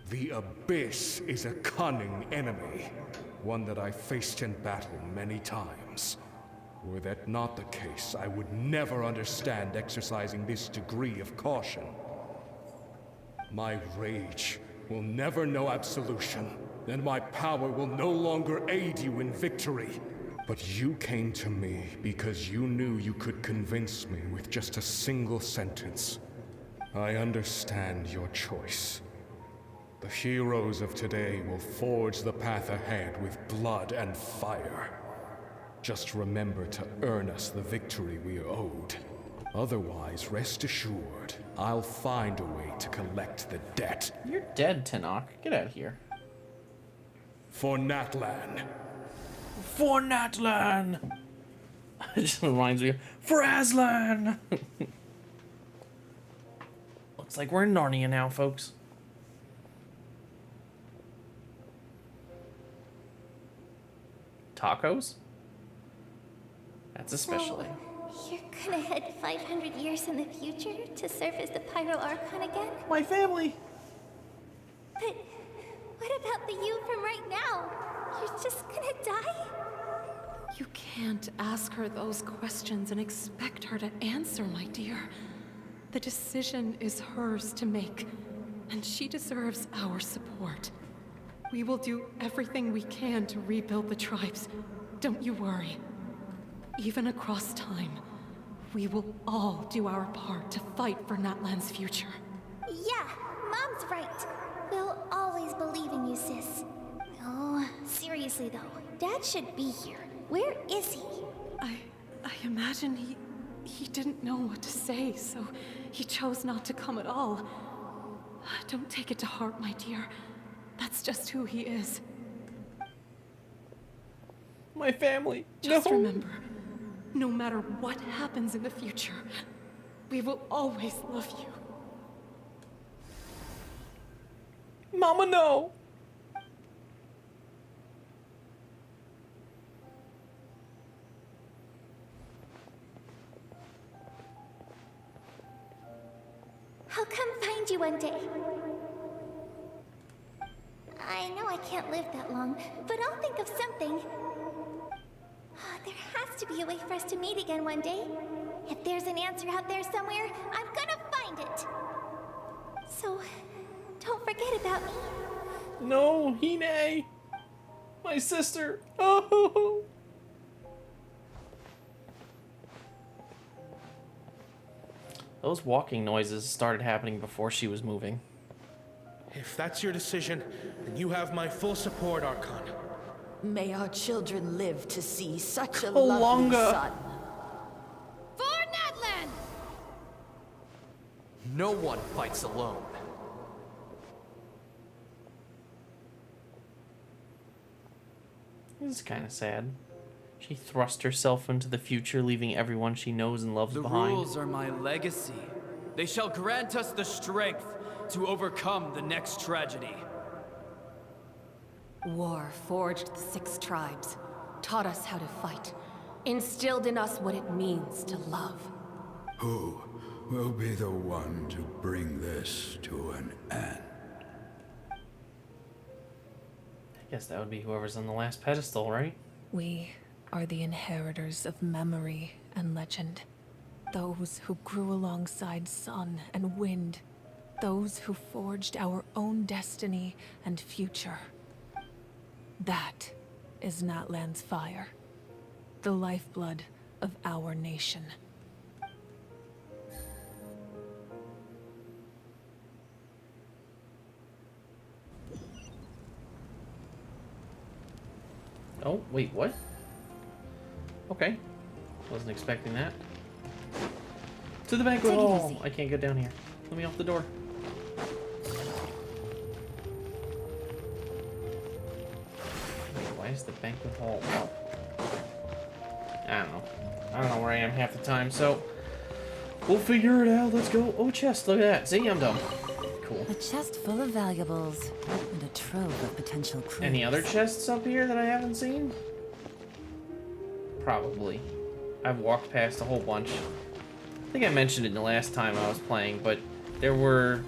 The Abyss is a cunning enemy, one that I faced in battle many times. Were that not the case, I would never understand exercising this degree of caution. My rage will never know absolution, and my power will no longer aid you in victory. But you came to me because you knew you could convince me with just a single sentence. I understand your choice. The heroes of today will forge the path ahead with blood and fire. Just remember to earn us the victory we are owed. Otherwise, rest assured, I'll find a way to collect the debt. You're dead, Tenok. Get out of here. For Natlan. For Natlan! It just reminds me of, for Aslan! Looks like we're in Narnia now, folks. Tacos? That's a special So, thing. you're gonna head 500 years in the future to serve as the Pyro Archon again? My family! But what about the you from right now? You're just gonna die? You can't ask her those questions and expect her to answer, my dear. The decision is hers to make, and she deserves our support. We will do everything we can to rebuild the tribes. Don't you worry. Even across time, we will all do our part to fight for Natlan's future. Yeah, Mom's right. We'll always believe in you, sis. Oh, seriously though, Dad should be here. Where is he? I imagine he didn't know what to say, so he chose not to come at all. Don't take it to heart, my dear. That's just who he is. My family. Just remember, no matter what happens in the future, we will always love you. Mama, no! I'll come find you one day. I know I can't live that long, but I'll think of something. There has to be a way for us to meet again one day. If there's an answer out there somewhere, I'm gonna find it. So, don't forget about me. No, Hine! My sister! Oh! Those walking noises started happening before she was moving. If that's your decision, then you have my full support, Archon. May our children live to see such a Kalunga. lovely son. For Natlan! No one fights alone. This is kind of sad. She thrust herself into the future, leaving everyone she knows and loves behind. The rules are my legacy. They shall grant us the strength to overcome the next tragedy. War forged the 6 tribes, taught us how to fight, instilled in us what it means to love. Who will be the one to bring this to an end? I guess that would be whoever's on the last pedestal, right? We are the inheritors of memory and legend. Those who grew alongside sun and wind. Those who forged our own destiny and future. That is Natlan's fire. The lifeblood of our nation. Oh, wait, what? Okay. Wasn't expecting that. To the banquet hall! I can't get down here. Let me off the door. Wait, why is the banquet hall up? I don't know. I don't know where I am half the time, so we'll figure it out. Let's go. Oh, chest. Look at that. See, I'm done. Cool. A chest full of valuables and a trove of potential crews. Any other chests up here that I haven't seen? Probably. I've walked past a whole bunch. I think I mentioned it the last time I was playing, but there were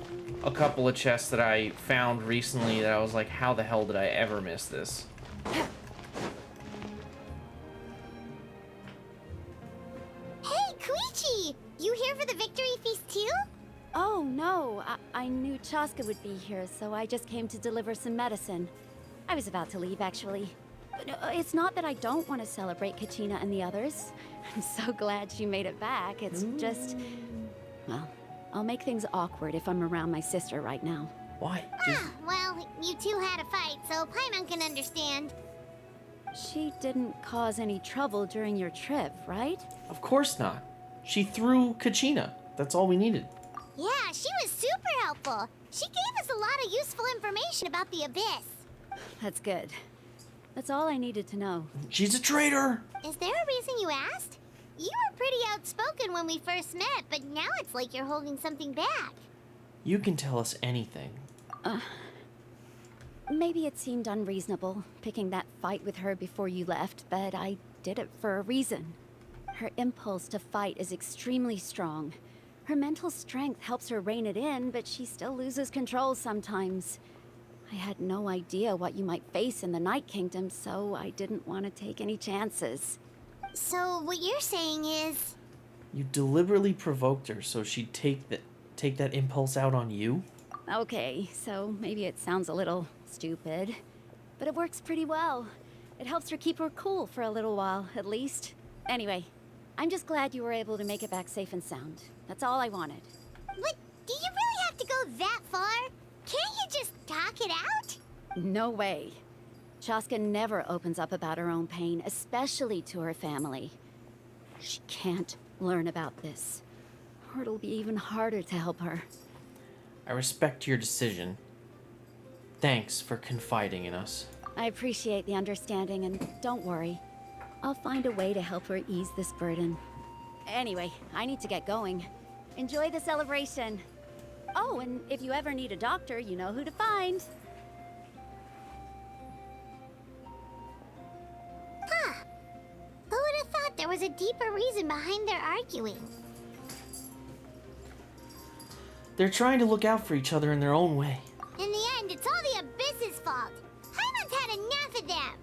a couple of chests that I found recently that I was like, how the hell did I ever miss this? Hey, Koichi! You here for the victory feast too? Oh, no. I knew Chaska would be here, so I just came to deliver some medicine. I was about to leave, actually. But it's not that I don't want to celebrate Kachina and the others. I'm so glad she made it back. It's just... Well, I'll make things awkward if I'm around my sister right now. Why? Well, you two had a fight, so Paimon can understand. She didn't cause any trouble during your trip, right? Of course not. She threw Kachina. That's all we needed. Yeah, she was super helpful. She gave us a lot of useful information about the Abyss. That's good. That's all I needed to know. She's a traitor! Is there a reason you asked? You were pretty outspoken when we first met, but now it's like you're holding something back. You can tell us anything. Maybe it seemed unreasonable, picking that fight with her before you left, but I did it for a reason. Her impulse to fight is extremely strong. Her mental strength helps her rein it in, but she still loses control sometimes. I had no idea what you might face in the Night Kingdom, so I didn't want to take any chances. So what you're saying is... You deliberately provoked her so she'd take that impulse out on you? Okay, so maybe it sounds a little stupid. but it works pretty well. It helps her keep her cool for a little while, at least. Anyway, I'm just glad you were able to make it back safe and sound. That's all I wanted. What? Do you really have to go that far? Can't you just talk it out? No way. Chaska never opens up about her own pain, especially to her family. She can't learn about this, or it'll be even harder to help her. I respect your decision. Thanks for confiding in us. I appreciate the understanding, and don't worry. I'll find a way to help her ease this burden. Anyway, I need to get going. Enjoy the celebration. Oh, and if you ever need a doctor, you know who to find. Huh. Who would have thought there was a deeper reason behind their arguing? They're trying to look out for each other in their own way. In the end, it's all the Abyss's fault. Hyman's had enough of them.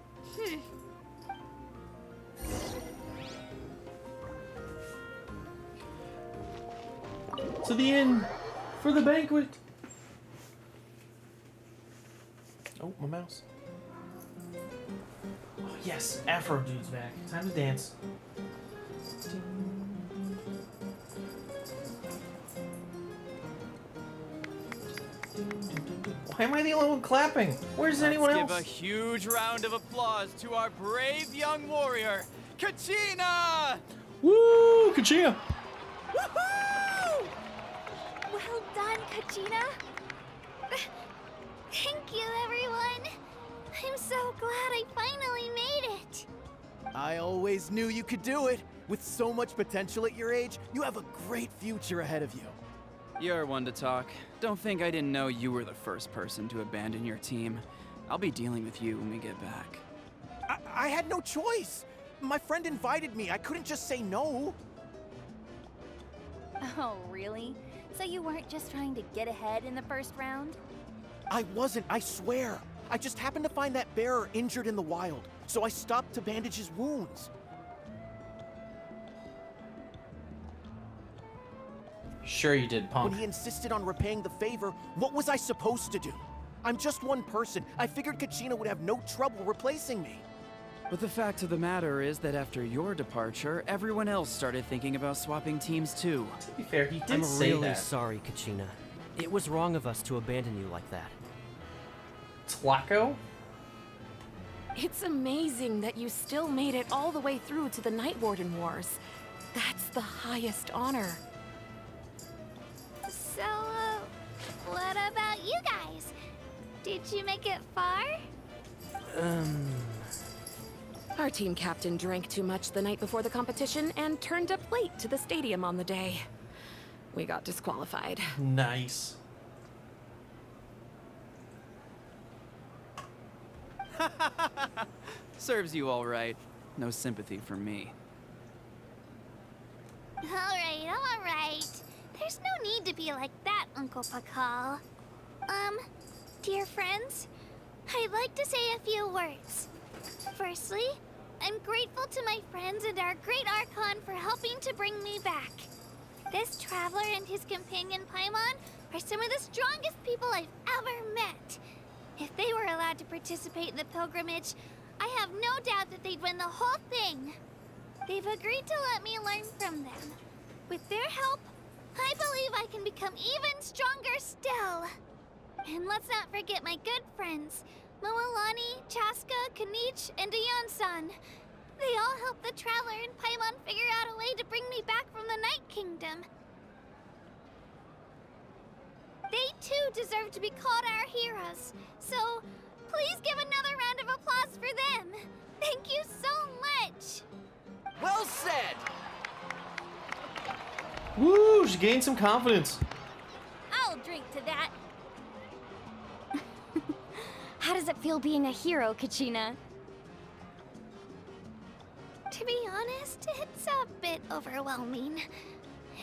To the inn for the banquet. Oh, my mouse. Oh, yes, Afro Dude's back. Time to dance. Why am I the only one clapping? Where's anyone else? Let's give a huge round of applause to our brave young warrior, Kachina! Woo, Kachina! Woohoo! Well done, Kachina. Thank you, everyone. I'm so glad I finally made it. I always knew you could do it. With so much potential at your age, you have a great future ahead of you. You're one to talk. Don't think I didn't know you were the first person to abandon your team. I'll be dealing with you when we get back. I had no choice. My friend invited me. I couldn't just say no. Oh, really? So you weren't just trying to get ahead in the first round? I wasn't, I swear. I just happened to find that bearer injured in the wild, so I stopped to bandage his wounds. Sure you did, punk. When he insisted on repaying the favor, what was I supposed to do? I'm just one person. I figured Kachina would have no trouble replacing me. But the fact of the matter is that after your departure, everyone else started thinking about swapping teams too. To be fair, he did I'm say really that. sorry, Kachina. It was wrong of us to abandon you like that. Tlaco? It's amazing that you still made it all the way through to the Night Warden Wars. That's the highest honor. So, what about you guys? Did you make it far? Our team captain drank too much the night before the competition and turned up late to the stadium on the day. We got disqualified. Nice. Serves you all right. No sympathy from me. All right. There's no need to be like that, Uncle Pakal. Dear friends, I'd like to say a few words. Firstly, I'm grateful to my friends and our great Archon for helping to bring me back. This traveler and his companion Paimon are some of the strongest people I've ever met. If they were allowed to participate in the pilgrimage, I have no doubt that they'd win the whole thing. They've agreed to let me learn from them. With their help, I believe I can become even stronger still. And let's not forget my good friends, Moalani, Chaska, Kanich, and Dayon-san. They all helped the Traveler and Paimon figure out a way to bring me back from the Night Kingdom. They too deserve to be called our heroes, so please give another round of applause for them. Thank you so much. Well said! Woo, she gained some confidence. I'll drink to that. How does it feel being a hero, Kachina? To be honest, it's a bit overwhelming.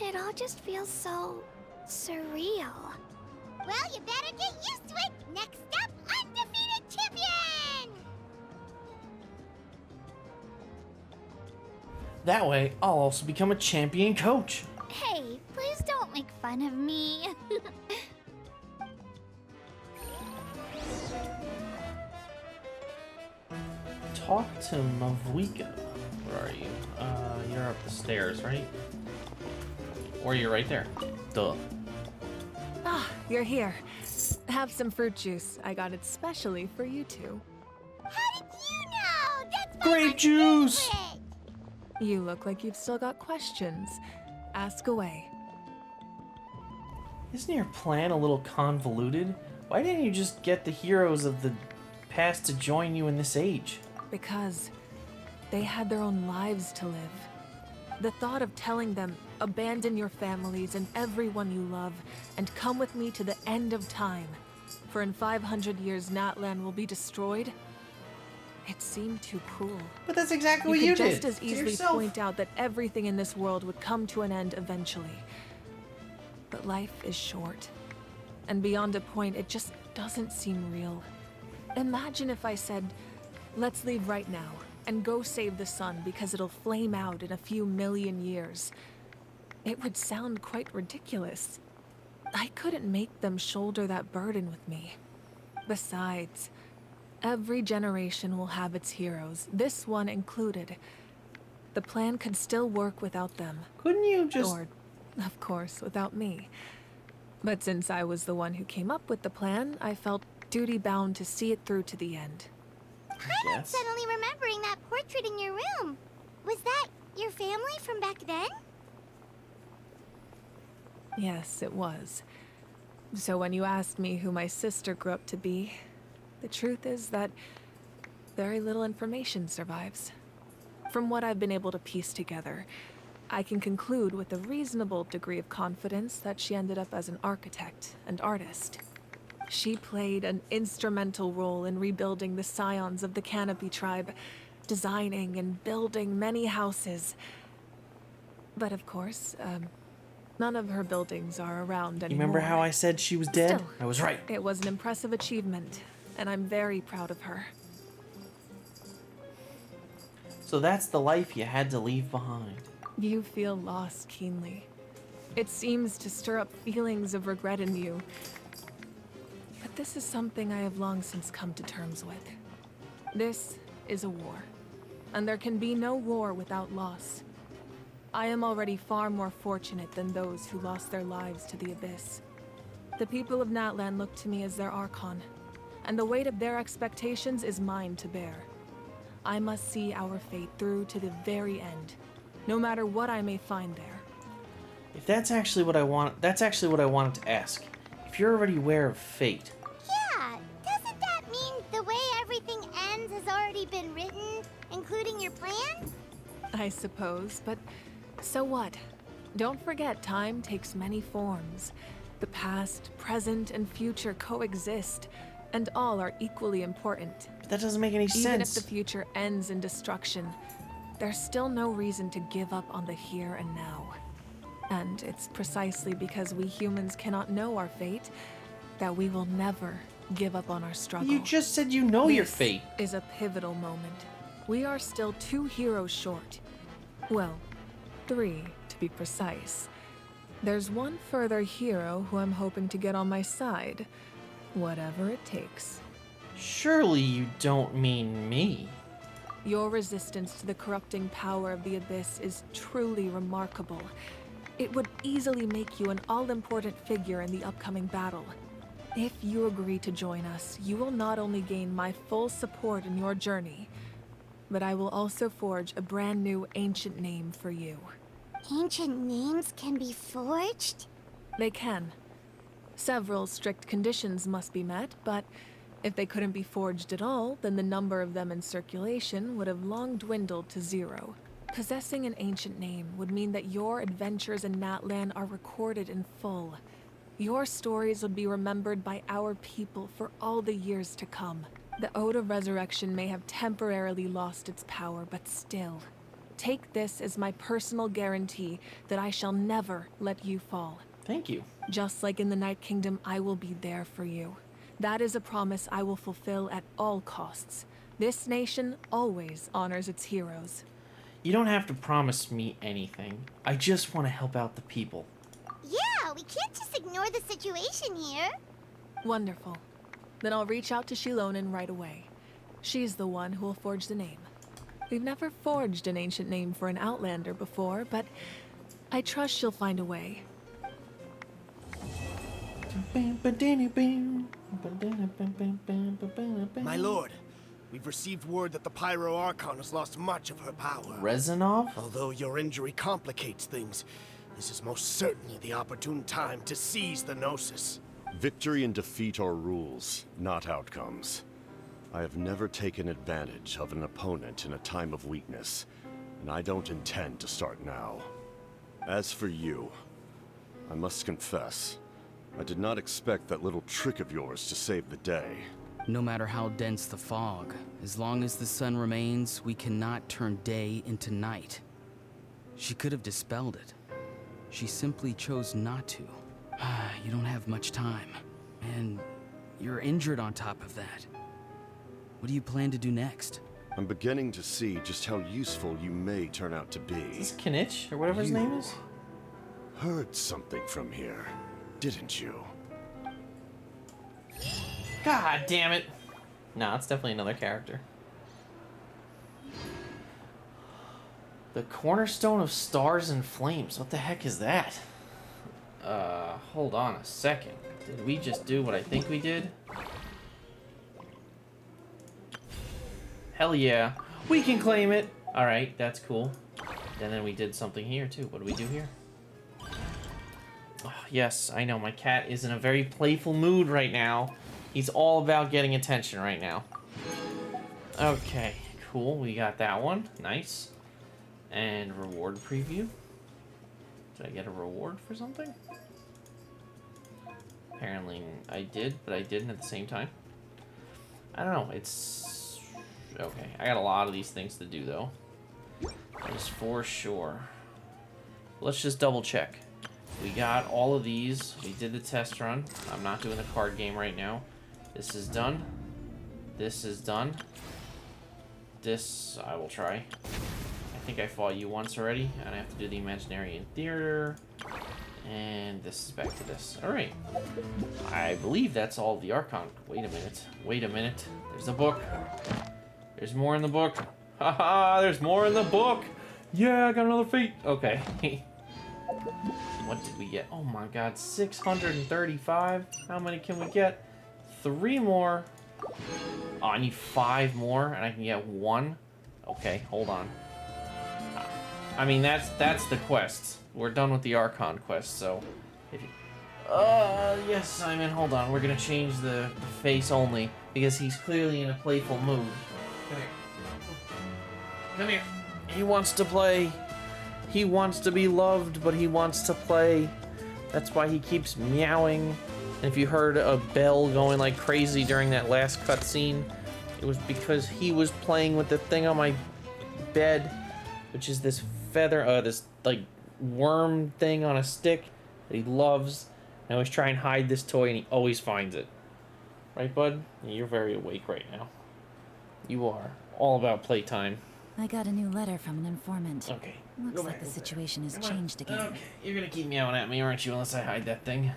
It all just feels so surreal. Well, you better get used to it. Next up, undefeated champion! That way, I'll also become a champion coach. Hey, please don't make fun of me. talk to Mavuika. Where are you? You're up the stairs, right? Or you're right there. Duh. Ah, you're here. Have some fruit juice. I got it specially for you two. How did you know? That's my Grape juice! favorite. You look like you've still got questions. Ask away. Isn't your plan a little convoluted? Why didn't you just get the heroes of the past to join you in this age? Because they had their own lives to live. The thought of telling them, abandon your families and everyone you love, and come with me to the end of time, for in 500 years Natlan will be destroyed, it seemed too cruel. But that's exactly what you could did. just as to easily yourself. point out that everything in this world would come to an end eventually. But life is short. And beyond a point, it just doesn't seem real. Imagine if I said, let's leave right now and go save the sun because it'll flame out in a few million years. It would sound quite ridiculous. I couldn't make them shoulder that burden with me. Besides, every generation will have its heroes, this one included. The plan could still work without them. Couldn't you just... Or, of course, without me. But since I was the one who came up with the plan, I felt duty-bound to see it through to the end. I'm suddenly remembering that portrait in your room. Was that your family from back then? Yes, it was. So when you asked me who my sister grew up to be, the truth is that very little information survives. From what I've been able to piece together, I can conclude with a reasonable degree of confidence that she ended up as an architect and artist. She played an instrumental role in rebuilding the scions of the Canopy tribe, designing and building many houses. But of course, none of her buildings are around anymore. You remember how I said she was dead? Still, I was right. It was an impressive achievement, and I'm very proud of her. So that's the life you had to leave behind. You feel lost keenly. It seems to stir up feelings of regret in you. But this is something I have long since come to terms with. This is a war, and there can be no war without loss. I am already far more fortunate than those who lost their lives to the Abyss. The people of Natlan look to me as their Archon, and the weight of their expectations is mine to bear. I must see our fate through to the very end, no matter what I may find there. If that's actually what I want, that's actually what I wanted to ask. If you're already aware of fate. Yeah, doesn't that mean the way everything ends has already been written, including your plan? I suppose, but so what? Don't forget, time takes many forms. The past, present, and future coexist, and all are equally important. But that doesn't make any sense. Even if the future ends in destruction, there's still no reason to give up on the here and now. And it's precisely because we humans cannot know our fate that we will never give up on our struggle. You just said you know your fate. This is a pivotal moment. We are still 2 heroes short. Well, 3 to be precise. There's one further hero who I'm hoping to get on my side, whatever it takes. Surely you don't mean me. Your resistance to the corrupting power of the Abyss is truly remarkable. It would easily make you an all-important figure in the upcoming battle. If you agree to join us, you will not only gain my full support in your journey, but I will also forge a brand new ancient name for you. Ancient names can be forged? They can. Several strict conditions must be met, but if they couldn't be forged at all, then the number of them in circulation would have long dwindled to 0. Possessing an ancient name would mean that your adventures in Natlan are recorded in full. Your stories would be remembered by our people for all the years to come. The Ode of Resurrection may have temporarily lost its power, but still, take this as my personal guarantee that I shall never let you fall. Thank you. Just like in the Night Kingdom, I will be there for you. That is a promise I will fulfill at all costs. This nation always honors its heroes. You don't have to promise me anything. I just want to help out the people. Yeah, we can't just ignore the situation here. Wonderful. Then I'll reach out to Shilonen right away. She's the one who will forge the name. We've never forged an ancient name for an Outlander before, but I trust she'll find a way. My lord, we've received word that the Pyro Archon has lost much of her power. Rezanov? Although your injury complicates things, this is most certainly the opportune time to seize the Gnosis. Victory and defeat are rules, not outcomes. I have never taken advantage of an opponent in a time of weakness, and I don't intend to start now. As for you, I must confess, I did not expect that little trick of yours to save the day. No matter how dense the fog, as long as the sun remains, we cannot turn day into night. She could have dispelled it. She simply chose not to. You don't have much time, and you're injured on top of that. What do you plan to do next? I'm beginning to see just how useful you may turn out to be. Is this Kinich, or whatever his name is? Heard something from here, didn't you? God damn it. Nah, it's definitely another character. The Cornerstone of Stars and Flames. What the heck is that? Hold on a second. Did we just do what I think we did? Hell yeah. We can claim it. Alright, that's cool. And then we did something here too. What do we do here? Oh, yes, I know. My cat is in a very playful mood right now. He's all about getting attention right now. Okay, cool. We got that one. Nice. And reward preview. Did I get a reward for something? Apparently I did, but I didn't at the same time. I don't know. It's... okay. I got a lot of these things to do, though. That is for sure. Let's just double check. We got all of these. We did the test run. I'm not doing the card game right now. This is done. This is done. This I will try. I think I fought you once already, and I have to do the Imaginarian Theater. And this is back to this. Alright. I believe that's all the Archon. Wait a minute. Wait a minute. There's the book. There's more in the book. Haha, there's more in the book! Yeah, I got another feat. Okay. What did we get? Oh my god, 635. How many can we get? 3 more. Oh, I need 5 more, and I can get 1. Okay, hold on. I mean, that's the quest. We're done with the Archon quest, so if you... yes, Simon, hold on. We're gonna change the face only, because he's clearly in a playful mood. Come here. Come here. He wants to play. He wants to be loved, but he wants to play. That's why he keeps meowing. And if you heard a bell going like crazy during that last cutscene, it was because he was playing with the thing on my bed, which is this feather, this like worm thing on a stick that he loves. And I always try and hide this toy, and he always finds it. Right, bud? You're very awake right now. You are. All about playtime. I got a new letter from an informant. Okay. Looks like the situation has changed again. Okay, you're gonna keep meowing at me, aren't you, unless I hide that thing?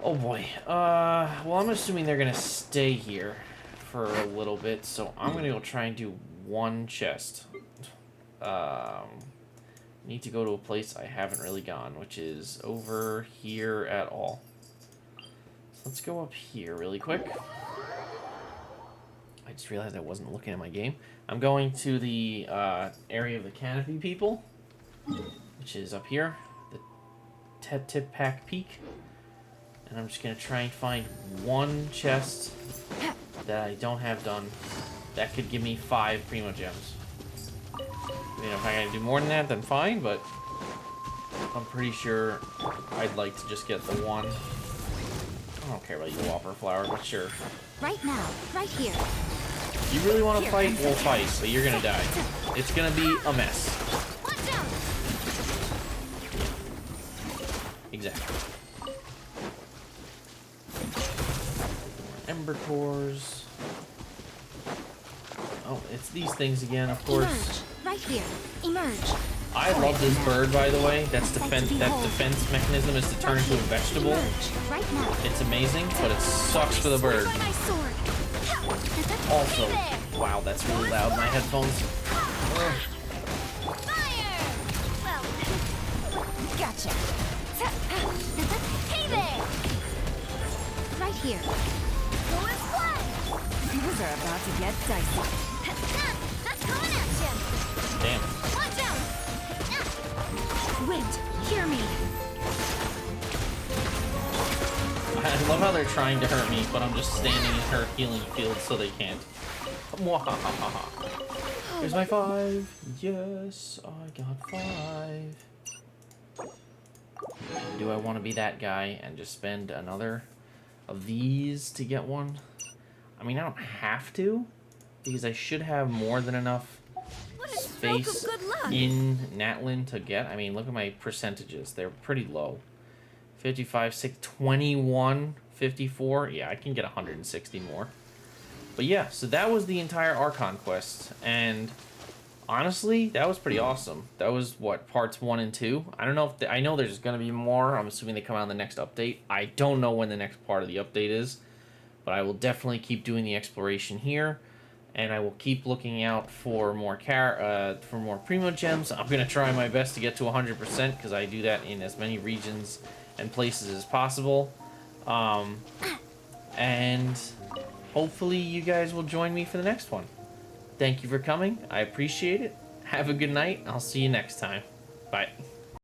Oh boy. Well, I'm assuming they're gonna stay here for a little bit, so I'm gonna go try and do one chest. Need to go to a place I haven't really gone, which is over here at all. So let's go up here really quick. I just realized I wasn't looking at my game. I'm going to the area of the Canopy people, which is up here, the Tip-Pack Peak. And I'm just going to try and find one chest that I don't have done that could give me 5 Primo Gems. You know, if I gotta do more than that, then fine, but I'm pretty sure I'd like to just get the one. I don't care about you, Whopper Flower, but sure. Right now, right here. If you really want to fight, we'll fight, but you're gonna die. It's gonna be a mess. Watch out! Exactly. Ember cores. Oh, it's these things again, of course. Emerge. Right here. Emerge. I love this bird, by the way. That's defense. That defense mechanism is to turn into a vegetable. Right now. It's amazing, but it sucks for the bird. My sword. Also, wow, that's really loud in my headphones. Gotcha. Hey there! Right here. Things are about to get dicey. That's coming at you! Damn. Watch out! Wait, hear me. I love how they're trying to hurt me, but I'm just standing in her healing field so they can't. Here's my 5. Yes, I got 5. Do I want to be that guy and just spend another of these to get one? I mean, I don't have to, because I should have more than enough space in Natlan to get. I mean, look at my percentages. They're pretty low. 55, 6, 21, 54. Yeah, I can get 160 more. But yeah, so that was the entire Archon quest. And honestly, that was pretty awesome. That was, what, parts 1 and 2? I don't know if... I know there's going to be more. I'm assuming they come out in the next update. I don't know when the next part of the update is. But I will definitely keep doing the exploration here. And I will keep looking out for more Primo Gems. I'm going to try my best to get to 100% because I do that in as many regions and places as possible. And hopefully you guys will join me for the next one. Thank you for coming. I appreciate it. Have a good night. I'll see you next time. Bye.